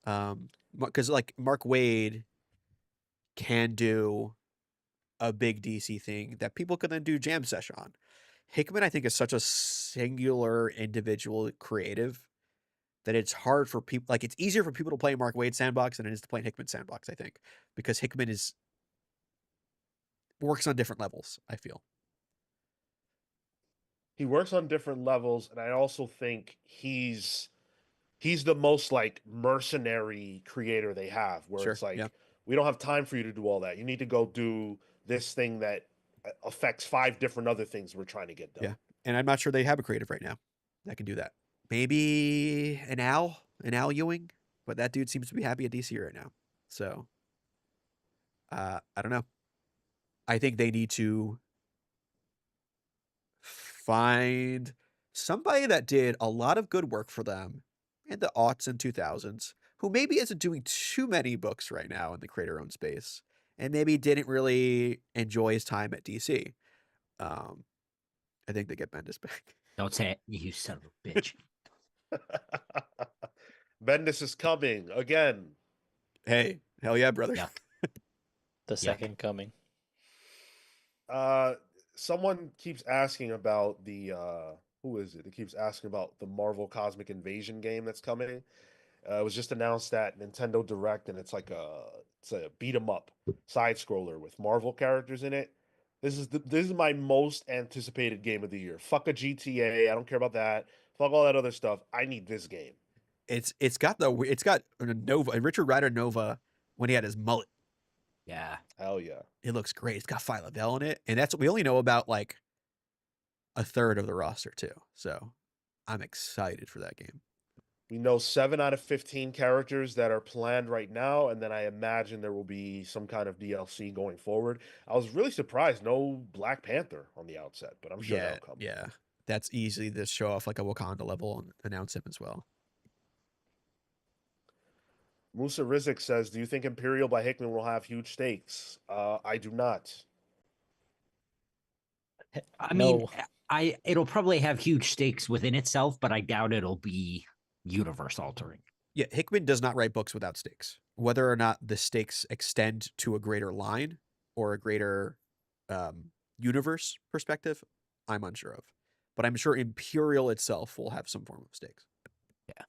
Because like Mark Waid can do a big DC thing that people can then do jam session on. Hickman, I think, is such a singular individual creative that it's hard for people. Like, it's easier for people to play in Mark Waid's sandbox than it is to play in Hickman's sandbox, I think, because Hickman works on different levels, I feel. He works on different levels, and I also think he's the most like mercenary creator they have, where Sure. it's like, Yeah. we don't have time for you to do all that. You need to go do this thing that affects 5 different other things we're trying to get done. Yeah. And I'm not sure they have a creative right now that can do that. Maybe an Al Ewing, but that dude seems to be happy at DC right now. So, I don't know. I think they need to find somebody that did a lot of good work for them in the aughts and 2000s, who maybe isn't doing too many books right now in the creator-owned space, and maybe didn't really enjoy his time at DC. I think they get Bendis back. Don't say it, you son of a bitch. Bendis is coming again. Hey, hell yeah, brother. Yeah. The second coming. Someone keeps asking about the who is it? It keeps asking about the Marvel Cosmic Invasion game that's coming. It was just announced at Nintendo Direct, and it's a beat 'em up side scroller with Marvel characters in it. This is my most anticipated game of the year. Fuck a GTA, I don't care about that. Fuck all that other stuff. I need this game. It's got Nova, Richard Rider Nova when he had his mullet. Yeah. Hell yeah. It looks great. It's got Phi Lavelle in it, and that's we only know about like a third of the roster too. So I'm excited for that game. We know 7 out of 15 characters that are planned right now, and then I imagine there will be some kind of DLC going forward. I was really surprised no Black Panther on the outset, but I'm sure that'll come. Yeah. That's easy to show off like a Wakanda level and announce him as well. Musa Rizik says, "Do you think Imperial by Hickman will have huge stakes?" I do not. I No. mean, it'll probably have huge stakes within itself, but I doubt it'll be universe altering. Yeah, Hickman does not write books without stakes. Whether or not the stakes extend to a greater line or a greater universe perspective, I'm unsure of. But I'm sure Imperial itself will have some form of stakes. Yeah.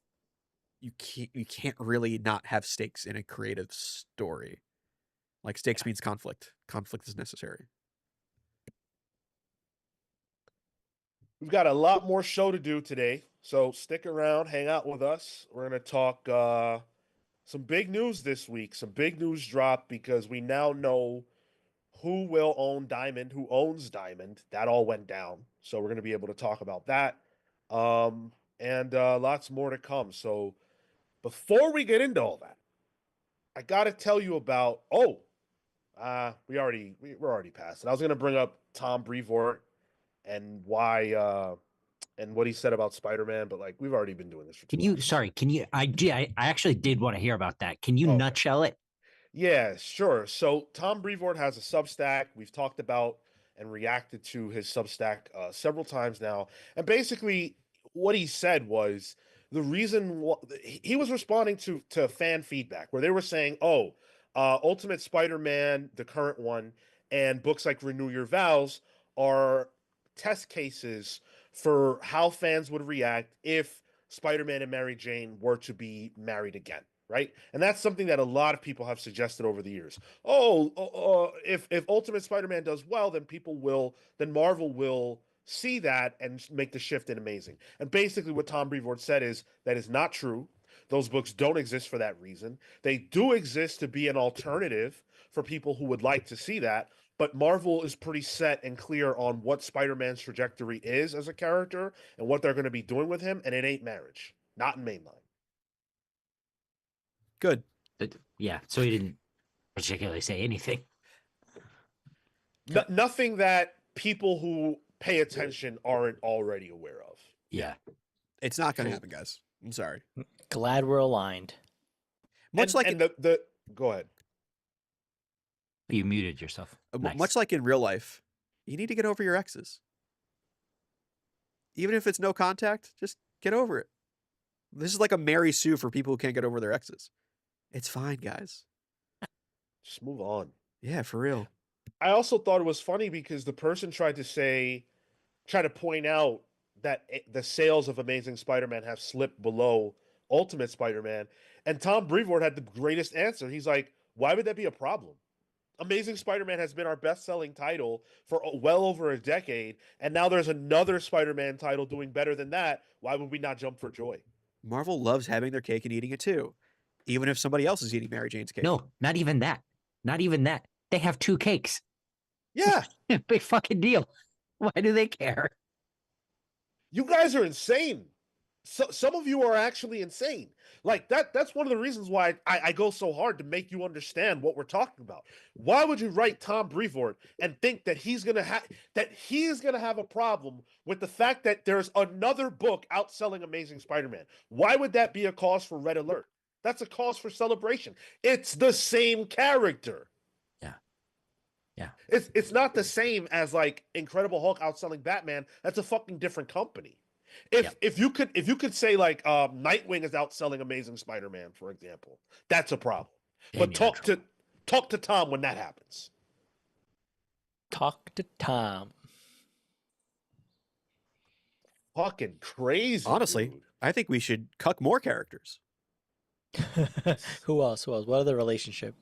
You can't really not have stakes in a creative story. Like, stakes means conflict. Conflict is necessary. We've got a lot more show to do today, so stick around, hang out with us. We're going to talk some big news this week. Some big news drop because we now know who will own Diamond, who owns Diamond. That all went down. So we're going to be able to talk about that. And lots more to come. So before we get into all that, I got to tell you about, we're already past it. I was going to bring up Tom Brevoort and why and what he said about Spider-Man, but like we've already been doing this for 2 hours. I actually did want to hear about that. Can you Okay. nutshell it? Yeah, sure. So Tom Brevoort has a Substack. We've talked about and reacted to his Substack several times now. And basically, what he said was the reason he was responding to fan feedback where they were saying, "Oh, Ultimate Spider-Man, the current one, and books like Renew Your Vows are test cases for how fans would react if Spider-Man and Mary Jane were to be married again." Right, and that's something that a lot of people have suggested over the years. If Ultimate Spider-Man does well, then Marvel will see that and make the shift in Amazing. And basically, what Tom Brevoort said is that is not true. Those books don't exist for that reason. They do exist to be an alternative for people who would like to see that. But Marvel is pretty set and clear on what Spider-Man's trajectory is as a character and what they're going to be doing with him, and it ain't marriage, not in mainline. Good. Yeah, so he didn't particularly say anything. Nothing that people who pay attention aren't already aware of. Yeah. It's not going to happen, guys. I'm sorry. Glad we're aligned. Much like go ahead. You muted yourself. Nice. Much like in real life, you need to get over your exes. Even if it's no contact, just get over it. This is like a Mary Sue for people who can't get over their exes. It's fine, guys. Just move on. Yeah, for real. I also thought it was funny because the person tried to point out that the sales of Amazing Spider-Man have slipped below Ultimate Spider-Man, and Tom Brevoort had the greatest answer. He's like, "Why would that be a problem? Amazing Spider-Man has been our best-selling title for well over a decade, and now there's another Spider-Man title doing better than that. Why would we not jump for joy?" Marvel loves having their cake and eating it too, even if somebody else is eating Mary Jane's cake. No, not even that. Not even that. They have 2 cakes. Yeah, Big fucking deal. Why do they care? you guys are insane. Some of you are actually insane. Like that's one of the reasons why I go so hard to make you understand what we're talking about. Why would you write Tom Brevoort and think that he's gonna have a problem with the fact that there's another book outselling Amazing Spider-Man? Why would that be a cause for red alert? That's a cause for celebration. It's the same character. Yeah. It's not the same as like Incredible Hulk outselling Batman. That's a fucking different company. If you could say like Nightwing is outselling Amazing Spider-Man, for example, that's a problem. But talk to Tom when that happens. Talk to Tom. Fucking crazy. Honestly, dude. I think we should cuck more characters. Who else? What other relationship?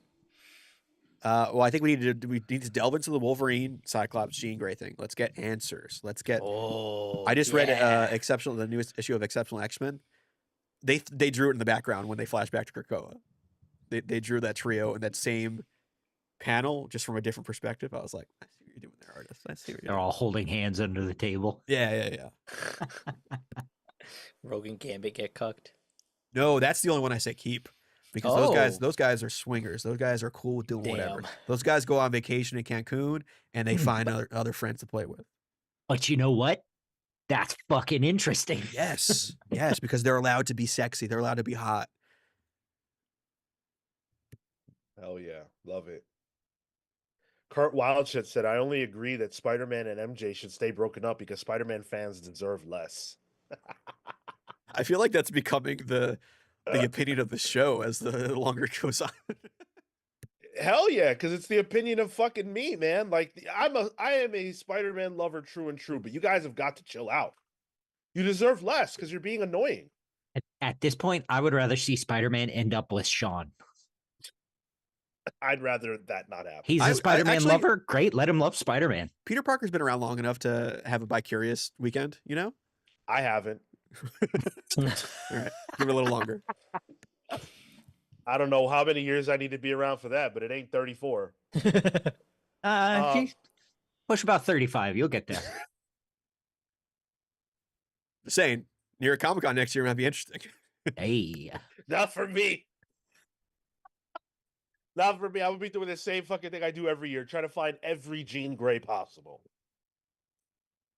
Well, I think we need to delve into the Wolverine, Cyclops, Jean Grey thing. Let's get answers. Let's get. Oh, I just read the newest issue of Exceptional X-Men. They drew it in the background when they flashed back to Krakoa. They drew that trio in that same panel, just from a different perspective. I was like, I see what you're doing there, artist. I see what you're They're all holding hands under the table. Yeah. Rogan Gambit get cucked. No, that's the only one I say keep. Because those guys are swingers. Those guys are cool with doing whatever. Damn. Those guys go on vacation in Cancun and they find other friends to play with. But you know what? That's fucking interesting. Yes, because they're allowed to be sexy. They're allowed to be hot. Hell yeah, love it. Kurt Wildshit said, "I only agree that Spider-Man and MJ should stay broken up because Spider-Man fans deserve less." I feel like that's becoming the opinion of the show as the longer it goes on. Hell yeah, because it's the opinion of fucking me, man. Like I am a Spider-Man lover, true and true, but you guys have got to chill out. You deserve less because you're being annoying. At this point, I would rather see Spider-Man end up with Sean. I'd rather that not happen. He's a Spider-Man actually- lover. Great, let him love Spider-Man. Peter Parker's been around long enough to have a bicurious weekend, you know? I haven't. All right, give it a little longer. I don't know how many years I need to be around for that, but it ain't 34. Push about 35. You'll get there. Just saying, near a Comic-Con next year might be interesting. Hey. Not for me. Not for me. I would be doing the same fucking thing I do every year, trying to find every Jean Grey possible.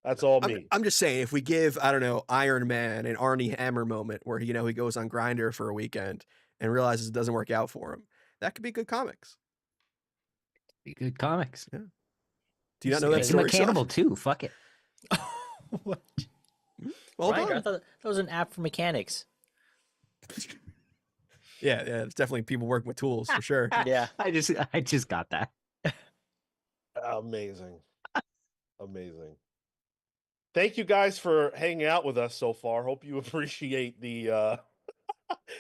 That's all me. I'm just saying, if we give, I don't know, Iron Man an Arnie Hammer moment where he goes on Grindr for a weekend and realizes it doesn't work out for him, that could be good comics. Be good comics. Yeah. Do you not know that It's story? Sean? cannibal too. Fuck it. What? Well Grindr? I done. thought that was an app for mechanics. Yeah, it's definitely people working with tools for sure. Yeah. I just got that. Amazing. Amazing. Thank you guys for hanging out with us so far. Hope you appreciate the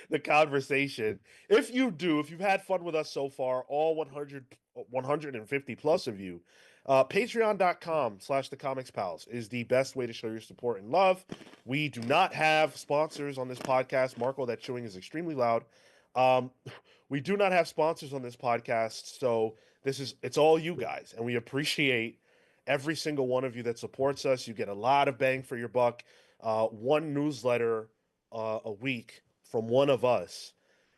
the conversation. If you've had fun with us so far, all 150 plus of you, patreon.com/the comics pals is the best way to show your support and love. We do not have sponsors on this podcast. Marco, that chewing is extremely loud. We do not have sponsors on this podcast, so it's all you guys, and we appreciate every single one of you that supports us. You get a lot of bang for your buck. One newsletter a week from one of us.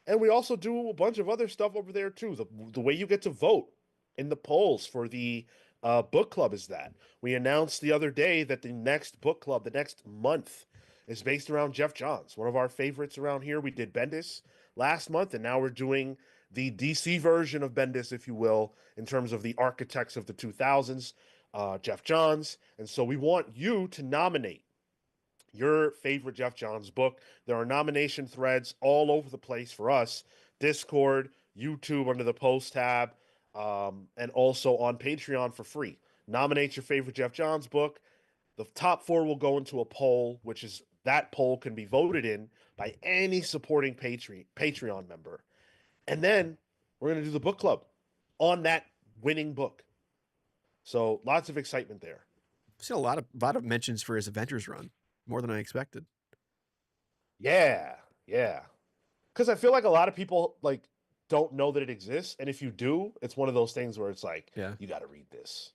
And we also do a bunch of other stuff over there too. The way you get to vote in the polls for the book club is that. We announced the other day that the next book club, the next month, is based around Jeff Johns, one of our favorites around here. We did Bendis last month, and now we're doing the DC version of Bendis, if you will, in terms of the architects of the 2000s, Jeff Johns. And so we want you to nominate your favorite Jeff Johns book. There are nomination threads all over the place for us: Discord, YouTube under the post tab, and also on Patreon for free. Nominate your favorite Jeff Johns book. The top 4 will go into a poll, which is that poll can be voted in by any supporting Patreon member. And then we're going to do the book club on that winning book. So lots of excitement there. I've seen a lot of mentions for his Avengers run, more than I expected. Yeah, yeah. Because I feel like a lot of people like don't know that it exists, and if you do, it's one of those things where it's like, you got to read this.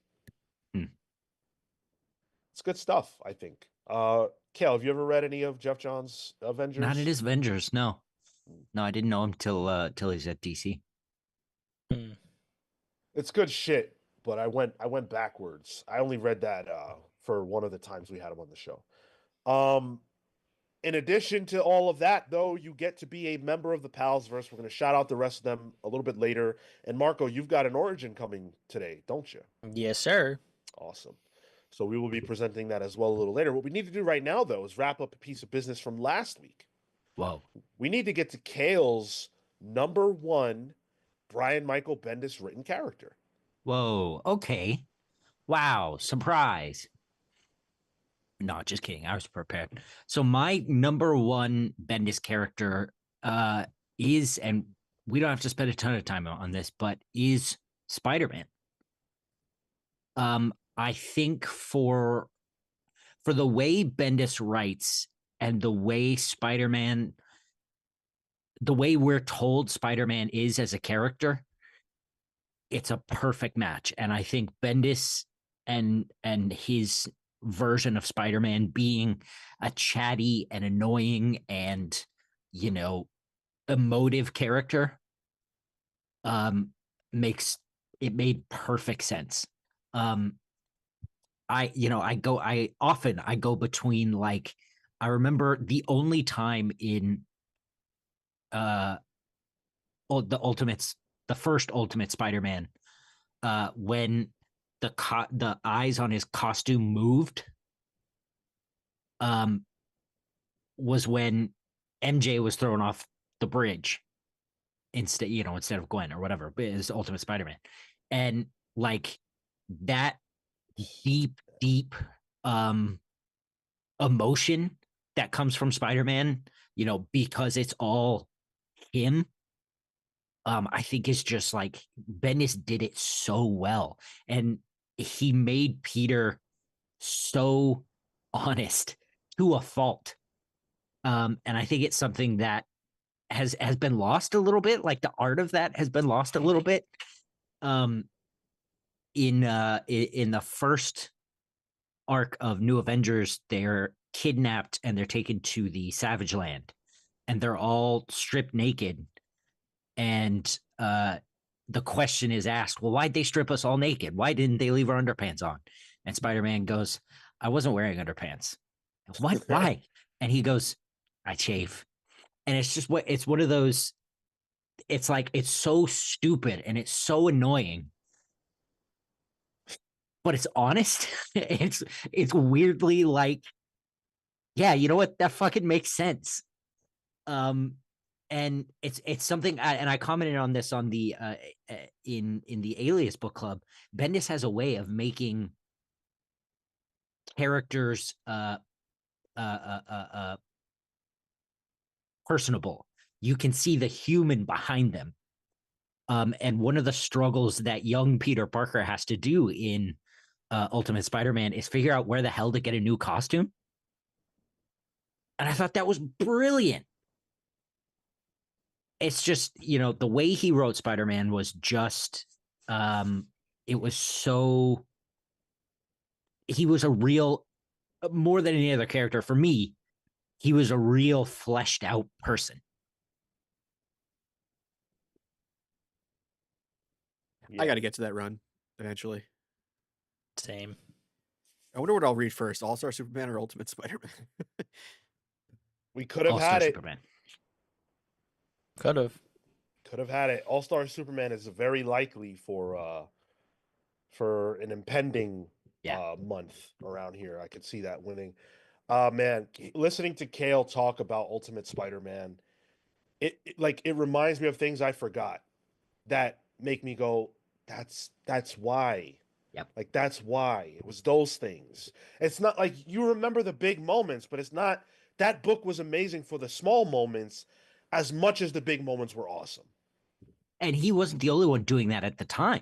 It's good stuff, I think. Cale, have you ever read any of Jeff Johns' Avengers? Not in his Avengers, no. No, I didn't know him till he's at DC. It's good shit, but I went backwards. I only read that for one of the times we had him on the show. In addition to all of that, though, you get to be a member of the Palsverse. We're going to shout out the rest of them a little bit later. And Marco, you've got an origin coming today, don't you? Yes, sir. Awesome. So we will be presenting that as well a little later. What we need to do right now, though, is wrap up a piece of business from last week. Whoa. We need to get to Cale's #1 Brian Michael Bendis written character. Whoa. Okay. Wow. Surprise. No, just kidding. I was prepared. So my #1 Bendis character is, and we don't have to spend a ton of time on this, but is Spider-Man. I think for the way Bendis writes and the way Spider-Man, the way we're told Spider-Man is as a character, it's a perfect match. And I think Bendis and his version of Spider-Man being a chatty and annoying and, you know, emotive character made perfect sense. I go between, like, I remember the only time in the first Ultimate Spider-Man, when the eyes on his costume moved, was when MJ was thrown off the bridge instead of Gwen or whatever, but it's Ultimate Spider-Man. And like that deep emotion that comes from Spider-Man, because it's all him, I think is just like Bendis did it so well. And he made Peter so honest to a fault. And I think it's something that has been lost a little bit. Like the art of that has been lost a little bit. In the first arc of New Avengers, they're kidnapped and they're taken to the Savage Land, and they're all stripped naked. And the question is asked, well, why'd they strip us all naked? Why didn't they leave our underpants on? And Spider-Man goes, I wasn't wearing underpants. What? Why? And he goes, I shave. And it's one of those, it's like, it's so stupid and it's so annoying, but it's honest. it's weirdly like, yeah, you know what? That fucking makes sense. And it's something, and I commented on this on the in the Alias book club. Bendis has a way of making characters personable. You can see the human behind them. And one of the struggles that young Peter Parker has to do in Ultimate Spider-Man is figure out where the hell to get a new costume. And I thought that was brilliant. It's just, the way he wrote Spider-Man was just, it was so, he was a real, more than any other character for me, he was a real fleshed out person. I got to get to that run eventually. Same. I wonder what I'll read first: All-Star Superman or Ultimate Spider-Man? We could have All-Star had it. Superman. Could have. Could have had it. All Star Superman is very likely for an impending Yeah. month around here. I could see that winning. Man, listening to Cale talk about Ultimate Spider-Man, it reminds me of things I forgot that make me go, that's why. Yep. Like that's why. It was those things. It's not like you remember the big moments, but it's not that book was amazing for the small moments as much as the big moments were awesome. And he wasn't the only one doing that at the time.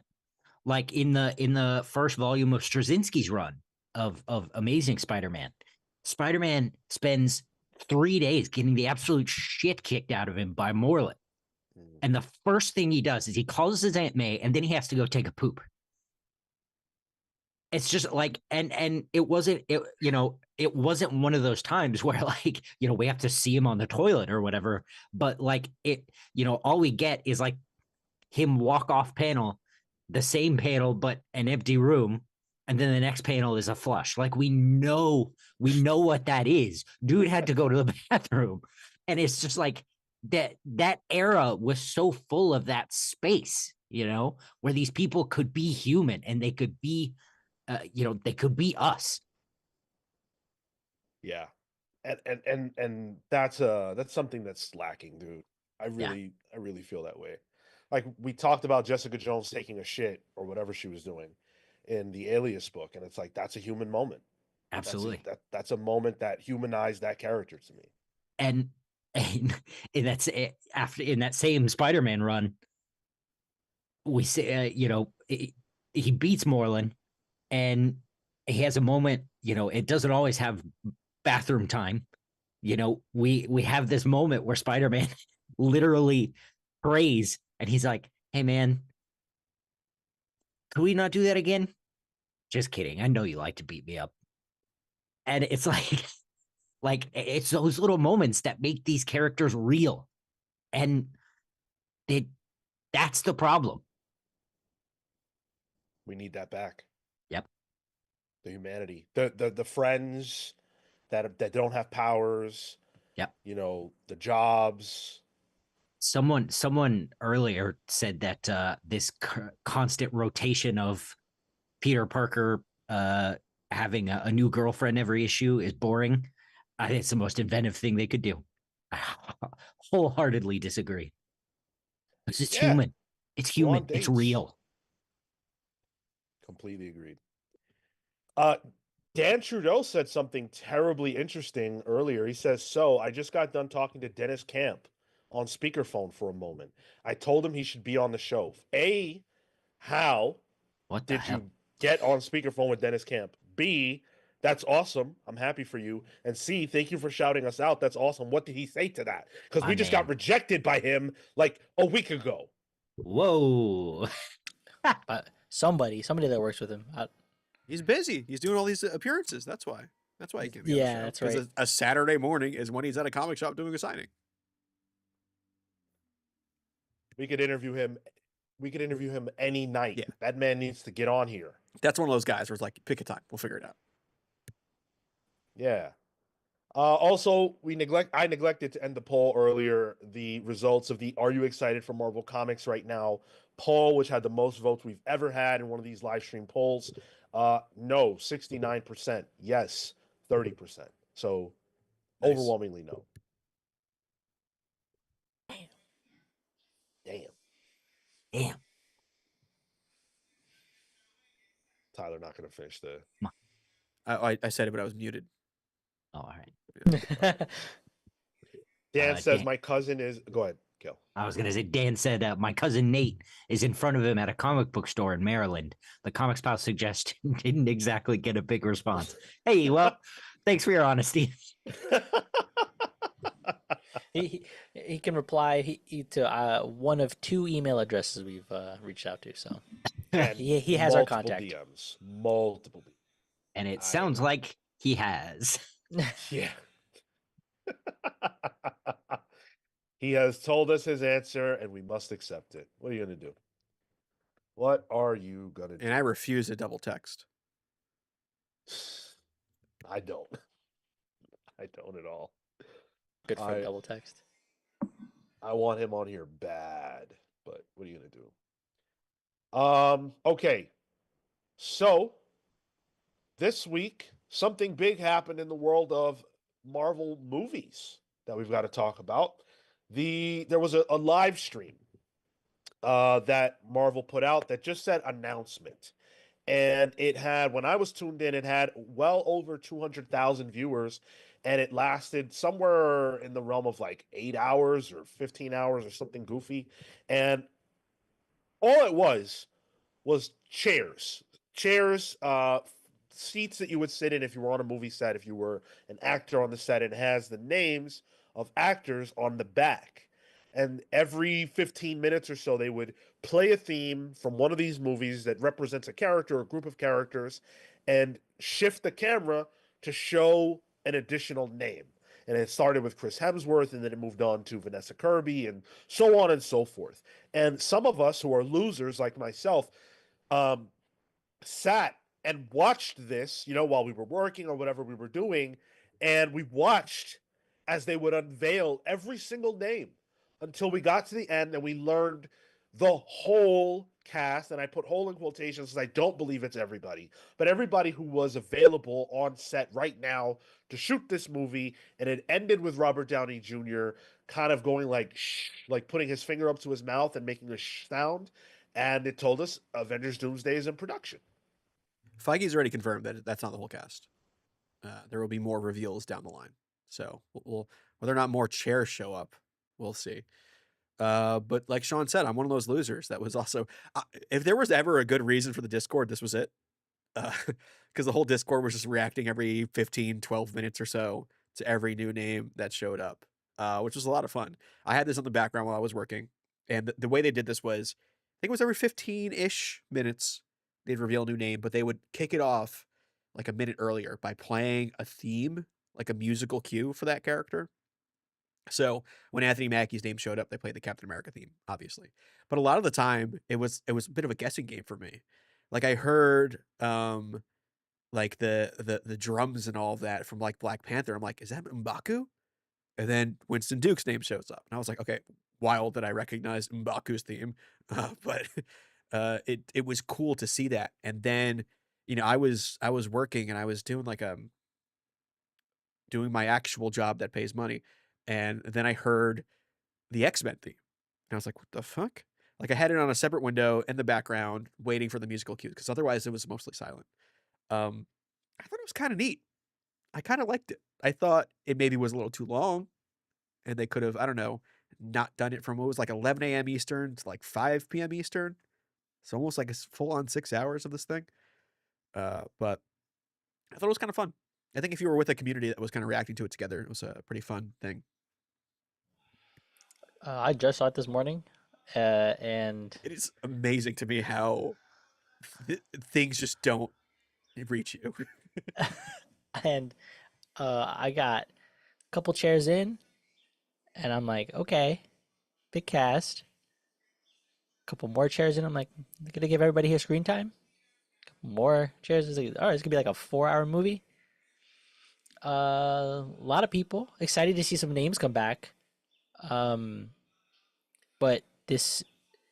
Like in the first volume of Straczynski's run of Amazing Spider-Man, Spider-Man spends 3 days getting the absolute shit kicked out of him by Moreland. And the first thing he does is he calls his Aunt May, and then he has to go take a poop. It's just like, and it wasn't it wasn't one of those times where like we have to see him on the toilet or whatever, but like it all we get is like him walk off panel, the same panel but an empty room, and then the next panel is a flush. Like we know what that is. Dude had to go to the bathroom, and it's just like that era was so full of that space, where these people could be human and they could be they could be us. Yeah. And that's something that's lacking, dude. I really feel that way. Like we talked about Jessica Jones taking a shit or whatever she was doing in the Alias book, and it's like that's a human moment. Absolutely. That's a moment that humanized that character to me. And that's after in that same Spider-Man run, we say he beats Moreland, and he has a moment. It doesn't always have bathroom time. We have this moment where Spider-Man literally prays, and he's like, "Hey, man, could we not do that again?" Just kidding. I know you like to beat me up. And it's like it's those little moments that make these characters real, and that's the problem. We need that back. Yep. The humanity, the friends that don't have powers. Yep. The jobs. Someone earlier said that this constant rotation of Peter Parker having a new girlfriend every issue is boring. I think it's the most inventive thing they could do. I wholeheartedly disagree. Because it's Yeah. human. It's Go on human. It's dates. real. Completely agreed. Dan Trudeau said something terribly interesting earlier. He says, "So I just got done talking to Dennis Camp on speakerphone for a moment. I told him he should be on the show. A, how What the did hell? you get on speakerphone with Dennis Camp? B, that's awesome. I'm happy for you. And C, thank you for shouting us out. That's awesome. What did he say to that? Because My we just man. got rejected by him like a week ago." Whoa. But somebody that works with him. He's busy. He's doing all these appearances. That's why. That's why he can't be on the Yeah, show. that's 'Cause right. a Saturday morning is when he's at a comic shop doing a signing. We could interview him. We could interview him any night. Yeah. That man needs to get on here. That's one of those guys where it's like, pick a time. We'll figure it out. Yeah. Also, I neglected to end the poll earlier. The results of the "Are you excited for Marvel Comics right now" poll, which had the most votes we've ever had in one of these live stream polls. No, 69%. Yes, 30%. So Nice. overwhelmingly no. Damn. Damn. Tyler not going to finish the. I said it, but I was muted. Oh, all right. Dan says Dan- my cousin is. Go ahead, Gil. I was going to say, Dan said, my cousin Nate is in front of him at a comic book store in Maryland. The Comics Pal suggestion didn't exactly get a big response. Hey, well, thanks for your honesty. he can reply to one of 2 email addresses we've reached out to. So And he has our multiple contact. DMs. Multiple. And it sounds like he has. Yeah. He has told us his answer, and we must accept it. What are you going to do? What are you going to do? And I refuse to double text. I don't. I don't at all. Good for I- a double text. I want him on here bad, but what are you gonna do? Okay. So this week, something big happened in the world of Marvel movies that we've got to talk about. There was a live stream that Marvel put out that just said announcement. And it had, when I was tuned in, it had well over 200,000 viewers, and it lasted somewhere in the realm of like 8 hours or 15 hours or something goofy. And all it was chairs, seats that you would sit in if you were on a movie set, if you were an actor on the set. It has the names of actors on the back. And every 15 minutes or so, they would play a theme from one of these movies that represents a character or a group of characters and shift the camera to show an additional name. And it started with Chris Hemsworth, and then it moved on to Vanessa Kirby, and so on and so forth. And some of us who are losers, like myself, um, sat and watched this, while we were working or whatever we were doing, and we watched as they would unveil every single name until we got to the end and we learned the whole cast. And I put whole in quotations because I don't believe it's everybody, but everybody who was available on set right now to shoot this movie. And it ended with Robert Downey Jr. kind of going like shh, like putting his finger up to his mouth and making a shh sound. And it told us Avengers Doomsday is in production. Feige's already confirmed that that's not the whole cast. There will be more reveals down the line. So we'll whether or not more chairs show up, we'll see. But like Sean said, I'm one of those losers. That was also, if there was ever a good reason for the Discord, this was it. Because the whole Discord was just reacting every 15, 12 minutes or so to every new name that showed up, which was a lot of fun. I had this on the background while I was working. And the way they did this was, I think it was every 15-ish minutes, they'd reveal a new name, but they would kick it off like a minute earlier by playing a theme, like a musical cue for that character. So when Anthony Mackie's name showed up, they played the Captain America theme, obviously. But a lot of the time, it was a bit of a guessing game for me. Like I heard like the drums and all of that from like Black Panther. I'm like, is that M'Baku? And then Winston Duke's name shows up, and I was like, okay, wild that I recognize M'Baku's theme, but it was cool to see that. And then I was working and I was doing like doing my actual job that pays money. And then I heard the X-Men theme. And I was like, what the fuck? Like I had it on a separate window in the background waiting for the musical cues because otherwise it was mostly silent. I thought it was kind of neat. I kind of liked it. I thought it maybe was a little too long and they could have, I don't know, not done it from what was like 11 a.m. Eastern to like 5 p.m. Eastern. It's almost like a full on 6 hours of this thing. But I thought it was kind of fun. I think if you were with a community that was kind of reacting to it together, it was a pretty fun thing. I just saw it this morning, and It is amazing to me how things just don't reach you. and I got a couple chairs in, and I'm like, okay, big cast. A couple more chairs in, I'm like, they're gonna give everybody here screen time. Couple more chairs. It's like, all right, it's gonna be like a 4-hour movie. A lot of people excited to see some names come back. But this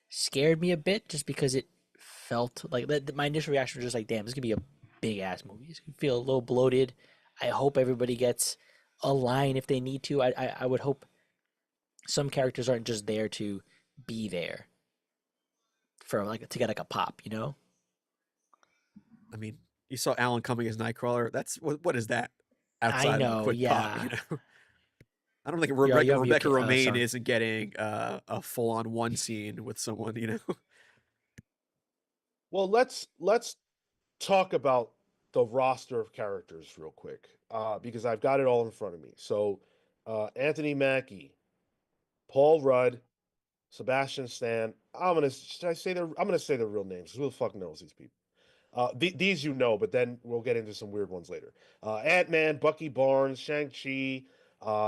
scared me a bit just because it felt like my initial reaction was just like, damn, this is gonna be a big ass movie. It's gonna feel a little bloated. I hope everybody gets a line if they need to. I would hope some characters aren't just there to be there for like to get like a pop, you know? I mean, you saw Alan Cumming as Nightcrawler. That's what is that I outside of a know, quick pop? yeah. I don't think You have Rebecca Romaine sorry. isn't getting a full on one scene with someone. Well, let's talk about the roster of characters real quick, because I've got it all in front of me. So, Anthony Mackie, Paul Rudd, Sebastian Stan. Should I say their? I'm gonna say their real names. Who the fuck knows these people? These but then we'll get into some weird ones later. Ant-Man, Bucky Barnes, Shang-Chi,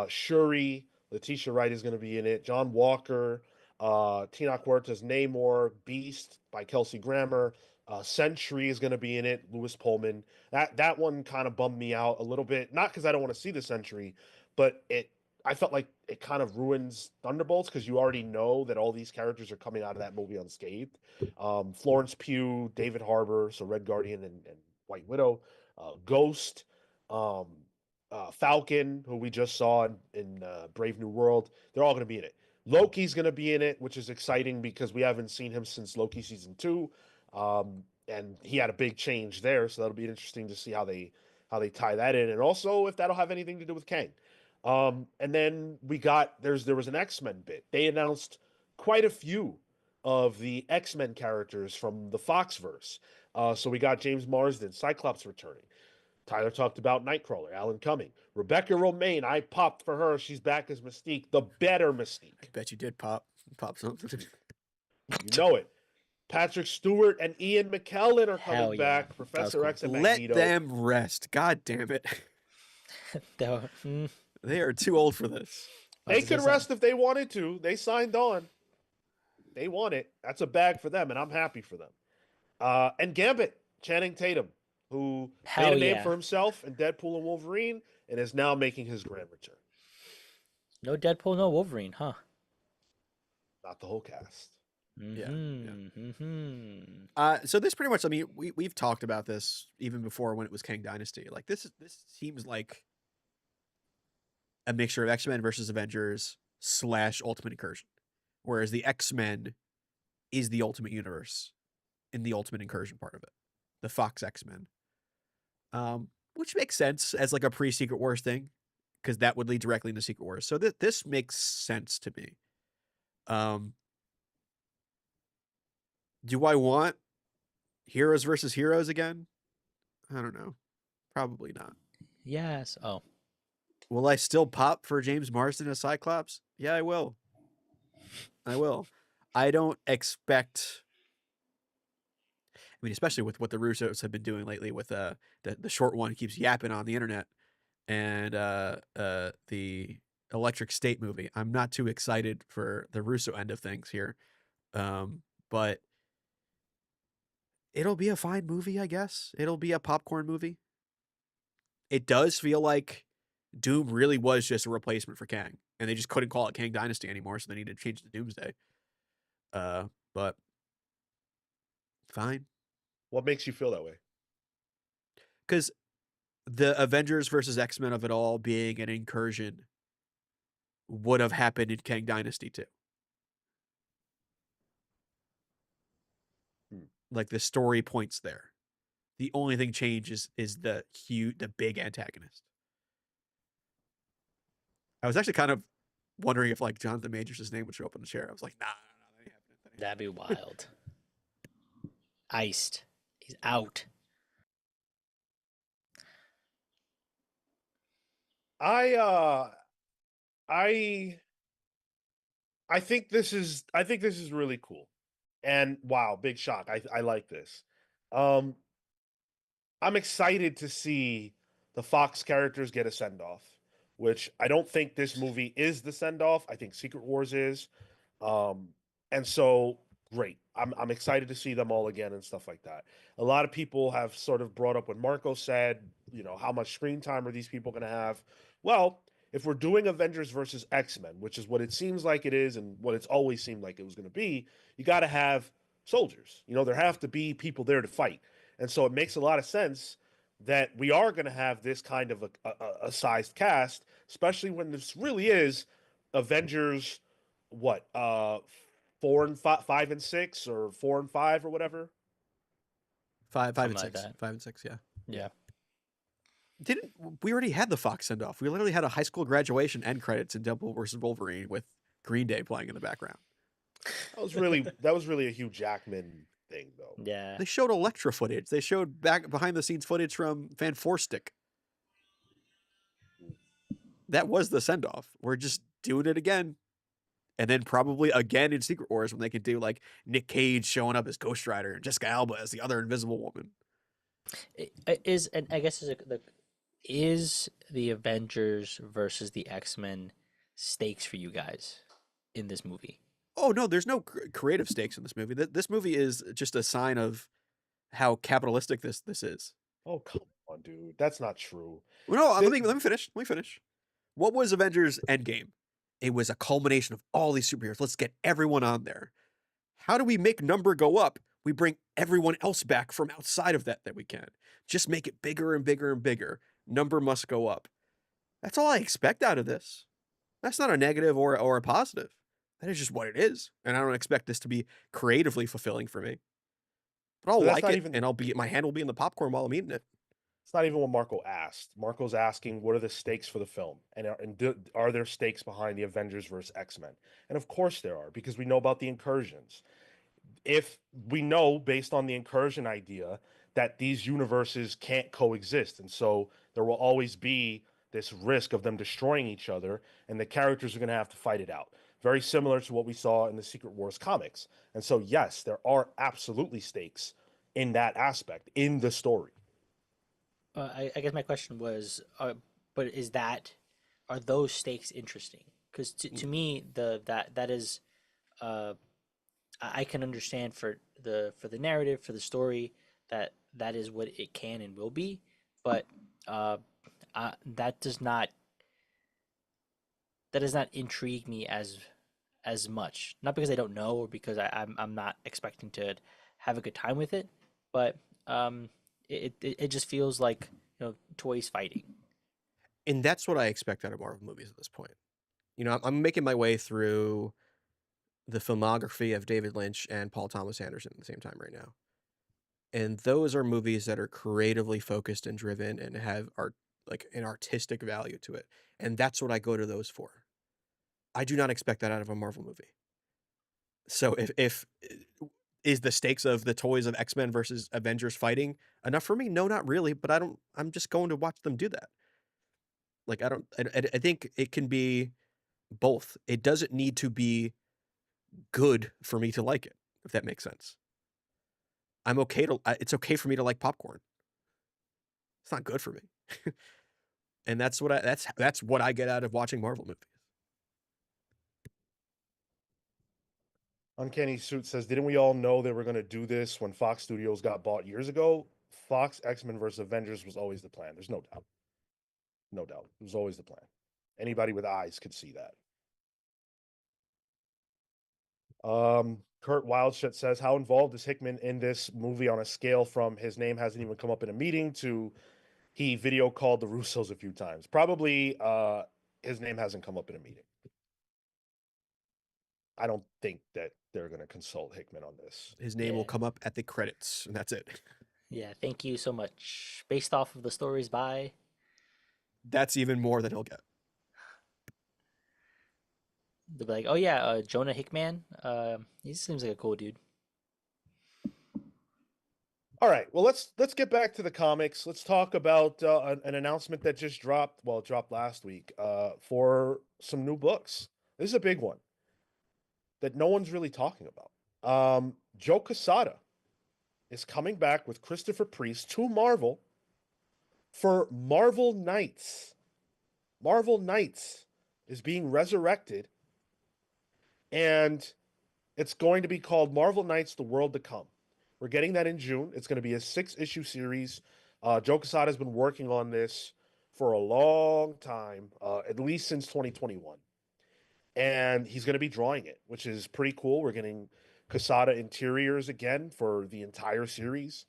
Shuri, Letitia Wright is going to be in it. John Walker, Tina Huerta's Namor, Beast by Kelsey Grammer. Sentry is going to be in it. Louis Pullman. That one kind of bummed me out a little bit. Not because I don't want to see the Sentry, but I felt like it kind of ruins Thunderbolts because you already know that all these characters are coming out of that movie unscathed. Florence Pugh, David Harbour, so Red Guardian and White Widow, Ghost, um, Falcon, who we just saw in Brave New World. They're all going to be in it. Loki's going to be in it, which is exciting because we haven't seen him since Loki season 2, and he had a big change there. So that'll be interesting to see how they tie that in, and also if that'll have anything to do with Kang. And then there was an X-Men bit. They announced quite a few of the X-Men characters from the Foxverse. So we got James Marsden, Cyclops returning. Tyler talked about Nightcrawler, Alan Cumming. Rebecca Romaine, I popped for her. She's back as Mystique, the better Mystique. I bet you did pop something. You know it. Patrick Stewart and Ian McKellen are Hell coming yeah. back. That was Professor cool. X and Let Magneto. them rest. God damn it. They are too old for this. They could rest if they wanted to. They signed on. They want it. That's a bag for them, and I'm happy for them. And Gambit, Channing Tatum, who made a name for himself in Deadpool and Wolverine, and is now making his grand return. No Deadpool, no Wolverine, huh? Not the whole cast. So this pretty much, I mean, we've talked about this even before when it was Kang Dynasty. Like this seems like a mixture of X-Men versus Avengers / Ultimate Incursion, whereas the X-Men is the Ultimate Universe in the Ultimate Incursion part of it, the Fox X-Men, which makes sense as like a pre-Secret Wars thing, because that would lead directly into Secret Wars. So this makes sense to me. Do I want heroes versus heroes again? I don't know. Probably not. Yes. Oh. Will I still pop for James Marsden as Cyclops? Yeah, I will. I don't expect. I mean, especially with what the Russos have been doing lately with the short one who keeps yapping on the internet and the Electric State movie. I'm not too excited for the Russo end of things here. But it'll be a fine movie, I guess. It'll be a popcorn movie. It does feel like Doom really was just a replacement for Kang, and they just couldn't call it Kang Dynasty anymore, so they needed to change it to Doomsday. But fine. What makes you feel that way? Because the Avengers versus X-Men of it all being an incursion would have happened in Kang Dynasty too. Like the story points there. The only thing changes is the big antagonist. I was actually kind of wondering if like Jonathan Majors' name would show up in the chair. I was like, nah, that ain't happening. That'd be wild. Iced. He's out. I think this is really cool. And wow, big shock. I like this. I'm excited to see the Fox characters get a send-off, which I don't think this movie is the send-off. I think Secret Wars is. And so great. I'm excited to see them all again and stuff like that. A lot of people have sort of brought up what Marco said, how much screen time are these people going to have? Well, if we're doing Avengers versus X-Men, which is what it seems like it is and what it's always seemed like it was going to be, you got to have soldiers. There have to be people there to fight. And so it makes a lot of sense that we are going to have this kind of a sized cast, especially when this really is Avengers, what, 4 and 5 and 6 or 4 and 5 or whatever. 5 and Something 6. like that. 5 and 6, yeah. Yeah. We already had the Fox send off? We literally had a high school graduation end credits in Deadpool versus Wolverine with Green Day playing in the background. That was really a Hugh Jackman thing, though. Yeah. They showed Elektra footage. They showed back behind the scenes footage from Van Forstick. That was the send off. We're just doing it again. And then probably again in Secret Wars when they could do like Nick Cage showing up as Ghost Rider and Jessica Alba as the other Invisible Woman. Is the Avengers versus the X-Men stakes for you guys in this movie? Oh no, there's no creative stakes in this movie. This movie is just a sign of how capitalistic this is. Oh come on, dude, that's not true. Well, no, let me finish. What was Avengers Endgame? It was a culmination of all these superheroes. Let's get everyone on there. How do we make number go up? We bring everyone else back from outside of that we can. Just make it bigger and bigger and bigger. Number must go up. That's all I expect out of this. That's not a negative or a positive. That is just what it is. And I don't expect this to be creatively fulfilling for me. But I'll But that's like not it, even and my hand will be in the popcorn while I'm eating it. it's not even what Marco asked. Marco's asking, what are the stakes for the film? And are there stakes behind the Avengers versus X-Men? And of course there are, because we know about the incursions. If we know, based on the incursion idea, that these universes can't coexist, and so there will always be this risk of them destroying each other, and the characters are going to have to fight it out. Very similar to what we saw in the Secret Wars comics. And so, yes, there are absolutely stakes in that aspect in the story. I guess my question was, but are those stakes interesting? Because to me, that is, uh, I can understand for the narrative, for the story, that is what it can and will be, but uh, that does not intrigue me as much. Not because I don't know, or because I'm not expecting to have a good time with it, but um, it just feels like, toys fighting. And that's what I expect out of Marvel movies at this point. I'm making my way through the filmography of David Lynch and Paul Thomas Anderson at the same time right now. And those are movies that are creatively focused and driven and have like an artistic value to it. And that's what I go to those for. I do not expect that out of a Marvel movie. So if is the stakes of the toys of X-Men versus Avengers fighting enough for me? No, not really, but I'm just going to watch them do that. Like I think it can be both. It doesn't need to be good for me to like it, if that makes sense. It's okay for me to like popcorn. It's not good for me. And that's what I get out of watching Marvel movies. Uncanny Suit says, didn't we all know they were going to do this when Fox Studios got bought years ago? Fox X-Men versus Avengers was always the plan. There's no doubt. No doubt. It was always the plan. Anybody with eyes could see that. Kurt Wildshut says, how involved is Hickman in this movie on a scale from his name hasn't even come up in a meeting to he video called the Russos a few times? Probably his name hasn't come up in a meeting. I don't think that they're going to consult Hickman on this. His name will come up at the credits, and that's it. Yeah, thank you so much. Based off of the stories by. That's even more than he'll get. They'll be like, oh yeah, Jonah Hickman. He seems like a cool dude. All right, well let's get back to the comics. Let's talk about an announcement that just dropped. Well, it dropped last week for some new books. This is a big one that no one's really talking about. Joe Quesada is coming back with Christopher Priest to Marvel for Marvel Knights. Marvel Knights is being resurrected, and it's going to be called Marvel Knights: The World to Come. We're getting that in June. It's going to be a 6-issue series. Joe Quesada has been working on this for a long time, at least since 2021. And he's going to be drawing it, which is pretty cool. We're getting Quesada interiors again for the entire series.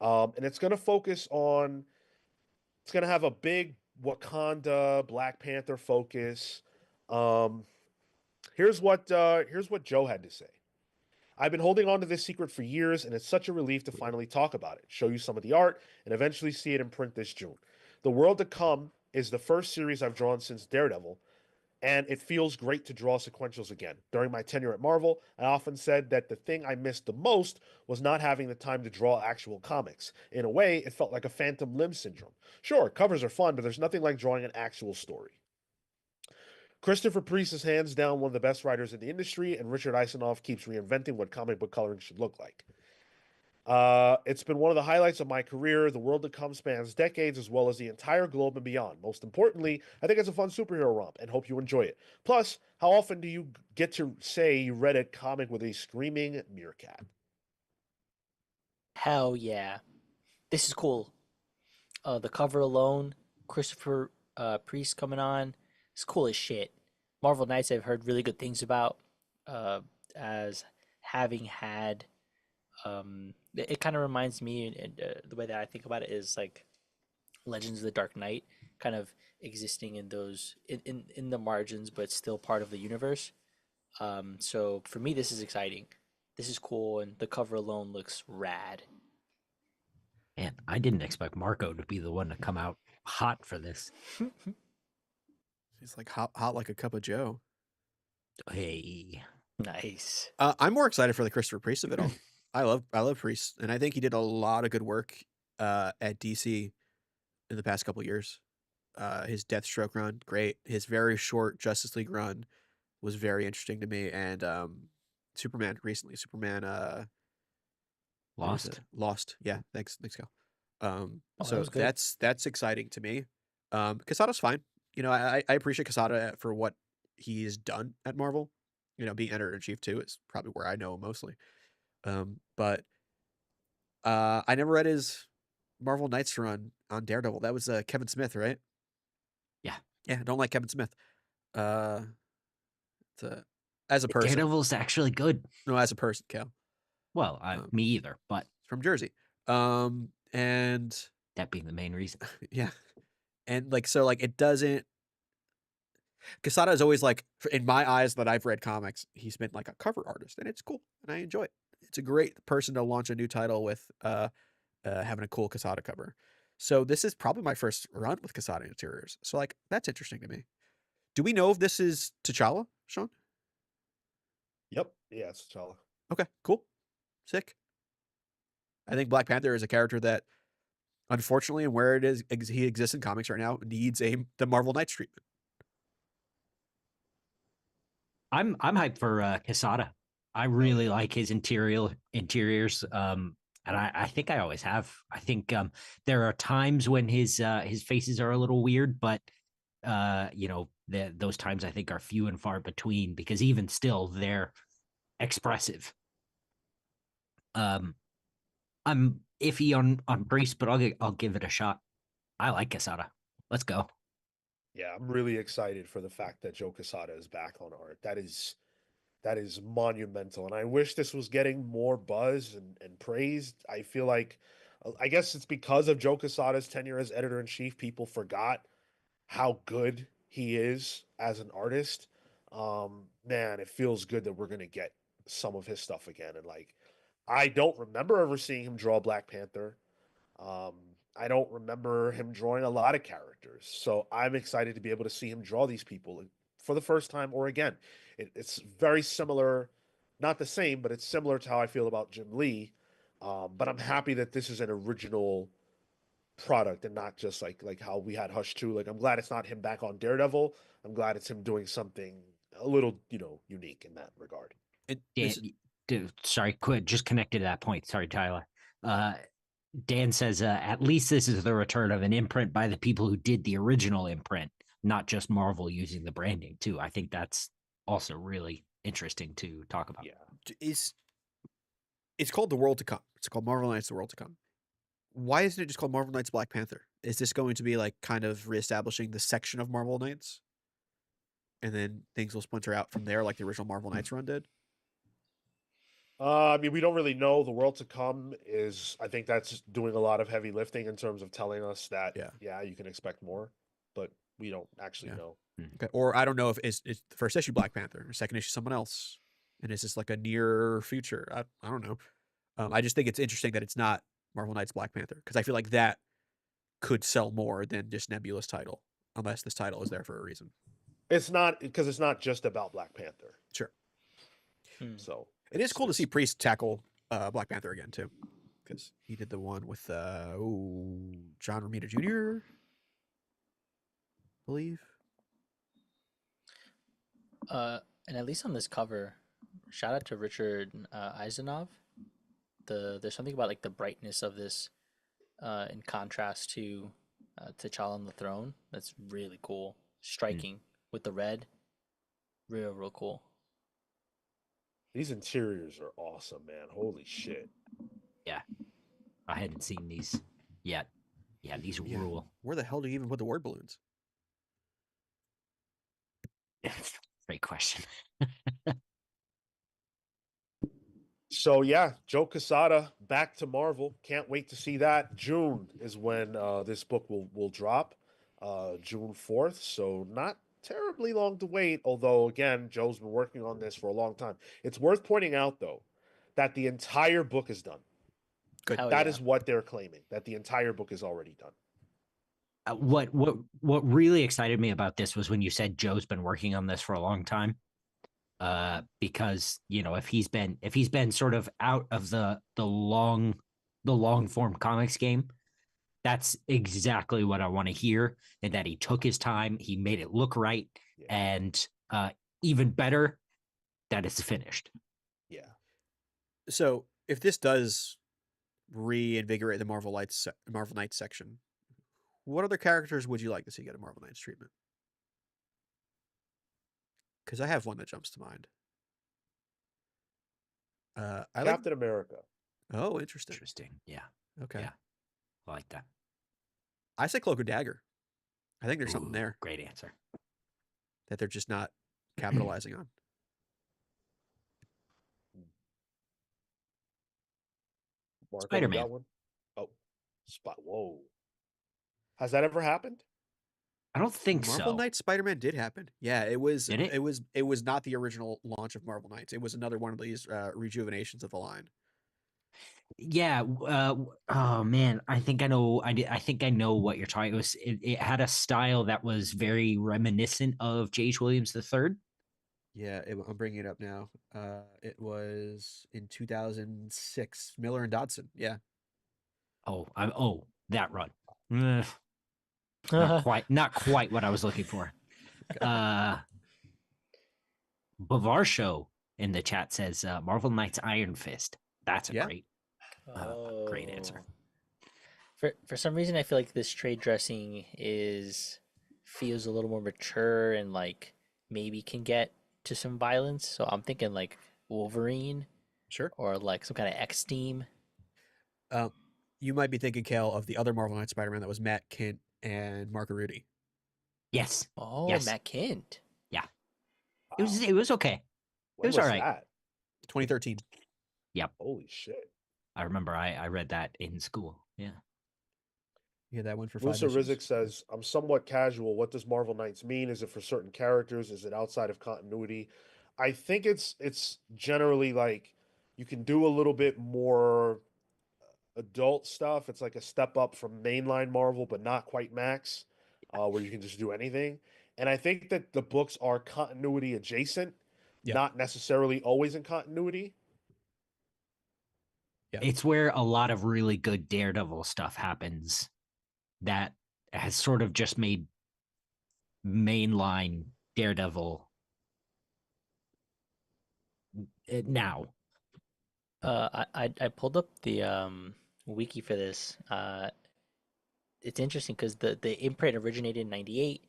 And it's going to it's going to have a big Wakanda, Black Panther focus. Here's what Joe had to say. I've been holding on to this secret for years, and it's such a relief to finally talk about it, show you some of the art, and eventually see it in print this June. The World to Come is the first series I've drawn since Daredevil, and it feels great to draw sequentials again. During my tenure at Marvel, I often said that the thing I missed the most was not having the time to draw actual comics. In a way, it felt like a phantom limb syndrome. Sure, covers are fun, but there's nothing like drawing an actual story. Christopher Priest is hands down one of the best writers in the industry, and Richard Eisenoff keeps reinventing what comic book coloring should look like. It's been one of the highlights of my career. The World to Come spans decades as well as the entire globe and beyond. Most importantly, I think it's a fun superhero romp and hope you enjoy it. Plus, how often do you get to say you read a comic with a screaming meerkat? Hell yeah, this is cool. The cover alone, Christopher Priest coming on, It's cool as shit. Marvel Knights I've heard really good things about, uh, as having had. It kind of reminds me, and the way that I think about it is like Legends of the Dark Knight, kind of existing in those in the margins, but still part of the universe. So for me, this is exciting. This is cool, and the cover alone looks rad. Man, I didn't expect Marco to be the one to come out hot for this. He's like hot like a cup of Joe. Hey, Nice. I'm more excited for the Christopher Priest of it all. I love Priest, and I think he did a lot of good work at DC in the past couple years. His Deathstroke run, great. His very short Justice League run was very interesting to me, and Superman recently. Superman, what was it? Lost. Lost. Yeah, thanks, Cal. Oh, that So was good. that's exciting to me. Quesada's fine. You know, I appreciate Quesada for what he's done at Marvel. You know, being editor in chief too is probably where I know him mostly. But I never read his Marvel Knights run on Daredevil. That was Kevin Smith, right? Yeah. Yeah, I don't like Kevin Smith. Uh, as a person, Daredevil's actually good. no, as a person, Cal, Well, me either, but from Jersey. And that being the main reason. yeah, and like so, like it doesn't. Quesada is always like, in my eyes that I've read comics, he's been like a cover artist, and it's cool, and I enjoy it. It's a great person to launch a new title with, having a cool Quesada cover. So this is probably my first run with Quesada interiors. So like that's interesting to me. Do we know if this is T'Challa, Sean? Yep. Yeah, it's T'Challa. Okay, cool, sick. I think Black Panther is a character that, unfortunately, and where it is he exists in comics right now, needs the Marvel Knights treatment. I'm hyped for Quesada. I really like his interiors. And I think I always have. I think there are times when his faces are a little weird, but you know, those times I think are few and far between because even still they're expressive. I'm iffy on Priest, but I'll give it a shot. I like Quesada. Let's go. Yeah, I'm really excited for the fact that Joe Quesada is back on art. That is monumental, and I wish this was getting more buzz and praised. I feel like, I guess it's because of Joe Quesada's tenure as editor in chief, people forgot how good he is as an artist. Man, it feels good that we're gonna get some of his stuff again. And like, I don't remember ever seeing him draw Black Panther. Um, I don't remember him drawing a lot of characters, so I'm excited to be able to see him draw these people for the first time or again. It's very similar, not the same, but it's similar to how I feel about Jim Lee. But I'm happy that this is an original product and not just like how we had Hush 2. Like I'm glad it's not him back on Daredevil. I'm glad it's him doing something a little, unique in that regard. Dan, sorry, quit. Just connected to that point. Sorry, Tyler. Uh, Dan says, at least this is the return of an imprint by the people who did the original imprint, not just Marvel using the branding too. I think that's also really interesting to talk about. Yeah. It's called The World to Come. It's called Marvel Knights: The World to Come. Why isn't it just called Marvel Knights Black Panther? Is this going to be like kind of reestablishing the section of Marvel Knights? And then things will splinter out from there like the original Marvel Knights run did? I mean, we don't really know. The world to come is, I think that's doing a lot of heavy lifting in terms of telling us that, Yeah. you can expect more, but we don't actually Yeah. know. Okay. Or I don't know if it's the first issue Black Panther or second issue someone else. And is this like a near future? I don't know. I just think it's interesting that it's not Marvel Knights Black Panther because I feel like that could sell more than just Nebula's title, unless this title is there for a reason. It's not because it's not just about Black Panther. Sure. So It is cool to see Priest tackle Black Panther again too, because he did the one with John Romita Jr. I believe. And at least on this cover, shout out to Richard Eisenov. There's something about like the brightness of this, in contrast to T'Challa on the throne. That's really cool, striking with the red. Real cool. These interiors are awesome, man. Holy shit. Yeah. I hadn't seen these yet. Yeah, these rule. Where the hell do you even put the word balloons? Great question. So yeah, Joe Quesada back to Marvel. Can't wait to see that. June is when this book will drop, June 4th. So not terribly long to wait. Although again, Joe's been working on this for a long time. It's worth pointing out though that the entire book is done. Good. Hell That yeah. is what they're claiming. That the entire book is already done. What really excited me about this was when you said Joe's been working on this for a long time. Because if he's been sort of out of the long form comics game, that's exactly what I want to hear. And that he took his time, he made it look right, Yeah. and even better, that it's finished. Yeah. So if this does reinvigorate the Marvel Knights section, what other characters would you like to see get a Marvel Knights treatment? Because I have one that jumps to mind. I like. Captain America. Oh, interesting. Interesting. Yeah. Okay. Yeah. I like that. I say Cloak and Dagger. I think there's something Ooh, there Great answer. that they're just not capitalizing on. Marco, you Spider-Man. got one? Oh, spot. Whoa. Has that ever happened? I don't think Marvel so. Knights Spider-Man did happen. Yeah, it was. Did it? It was not the original launch of Marvel Knights. It was another one of these rejuvenations of the line. Yeah. Oh man, I think I know. I think I know what you're talking. It had a style that was very reminiscent of J.H. Williams III. Yeah, I'm bringing it up now. It was in 2006. Miller and Dodson. Yeah. That run. Not quite what I was looking for. Bavar Show in the chat says Marvel Knights Iron Fist. That's a Yeah. great answer. For some reason, I feel like this trade dressing feels a little more mature and like maybe can get to some violence. So I'm thinking like Wolverine Sure. or like some kind of X team. You might be thinking, Cale, of the other Marvel Knights Spider-Man that was Matt Kent and Marco Rudy. Yes. Oh, Yes. Matt Kent. Yeah. Wow. It was okay. When was all right. that? 2013. Yep. Holy shit. I remember I read that in school. Yeah. Yeah, that one for 5 Musa issues. Rizik says, I'm somewhat casual. What does Marvel Knights mean? Is it for certain characters? Is it outside of continuity? I think it's generally like you can do a little bit more adult stuff. It's like a step up from mainline Marvel, but not quite Max, where you can just do anything. And I think that the books are continuity adjacent, Yeah. not necessarily always in continuity. Yeah. It's where a lot of really good Daredevil stuff happens that has sort of just made mainline Daredevil now. I pulled up the wiki for this. It's interesting because the imprint originated in '98,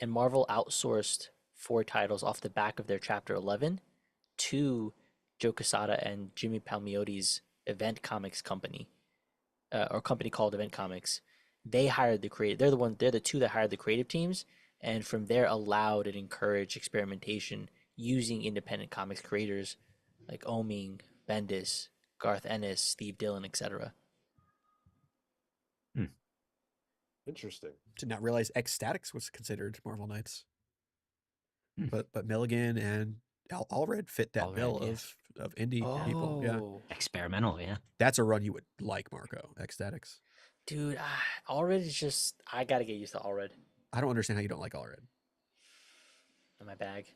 and Marvel outsourced 4 titles off the back of their Chapter 11 to Joe Quesada and Jimmy Palmiotti's Event Comics company, or company called Event Comics. They hired the creative. They're the two that hired the creative teams, and from there allowed and encouraged experimentation using independent comics creators like Oming, Bendis, Garth Ennis, Steve Dillon, etc. Interesting. Did not realize Ecstatics was considered Marvel Knights. Hmm. But Milligan and Allred fit that Allred, bill yeah. of indie people. Yeah. Experimental, yeah. That's a run you would like, Marco. Ecstatics. Dude, Allred is just I gotta get used to Allred I don't understand how you don't like Allred. in my bag.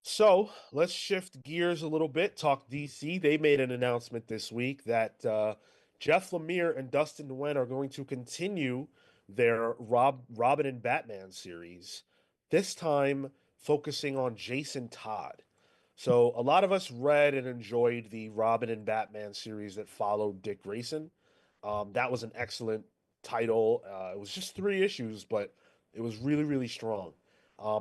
So let's shift gears a little bit. Talk DC. They made an announcement this week that Jeff Lemire and Dustin Nguyen are going to continue their Robin and Batman series. This time focusing on Jason Todd. So a lot of us read and enjoyed the Robin and Batman series that followed Dick Grayson. That was an excellent title. It was just 3 issues, but it was really, really strong.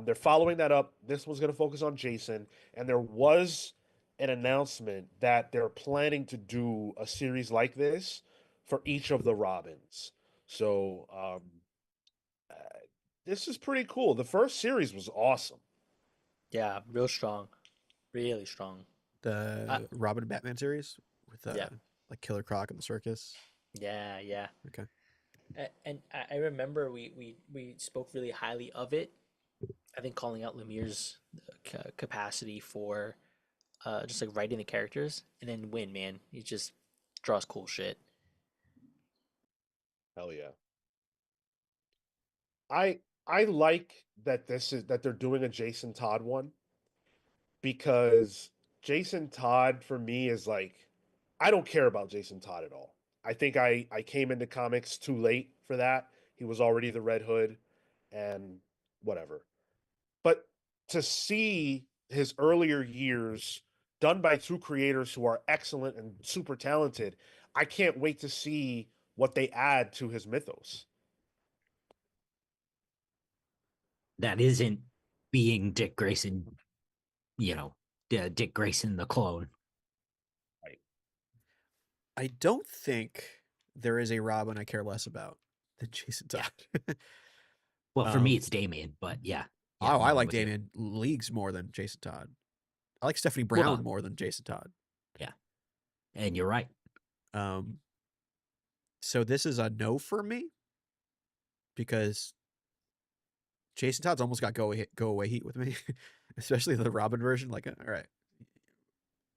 They're following that up. This one's going to focus on Jason, and there was an announcement that they're planning to do a series like this for each of the Robins. So this is pretty cool. The first series was awesome. Yeah, real strong, really strong. The Robin and Batman series with Yeah. like Killer Croc and the circus. Yeah, yeah. Okay. And I remember we spoke really highly of it. I think calling out Lemire's capacity for just like writing the characters, and then Win, man, he just draws cool shit. Hell yeah. I like that they're doing a Jason Todd one because Jason Todd for me is like I don't care about Jason Todd at all. I think I came into comics too late for that. He was already the Red Hood and whatever. But to see his earlier years done by two creators who are excellent and super talented, I can't wait to see what they add to his mythos. That isn't being Dick Grayson, you know, Dick Grayson the clone. Right. I don't think there is a Robin I care less about than Jason Todd. Yeah. Well, for me, Um, it's Damien, but yeah. Oh, I I'm like with you. Damien leagues more than Jason Todd. I like Stephanie Well, Brown more than Jason Todd. yeah. And you're right. So this is a no for me because Jason Todd's almost got go away heat with me, especially the Robin version. Like, all right,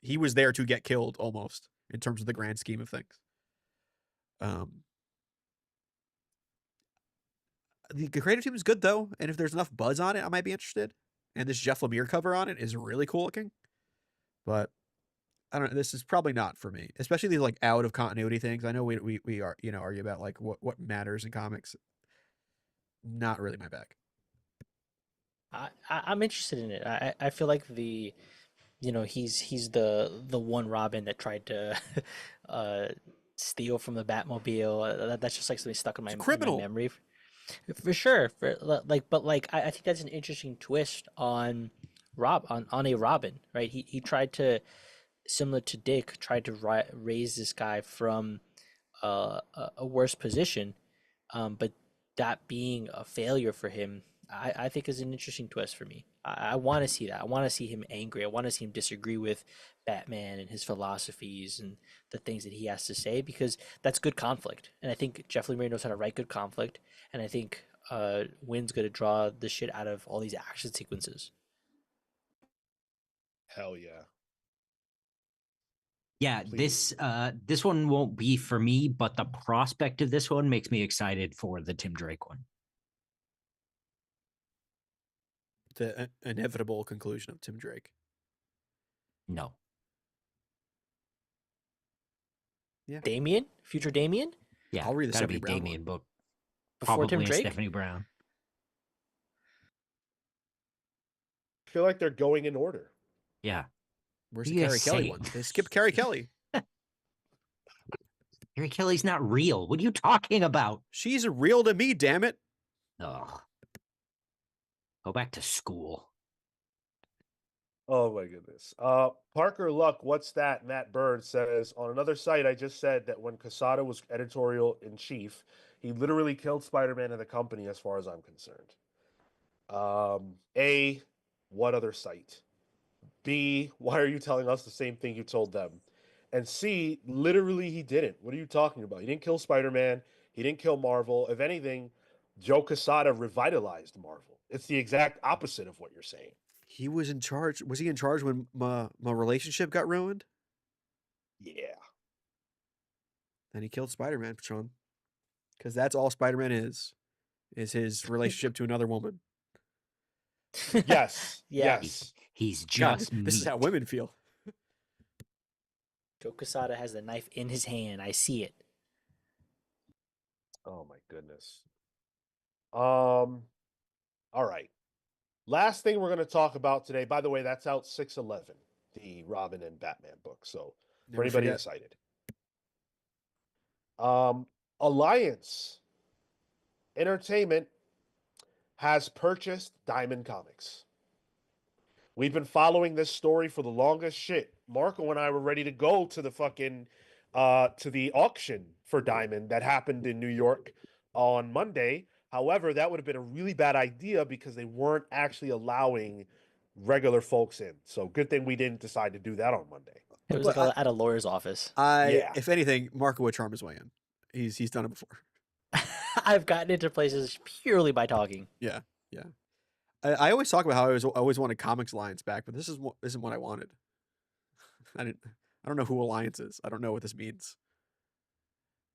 he was there to get killed almost in terms of the grand scheme of things. The creative team is good though, and if there's enough buzz on it, I might be interested. And this Jeff Lemire cover on it is really cool looking, but I don't know. This is probably not for me, especially these like out of continuity things. I know we are argue about like what matters in comics. Not really my bag. I'm interested in it. I feel like he's the one Robin that tried to uh steal from the Batmobile. That's just like something stuck in It's a my criminal. memory. For sure. But I think that's an interesting twist on on a Robin, right? He tried to, similar to Dick, tried to raise this guy from a worse position, but that being a failure for him, I think is an interesting twist for me. I want to see that. I want to see him angry. I want to see him disagree with Batman and his philosophies and the things that he has to say, because that's good conflict. And I think Jeff Lemire knows how to write good conflict. And I think Wynn's going to draw the shit out of all these action sequences. Hell yeah. Yeah, this one won't be for me, but the prospect of this one makes me excited for the Tim Drake one. The inevitable conclusion of Tim Drake. No. Yeah. Damien? Future Damien? Yeah, I'll read the gotta Stephanie be Brown Damien one. book. Before Tim Probably a Drake? Stephanie Brown. I feel like they're going in order. Yeah. Where's What the are you Carrie guys Kelly saying? one? They skipped Carrie Kelly. Harry Kelly's not real. What are you talking about? She's real to me, damn it. Ugh. Go back to school. Oh my goodness. Parker Luck, what's that? Matt Bird says on another site, I just said that when Quesada was editorial in chief, he literally killed Spider-Man and the company, as far as I'm concerned. A, what other site? B, why are you telling us the same thing you told them? And C, literally he didn't. What are you talking about? He didn't kill Spider-Man. He didn't kill Marvel. If anything, Joe Quesada revitalized Marvel. It's the exact opposite of what you're saying. He was in charge. Was he in charge when my relationship got ruined? Yeah. Then he killed Spider-Man, Patron. Because that's all Spider-Man is his relationship to another woman. Yes. Yeah. Yes. He's God, just this is how meat. women feel. Joe Quesada has the knife in his hand. I see it. Oh my goodness. All right. Last thing we're going to talk about today. By the way, that's out 6/11, the Robin and Batman book. So for Never anybody forget. excited. Alliance Entertainment has purchased Diamond Comics. We've been following this story for the longest shit. Marco and I were ready to go to the fucking to the auction for Diamond that happened in New York on Monday, However, that would have been a really bad idea because they weren't actually allowing regular folks in. So good thing we didn't decide to do that on Monday. It was But like at a lawyer's office. Yeah. if anything, Marco would charm his way in. He's done it before. I've gotten into places purely by talking. Yeah, yeah. I always talk about how I always wanted Comics Alliance back, but this isn't what I wanted. I don't know who Alliance is. I don't know what this means.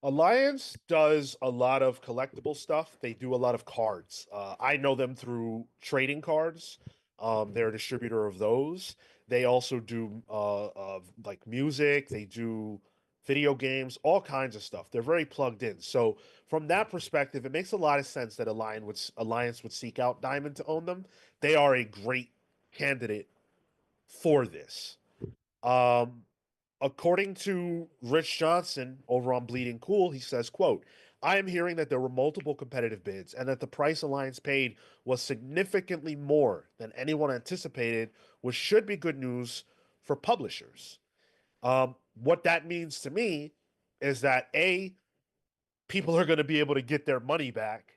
Alliance does a lot of collectible stuff. They do a lot of cards. I know them through trading cards. They're a distributor of those. They also do like music. They do video games, all kinds of stuff. They're very plugged in. So from that perspective, it makes a lot of sense that Alliance would seek out Diamond to own them. They are a great candidate for this. Um, According to Rich Johnson over on Bleeding Cool, he says, quote, I am hearing that there were multiple competitive bids and that the price Alliance paid was significantly more than anyone anticipated, which should be good news for publishers. What that means to me is that A, people are going to be able to get their money back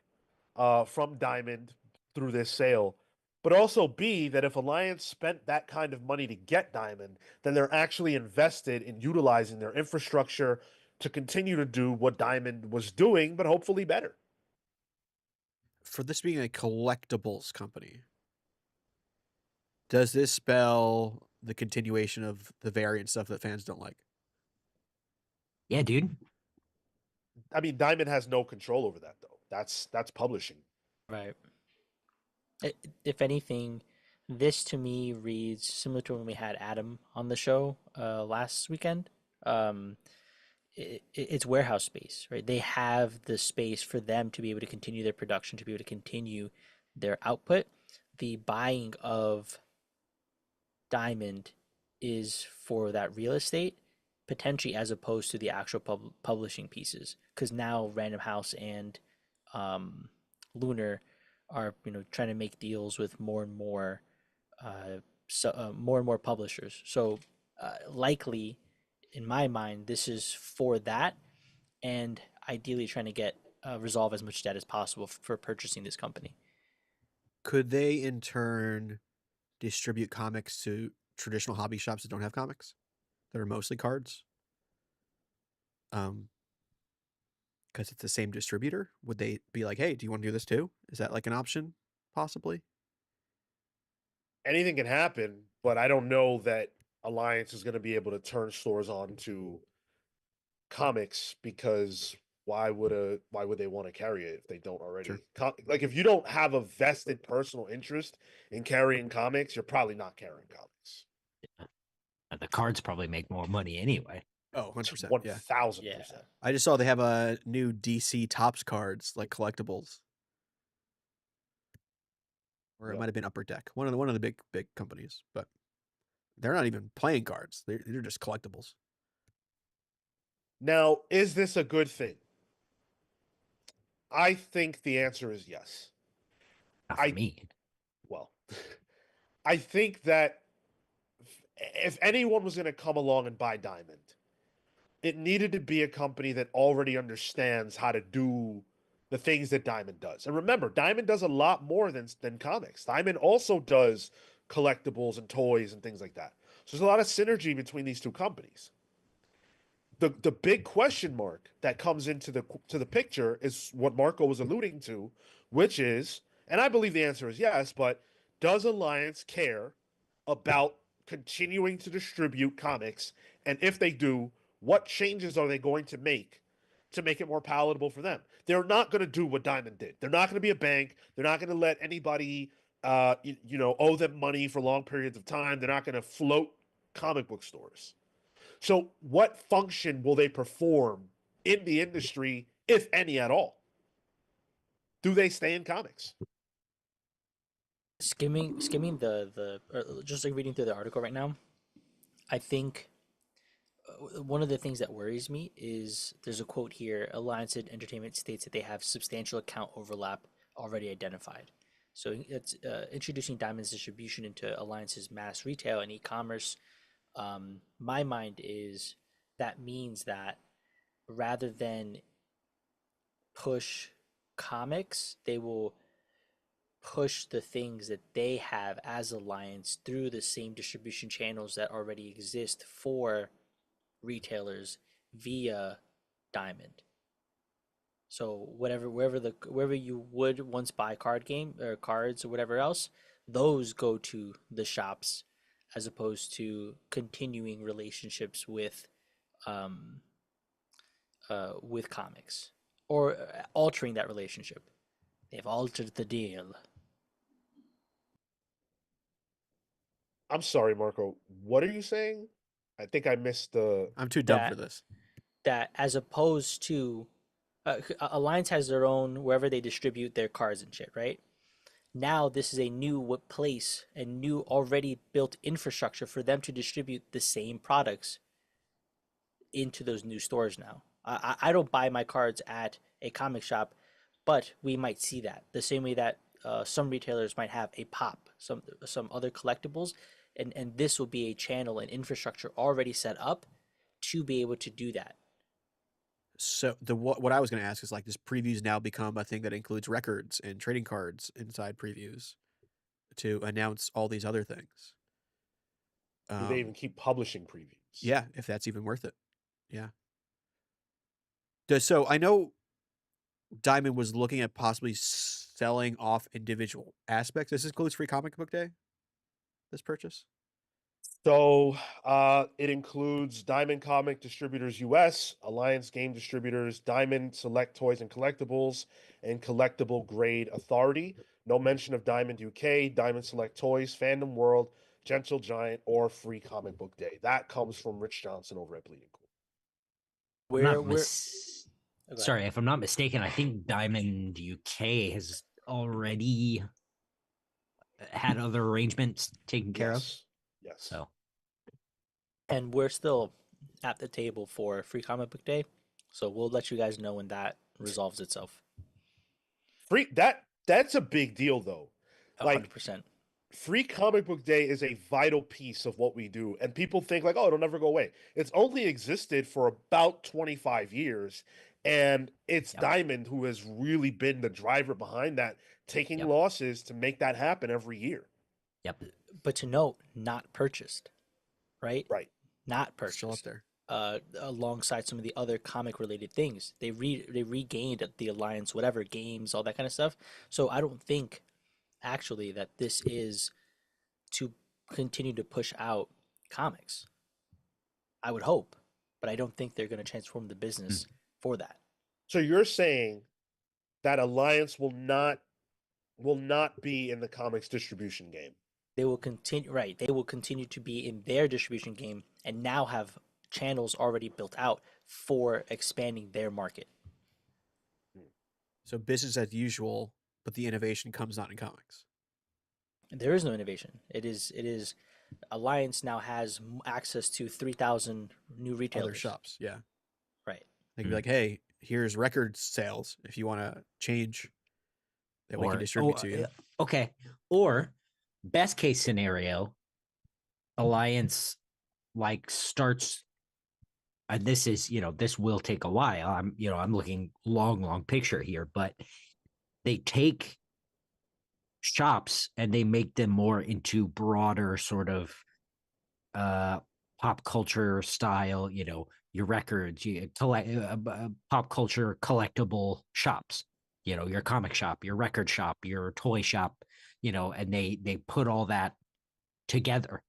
from Diamond through this sale. But also B, that if Alliance spent that kind of money to get Diamond, then they're actually invested in utilizing their infrastructure to continue to do what Diamond was doing, but hopefully better. For this being a collectibles company, does this spell the continuation of the variant stuff that fans don't like? Yeah, dude. I mean, Diamond has no control over that though. That's publishing. Right. If anything, this to me reads similar to when we had Adam on the show last weekend. It's warehouse space, right? They have the space for them to be able to continue their production, to be able to continue their output. The buying of Diamond is for that real estate, potentially, as opposed to the actual publishing pieces, because now Random House and um, Lunar are trying to make deals with more and more publishers. So likely, in my mind, this is for that, and ideally trying to get resolve as much debt as possible for purchasing this company. Could they in turn distribute comics to traditional hobby shops that don't have comics, that are mostly cards? Because it's the same distributor. Would they be like, hey, do you want to do this too? Is that like an option, possibly? Anything can happen, but I don't know that Alliance is going to be able to turn stores on to comics because why would they want to carry it if they don't already? Sure. Like if you don't have a vested personal interest in carrying comics, you're probably not carrying comics. The cards probably make more money anyway. Oh, 100%. Yeah. 1000%. Yeah. I just saw they have a new DC Tops cards, like collectibles. Or it Yep. might have been Upper Deck. One of the big companies, but they're not even playing cards. They're just collectibles. Now, is this a good thing? I think the answer is yes. Not for me. Well, I think that if anyone was going to come along and buy Diamond, it needed to be a company that already understands how to do the things that Diamond does. And remember, Diamond does a lot more than comics. Diamond also does collectibles and toys and things like that. So there's a lot of synergy between these two companies. The big question mark that comes into the picture is what Marco was alluding to, which is, and I believe the answer is yes, but does Alliance care about continuing to distribute comics? And if they do, what changes are they going to make it more palatable for them? They're not going to do what Diamond did. They're not going to be a bank. They're not going to let anybody owe them money for long periods of time. They're not going to float comic book stores. So, what function will they perform in the industry, if any at all? Do they stay in comics? Skimming just like reading through the article right now, I think one of the things that worries me is there's a quote here: Alliance Entertainment states that they have substantial account overlap already identified. So it's introducing Diamond's distribution into Alliance's mass retail and e-commerce. My mind is that means that rather than push comics, they will push the things that they have as Alliance through the same distribution channels that already exist for retailers via Diamond. So wherever you would once buy card game or cards or whatever else, those go to the shops as opposed to continuing relationships um with comics or altering that relationship. They've altered the deal. I'm sorry, Marco. What are you saying? I think I missed the. I'm too dumb for That this. that as opposed to Alliance has their own wherever they distribute their cards and shit, right? Now this is a new place and new already built infrastructure for them to distribute the same products into those new stores now. I don't buy my cards at a comic shop, but we might see that the same way that some retailers might have a pop, some other collectibles, and this will be a channel and infrastructure already set up to be able to do that. So what I was going to ask is like, does previews now become a thing that includes records and trading cards inside previews to announce all these other things? Do they even keep publishing previews? Yeah, if that's even worth it. Yeah. So I know Diamond was looking at possibly selling off individual aspects. This includes Free Comic Book Day. This purchase. So it includes Diamond Comic Distributors US, Alliance Game Distributors, Diamond Select Toys and Collectibles, and Collectible Grade Authority. No mention of Diamond UK, Diamond Select Toys, Fandom World, Gentle Giant, or Free Comic Book Day. That comes from Rich Johnson over at Bleeding Cool. I'm Where not where go ahead. Sorry, if I'm not mistaken, I think Diamond UK has already had other arrangements taken care of. Yes. So And we're still at the table for Free Comic Book Day, so we'll let you guys know when that resolves itself. That's a big deal though. Like 100%. Free Comic Book Day is a vital piece of what we do, and people think like, oh, it'll never go away. It's only existed for about 25 years, and it's Yep. Diamond who has really been the driver behind that, taking Yep. losses to make that happen every year. Yep. But to note, not purchased, right? Right. Not Still up purchased. there. Alongside some of the other comic related things, they regained the Alliance, whatever games, all that kind of stuff. So I don't think actually that this is to continue to push out comics. I would hope, but I don't think they're going to transform the business for that. So you're saying that Alliance will not be in the comics distribution game. They will continue, right? They will continue to be in their distribution game and now have channels already built out for expanding their market. So business as usual, but the innovation comes not in comics. There is no innovation. It is Alliance now has access to 3,000 new retailers. Other shops, yeah. Right. They can be like, hey, here's record sales if you want to change that we can distribute to you. Okay. Or best case scenario, Alliance like starts and this is, this will take a while. I'm looking long picture here, but they take shops and they make them more into broader sort of pop culture style, your records, you collect pop culture collectible shops, your comic shop, your record shop, your toy shop, and they put all that together.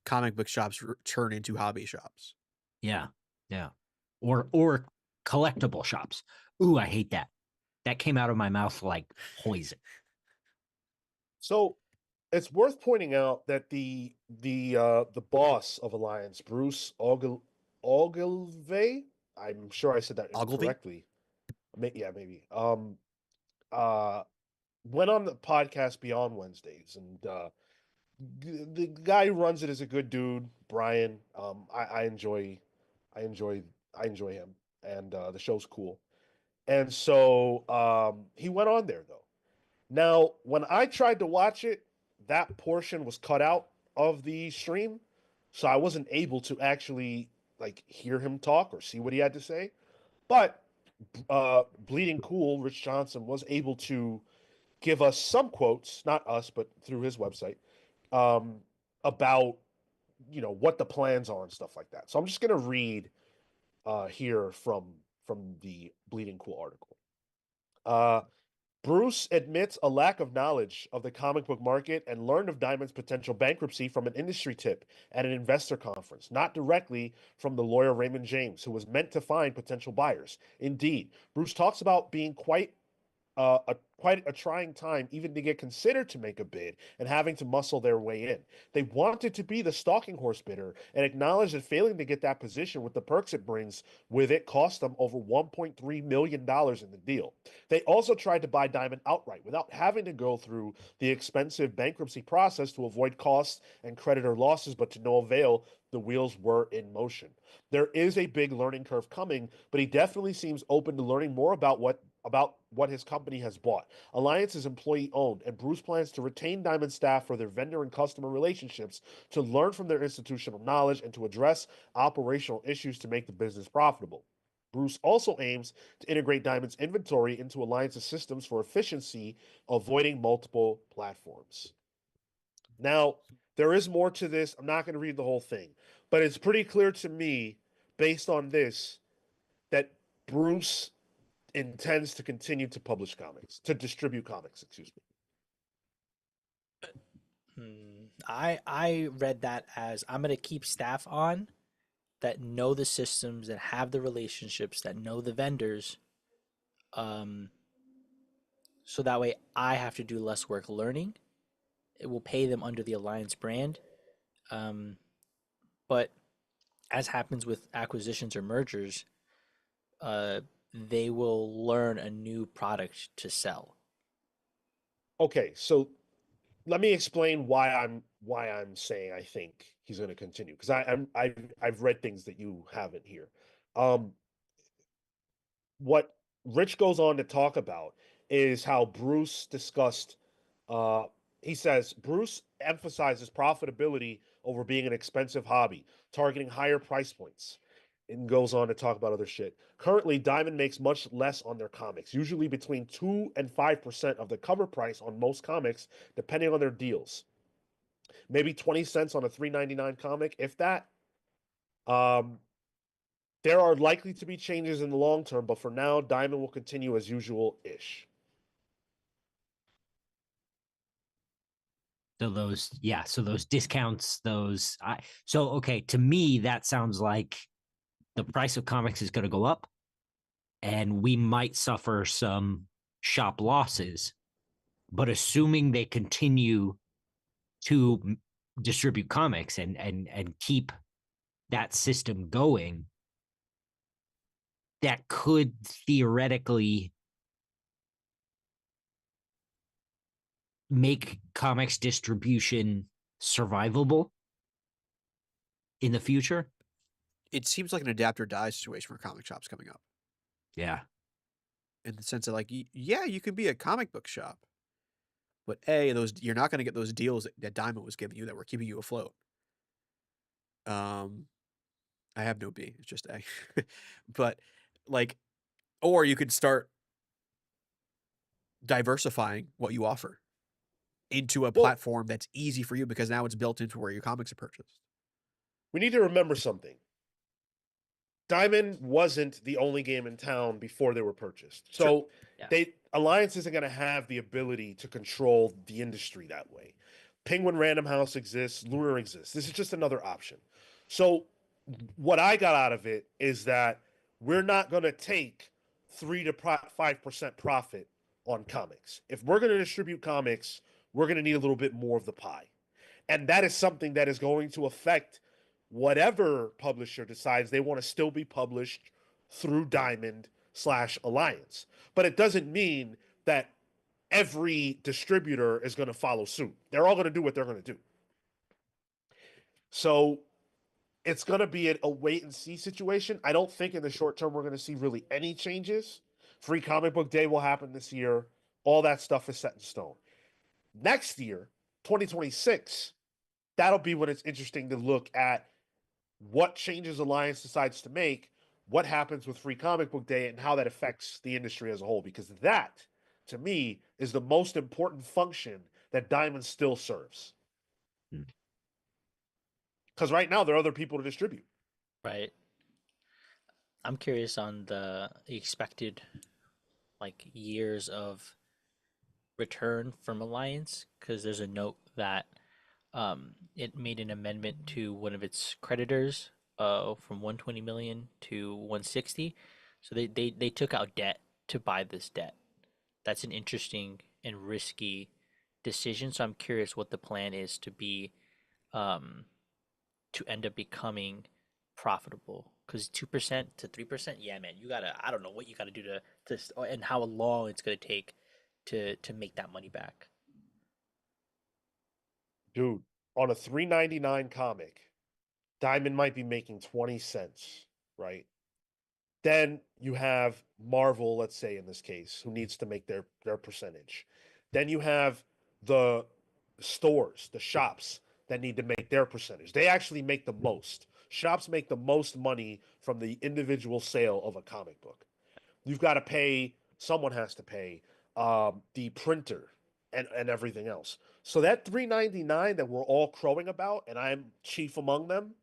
Comic book shops turn into hobby shops. Yeah. Or collectible shops. Ooh, I hate that. That came out of my mouth like poison. So it's worth pointing out that the boss of Alliance, Bruce Ogilvy, I'm sure I said that Ogilvy? correctly. Maybe. Went on the podcast Beyond Wednesdays, and the guy who runs it is a good dude, Brian. I enjoy him, and the show's cool. And so he went on there though. Now, when I tried to watch it, that portion was cut out of the stream, so I wasn't able to actually like hear him talk or see what he had to say. But Bleeding Cool, Rich Johnson, was able to give us some quotes, not us, but through his website, um, about what the plans are and stuff like that. So I'm just gonna read here from the Bleeding Cool article. Uh, Bruce admits a lack of knowledge of the comic book market and learned of Diamond's potential bankruptcy from an industry tip at an investor conference, not directly from the lawyer Raymond James, who was meant to find potential buyers. Indeed, Bruce talks about being quite a trying time even to get considered to make a bid and having to muscle their way in. They wanted to be the stalking horse bidder and acknowledged that failing to get that position with the perks it brings with it cost them over $1.3 million in the deal. They also tried to buy Diamond outright without having to go through the expensive bankruptcy process to avoid costs and creditor losses, but to no avail. The wheels were in motion. There is a big learning curve coming, but he definitely seems open to learning more about what his company has bought. Alliance is employee owned, and Bruce plans to retain Diamond staff for their vendor and customer relationships to learn from their institutional knowledge and to address operational issues to make the business profitable. Bruce also aims to integrate Diamond's inventory into Alliance's systems for efficiency, avoiding multiple platforms. Now, there is more to this. I'm not going to read the whole thing, but it's pretty clear to me, based on this, that Bruce intends to continue to publish comics, to distribute comics, excuse me. I read that as I'm gonna keep staff on that know the systems, that have the relationships, that know the vendors, um, so that way I have to do less work learning. It will pay them under the Alliance brand, um, but as happens with acquisitions or mergers, they will learn a new product to sell. Okay, so let me explain why I'm saying I think he's going to continue, because I've read things that you haven't here. Um, what Rich goes on to talk about is how Bruce discussed. Uh, he says Bruce emphasizes profitability over being an expensive hobby, targeting higher price points, and goes on to talk about other shit. Currently, Diamond makes much less on their comics, usually between 2 and 5% of the cover price on most comics, depending on their deals. Maybe 20 cents on a $3.99 comic, if that. Um, there are likely to be changes in the long term, but for now, Diamond will continue as usual ish. So those discounts, so okay, to me that sounds like the price of comics is going to go up and we might suffer some shop losses, but assuming they continue to distribute comics and keep that system going, that could theoretically make comics distribution survivable in the future. It seems like an adapt or die situation for comic shops coming up. Yeah. In the sense that, like, yeah, you can be a comic book shop, but you're not going to get those deals that Diamond was giving you that were keeping you afloat. I have no B, it's just A. But like, or you could start diversifying what you offer into a platform that's easy for you because now it's built into where your comics are purchased. We need to remember something. Diamond wasn't the only game in town before they were purchased. So Yeah. Alliance isn't going to have the ability to control the industry that way. Penguin Random House exists, Lunar exists. This is just another option. So what I got out of it is that we're not going to take 3 to 5% profit on comics. If we're going to distribute comics, we're going to need a little bit more of the pie. And that is something that is going to affect whatever publisher decides they want to still be published through Diamond/Alliance. But it doesn't mean that every distributor is going to follow suit. They're all going to do what they're going to do. So it's going to be a wait and see situation. I don't think in the short term we're going to see really any changes. Free Comic Book Day will happen this year. All that stuff is set in stone. Next year, 2026, that'll be when it's interesting to look at what changes Alliance decides to make what happens with Free Comic Book Day and how that affects the industry as a whole. Because that, to me, is the most important function that Diamond still serves. Hmm. Because right now there are other people to distribute. Right. I'm curious on the expected like years of return from Alliance because there's a note that it made an amendment to one of its creditors from 120 million to 160. So they took out debt to buy this debt. That's an interesting and risky decision. So I'm curious what the plan is to be um, to end up becoming profitable. Because 2% to 3%, yeah, man, you gotta. I don't know what you gotta do and how long it's gonna take to make that money back. Dude, on a $3.99 comic, Diamond might be making 20 cents, right? Then you have Marvel, let's say in this case, who needs to make their percentage. Then you have the stores, the shops that need to make their percentage. They actually make the most. Shops make the most money from the individual sale of a comic book. You've got to pay, someone has to pay the printer and everything else. So that $3.99 that we're all crowing about, and I'm chief among them,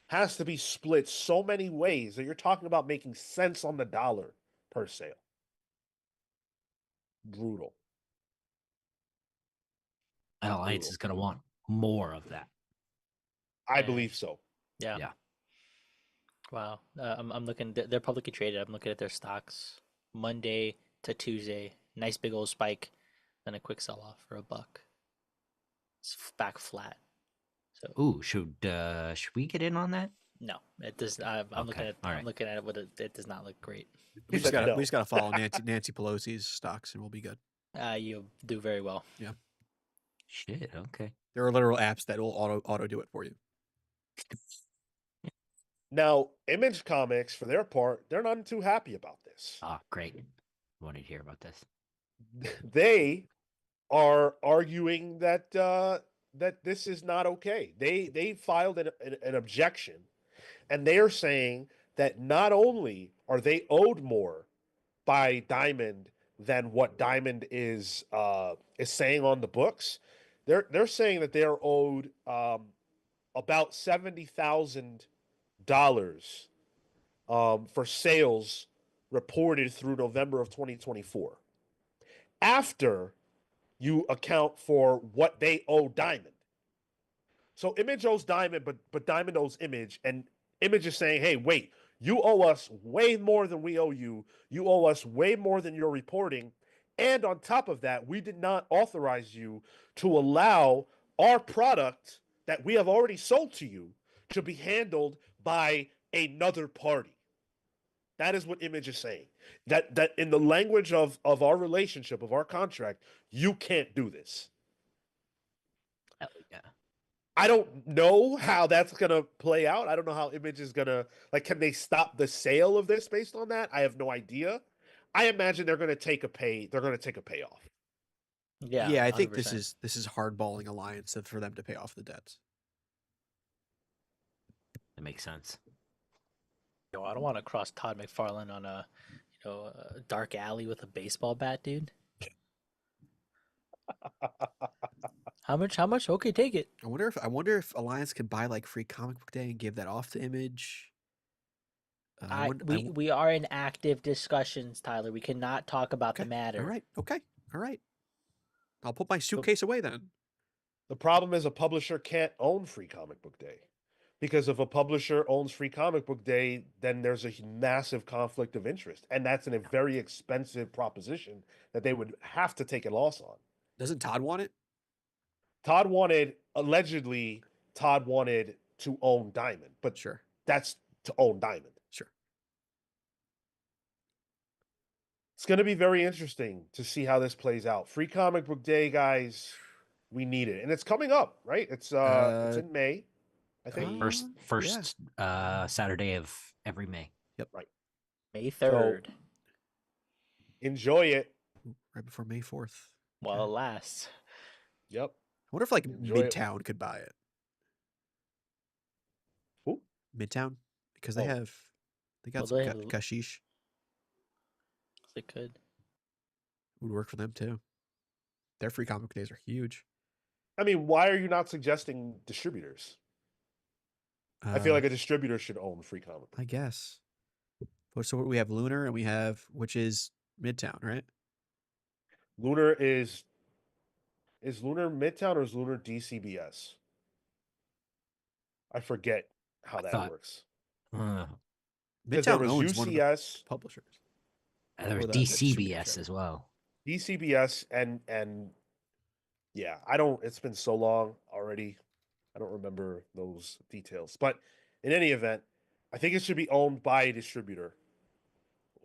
has to be split so many ways that you're talking about making cents on the dollar per sale. Brutal. Alliance Brutal. is going to want more of that. I Yeah. believe so. Yeah. Yeah. Wow. I'm looking. They're publicly traded. I'm looking at their stocks. Monday to Tuesday, nice big old spike, then a quick sell off for $1. It's back flat. So Ooh, should we get in on that? no, it does. I'm looking Okay, at. all I'm right. looking at it. It does not look great. He said no. We just gotta follow Nancy Pelosi's stocks and we'll be good. You do very well. Shit. Okay. There are literal apps that will auto do it for you. Now, Image Comics, for their part, they're not too happy about this. Ah, great. Wanted to hear about this. They are arguing that that this is not okay. They filed an objection, and they are saying that not only are they owed more by Diamond than what Diamond is saying on the books, they're saying that they are owed about $70,000 for sales reported through November of 2024. After you account for what they owe Diamond. So Image owes Diamond, but Diamond owes Image, and Image is saying, "Hey, wait, you owe us way more than we owe you. You owe us way more than you're reporting, and on top of that, we did not authorize you to allow our product that we have already sold to you to be handled by another party." That is what Image is saying. That in the language of our relationship, of our contract, you can't do this. Hell yeah. I don't know how that's gonna play out. I don't know how Image is gonna can they stop the sale of this based on that? I have no idea. I imagine they're gonna take a payoff. Yeah, I think 100%. this is hardballing Alliance for them to pay off the debts. That makes sense. Yo, I don't want to cross Todd McFarlane on a dark alley with a baseball bat, dude. How much? How much? Okay, take it. I wonder if Alliance could buy like Free Comic Book Day and give that off to Image. We are in active discussions, Tyler. We cannot talk about the matter. All right. Okay. All right. I'll put my suitcase away then. The problem is a publisher can't own Free Comic Book Day. Because if a publisher owns Free Comic Book Day, then there's a massive conflict of interest. And that's a very expensive proposition that they would have to take a loss on. Doesn't Todd want it? Allegedly, Todd wanted to own Diamond, but Sure. that's to own Diamond. Sure. It's going to be very interesting to see how this plays out. Free Comic Book Day, guys, we need it. And it's coming up, right? It's in May, I think. First Saturday of every May. Yep. Right. May 3rd. Enjoy it. Right before May 4th. While it lasts. Yep. I wonder if like Enjoy it. Midtown could buy it. Who? Midtown, because they Oh. have They got Well, some they have- Kashish. They could. Would work for them too. Their free comic days are huge. I mean, why are you not suggesting distributors? I feel like a distributor should own free comic. I guess. So we have Lunar and we have, which is Midtown, right? Lunar is Lunar Midtown or is Lunar DCBS? I forget how I that thought- works. Uh, Because there Midtown was owns one of the UCS, publishers. there was Or the distributor, DCBS sorry. as well. DCBS, and yeah, I don't. It's been so long already. I don't remember those details. But in any event, I think it should be owned by a distributor,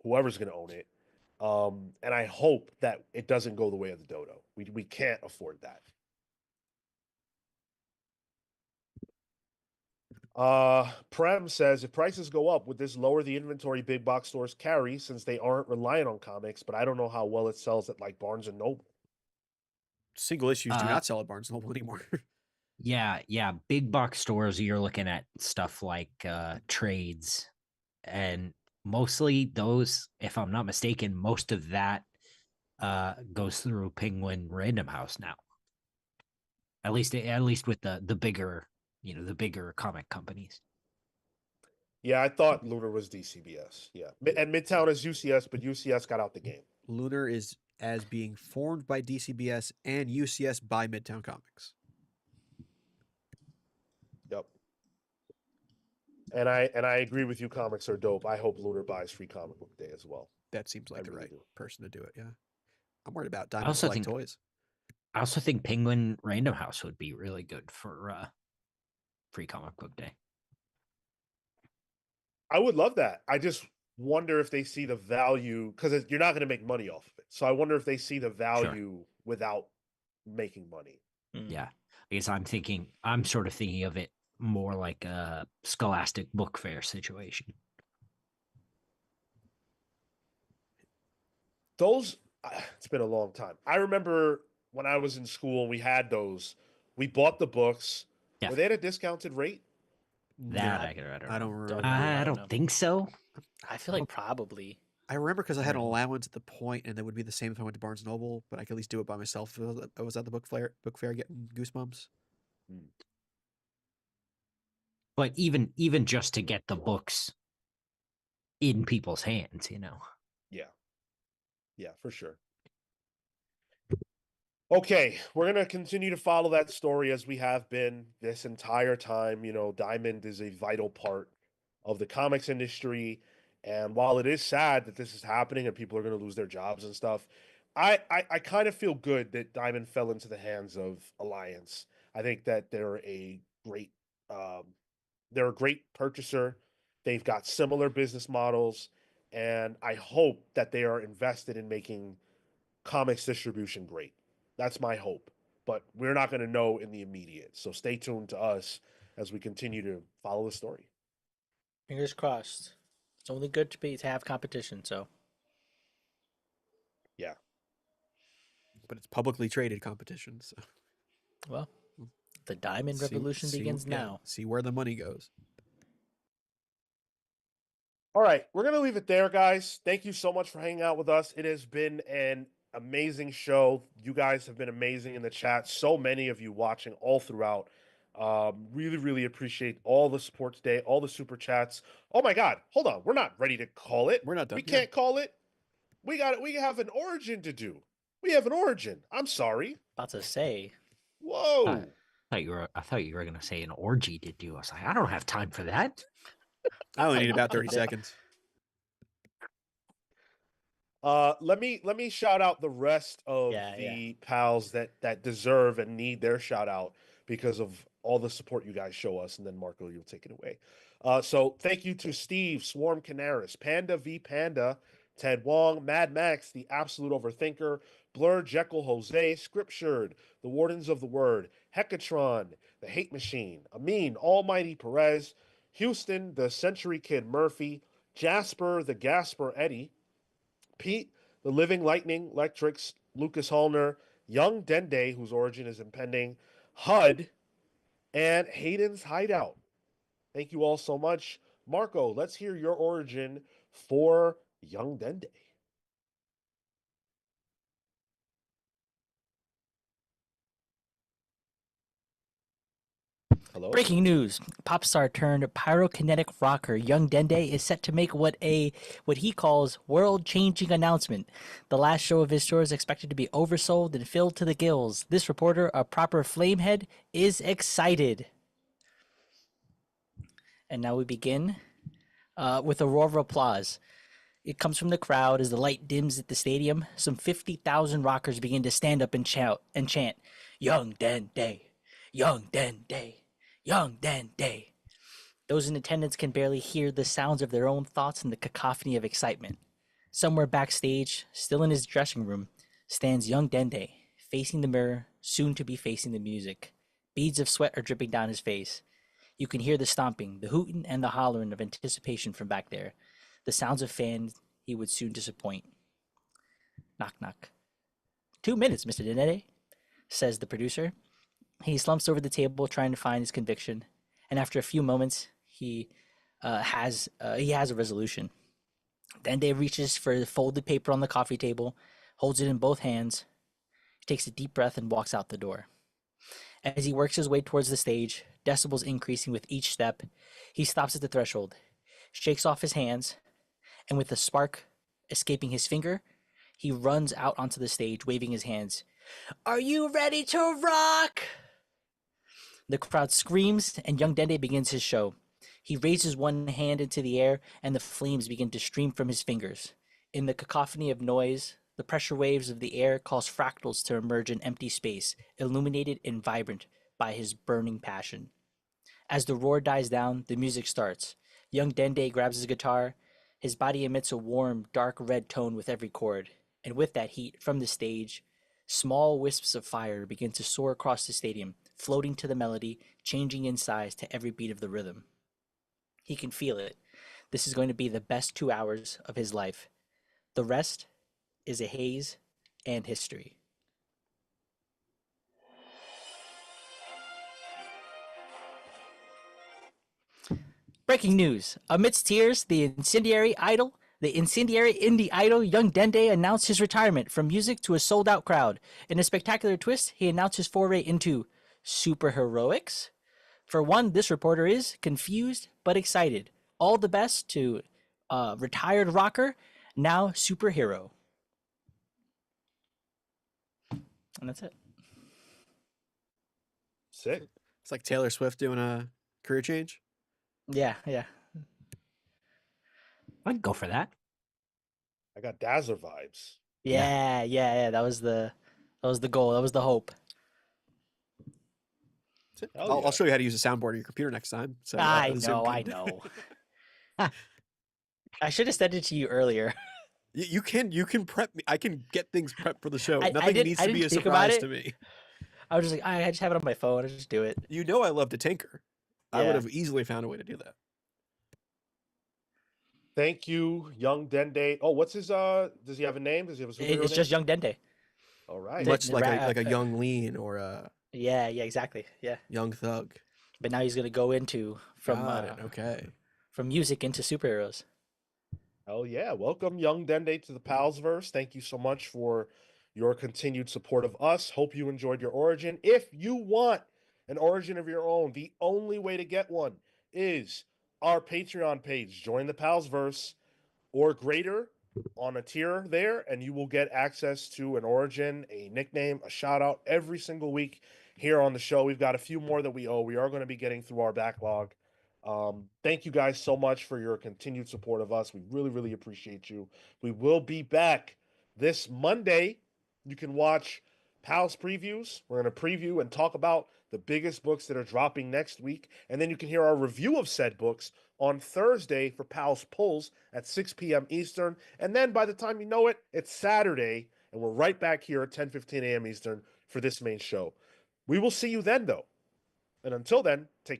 whoever's going to own it. And I hope that it doesn't go the way of the dodo. We can't afford that. Prem says if prices go up, would this lower the inventory big box stores carry since they aren't reliant on comics? But I don't know how well it sells at like Barnes and Noble. Single issues do Uh, not sell at Barnes & Noble anymore. Yeah. Big box stores, you're looking at stuff like trades, and mostly those, if I'm not mistaken, most of that goes through Penguin Random House now. At least with the bigger, the bigger comic companies. Yeah, I thought Lunar was DCBS. Yeah, and Midtown is UCS, but UCS got out the game. Lunar is as being formed by DCBS and UCS by Midtown Comics. Yep. And I agree with you. Comics are dope. I hope Lunar buys Free Comic Book Day as well. That seems like the really right do. person to do it. Yeah, I'm worried about Diamond also Select think- Toys. I also think Penguin Random House would be really good for Free Comic Book Day. I would love that. I just wonder if they see the value because you're not going to make money off of it. So I wonder if they see the value without making money. Mm. Yeah, I guess I'm sort of thinking of it more like a Scholastic Book Fair situation. Those, it's been a long time. I remember when I was in school and we had those. We bought the books. Yeah. Were they at a discounted rate? That No, I don't I don't know. remember. I I don't don't know. think so. I feel like probably. I remember because I had an Yeah. allowance at the point, and that would be the same if I went to Barnes & Noble, but I could at least do it by myself if I was at the book fair getting goosebumps. But even just to get the books in people's hands, Yeah, for sure. Okay, we're going to continue to follow that story as we have been this entire time. Diamond is a vital part of the comics industry. And while it is sad that this is happening and people are going to lose their jobs and stuff, I kind of feel good that Diamond fell into the hands of Alliance. I think that um, they're a great purchaser. They've got similar business models, and I hope that they are invested in making comics distribution great. That's my hope. But we're not going to know in the immediate. So stay tuned to us as we continue to follow the story. Fingers crossed. It's only good to have competition. So Yeah. But it's publicly traded competition, so well, the diamond revolution begins now. See where the money goes. All right, we're going to leave it there, guys. Thank you so much for hanging out with us. It has been an amazing show. You guys have been amazing in the chat. So many of you watching all throughout. Really, really appreciate all the support today, all the super chats. Oh my God, hold on. We're not ready to call it. We're not done. We can't call it. We got it. We have an origin to do. We have an origin. I'm sorry. About to say, Whoa. I thought you were gonna say an orgy to do. I was like, I don't have time for that. I only need about 30 seconds. Let me shout out the rest of Yeah, the pals that deserve and need their shout out because of all the support you guys show us, and then Marco, you'll take it away. So thank you to Steve, Swarm Canaris, Panda V Panda, Ted Wong, Mad Max, the Absolute Overthinker, Blur, Jekyll, Jose, Scriptured, the Wardens of the Word, Hecatron, the Hate Machine, Amin, Almighty Perez, Houston, the Century Kid Murphy, Jasper, the Gasper Eddie, Pete, the Living Lightning, Lectrix, Lucas Hallner, Young Dende, whose origin is impending, HUD, and Hayden's Hideout. Thank you all so much. Marco, let's hear your origin for Young Dende. Hello? Breaking news: pop star turned pyrokinetic rocker Young Dende is set to make what he calls world-changing announcement. The last show of his tour is expected to be oversold and filled to the gills. This reporter, a proper flamehead, is excited. And now we begin with a roar of applause. It comes from the crowd as the light dims at the stadium. Some 50,000 rockers begin to stand up and chant, "Young Dende, Young Dende, Young Dende." Those in attendance can barely hear the sounds of their own thoughts in the cacophony of excitement. Somewhere backstage, still in his dressing room, stands young Dende, facing the mirror, soon to be facing the music. Beads of sweat are dripping down his face. You can hear the stomping, the hooting, and the hollering of anticipation from back there. The sounds of fans he would soon disappoint. Knock, knock. 2 minutes, Mr. Dende, says the producer. He slumps over the table trying to find his conviction, and after a few moments, he has a resolution. Dende reaches for the folded paper on the coffee table, holds it in both hands, takes a deep breath, and walks out the door. As he works his way towards the stage, decibels increasing with each step, he stops at the threshold, shakes off his hands, and with a spark escaping his finger, he runs out onto the stage, waving his hands. "Are you ready to rock?" The crowd screams, and young Dende begins his show. He raises one hand into the air, and the flames begin to stream from his fingers. In the cacophony of noise, the pressure waves of the air cause fractals to emerge in empty space, illuminated and vibrant by his burning passion. As the roar dies down, the music starts. Young Dende grabs his guitar. His body emits a warm, dark red tone with every chord. And with that heat, from the stage, small wisps of fire begin to soar across the stadium, floating to the melody, changing in size to every beat of the rhythm. He can feel it. This is going to be the best 2 hours of his life. The rest is a haze and history. Breaking news. Amidst tears, the incendiary indie idol Young Dende announced his retirement from music to a sold-out crowd. In a spectacular twist, he announced his foray into superheroics. For one, this reporter is confused but excited. All the best to retired rocker, now superhero. And that's it. Sick. It's like Taylor Swift doing a career change. Yeah. I'd go for that. I got Dazzler vibes. Yeah. That was the goal. That was the hope. Hell I'll yeah. show you how to use a soundboard on your computer next time. So I Zoom know. I should have sent it to you earlier. You can prep me. I can get things prepped for the show. I Nothing didn't- needs I to be a didn't think about surprise it. to me. I was just like, I just have it on my phone. I just do it. You know I love to tinker. I would Yeah. have easily found a way to do that. Thank you, Young Dende. Oh, what's his does he have a name? Does he have a superhero It's name? just Young Dende. All right. Much like ra- a young lean or a Yeah, exactly. Yeah. young thug. But now he's gonna go into Got it. Okay. from music into superheroes. Hell yeah. Welcome, Young Dende, to the Palsverse. Thank you so much for your continued support of us. Hope you enjoyed your origin. If you want an origin of your own, the only way to get one is our Patreon page. Join the Palsverse or greater on a tier there, and you will get access to an origin, a nickname, a shout out every single week here on the show. We've got a few more that we owe. We are going to be getting through our backlog. Thank you guys so much for your continued support of us. We really, really appreciate you. We will be back this Monday. You can watch Pals previews. We're going to preview and talk about the biggest books that are dropping next week. And then you can hear our review of said books on Thursday for Pals Pulls at 6 p.m. Eastern. And then by the time you know it, it's Saturday, and we're right back here at 10:15 a.m. Eastern for this main show. We will see you then, though. And until then, take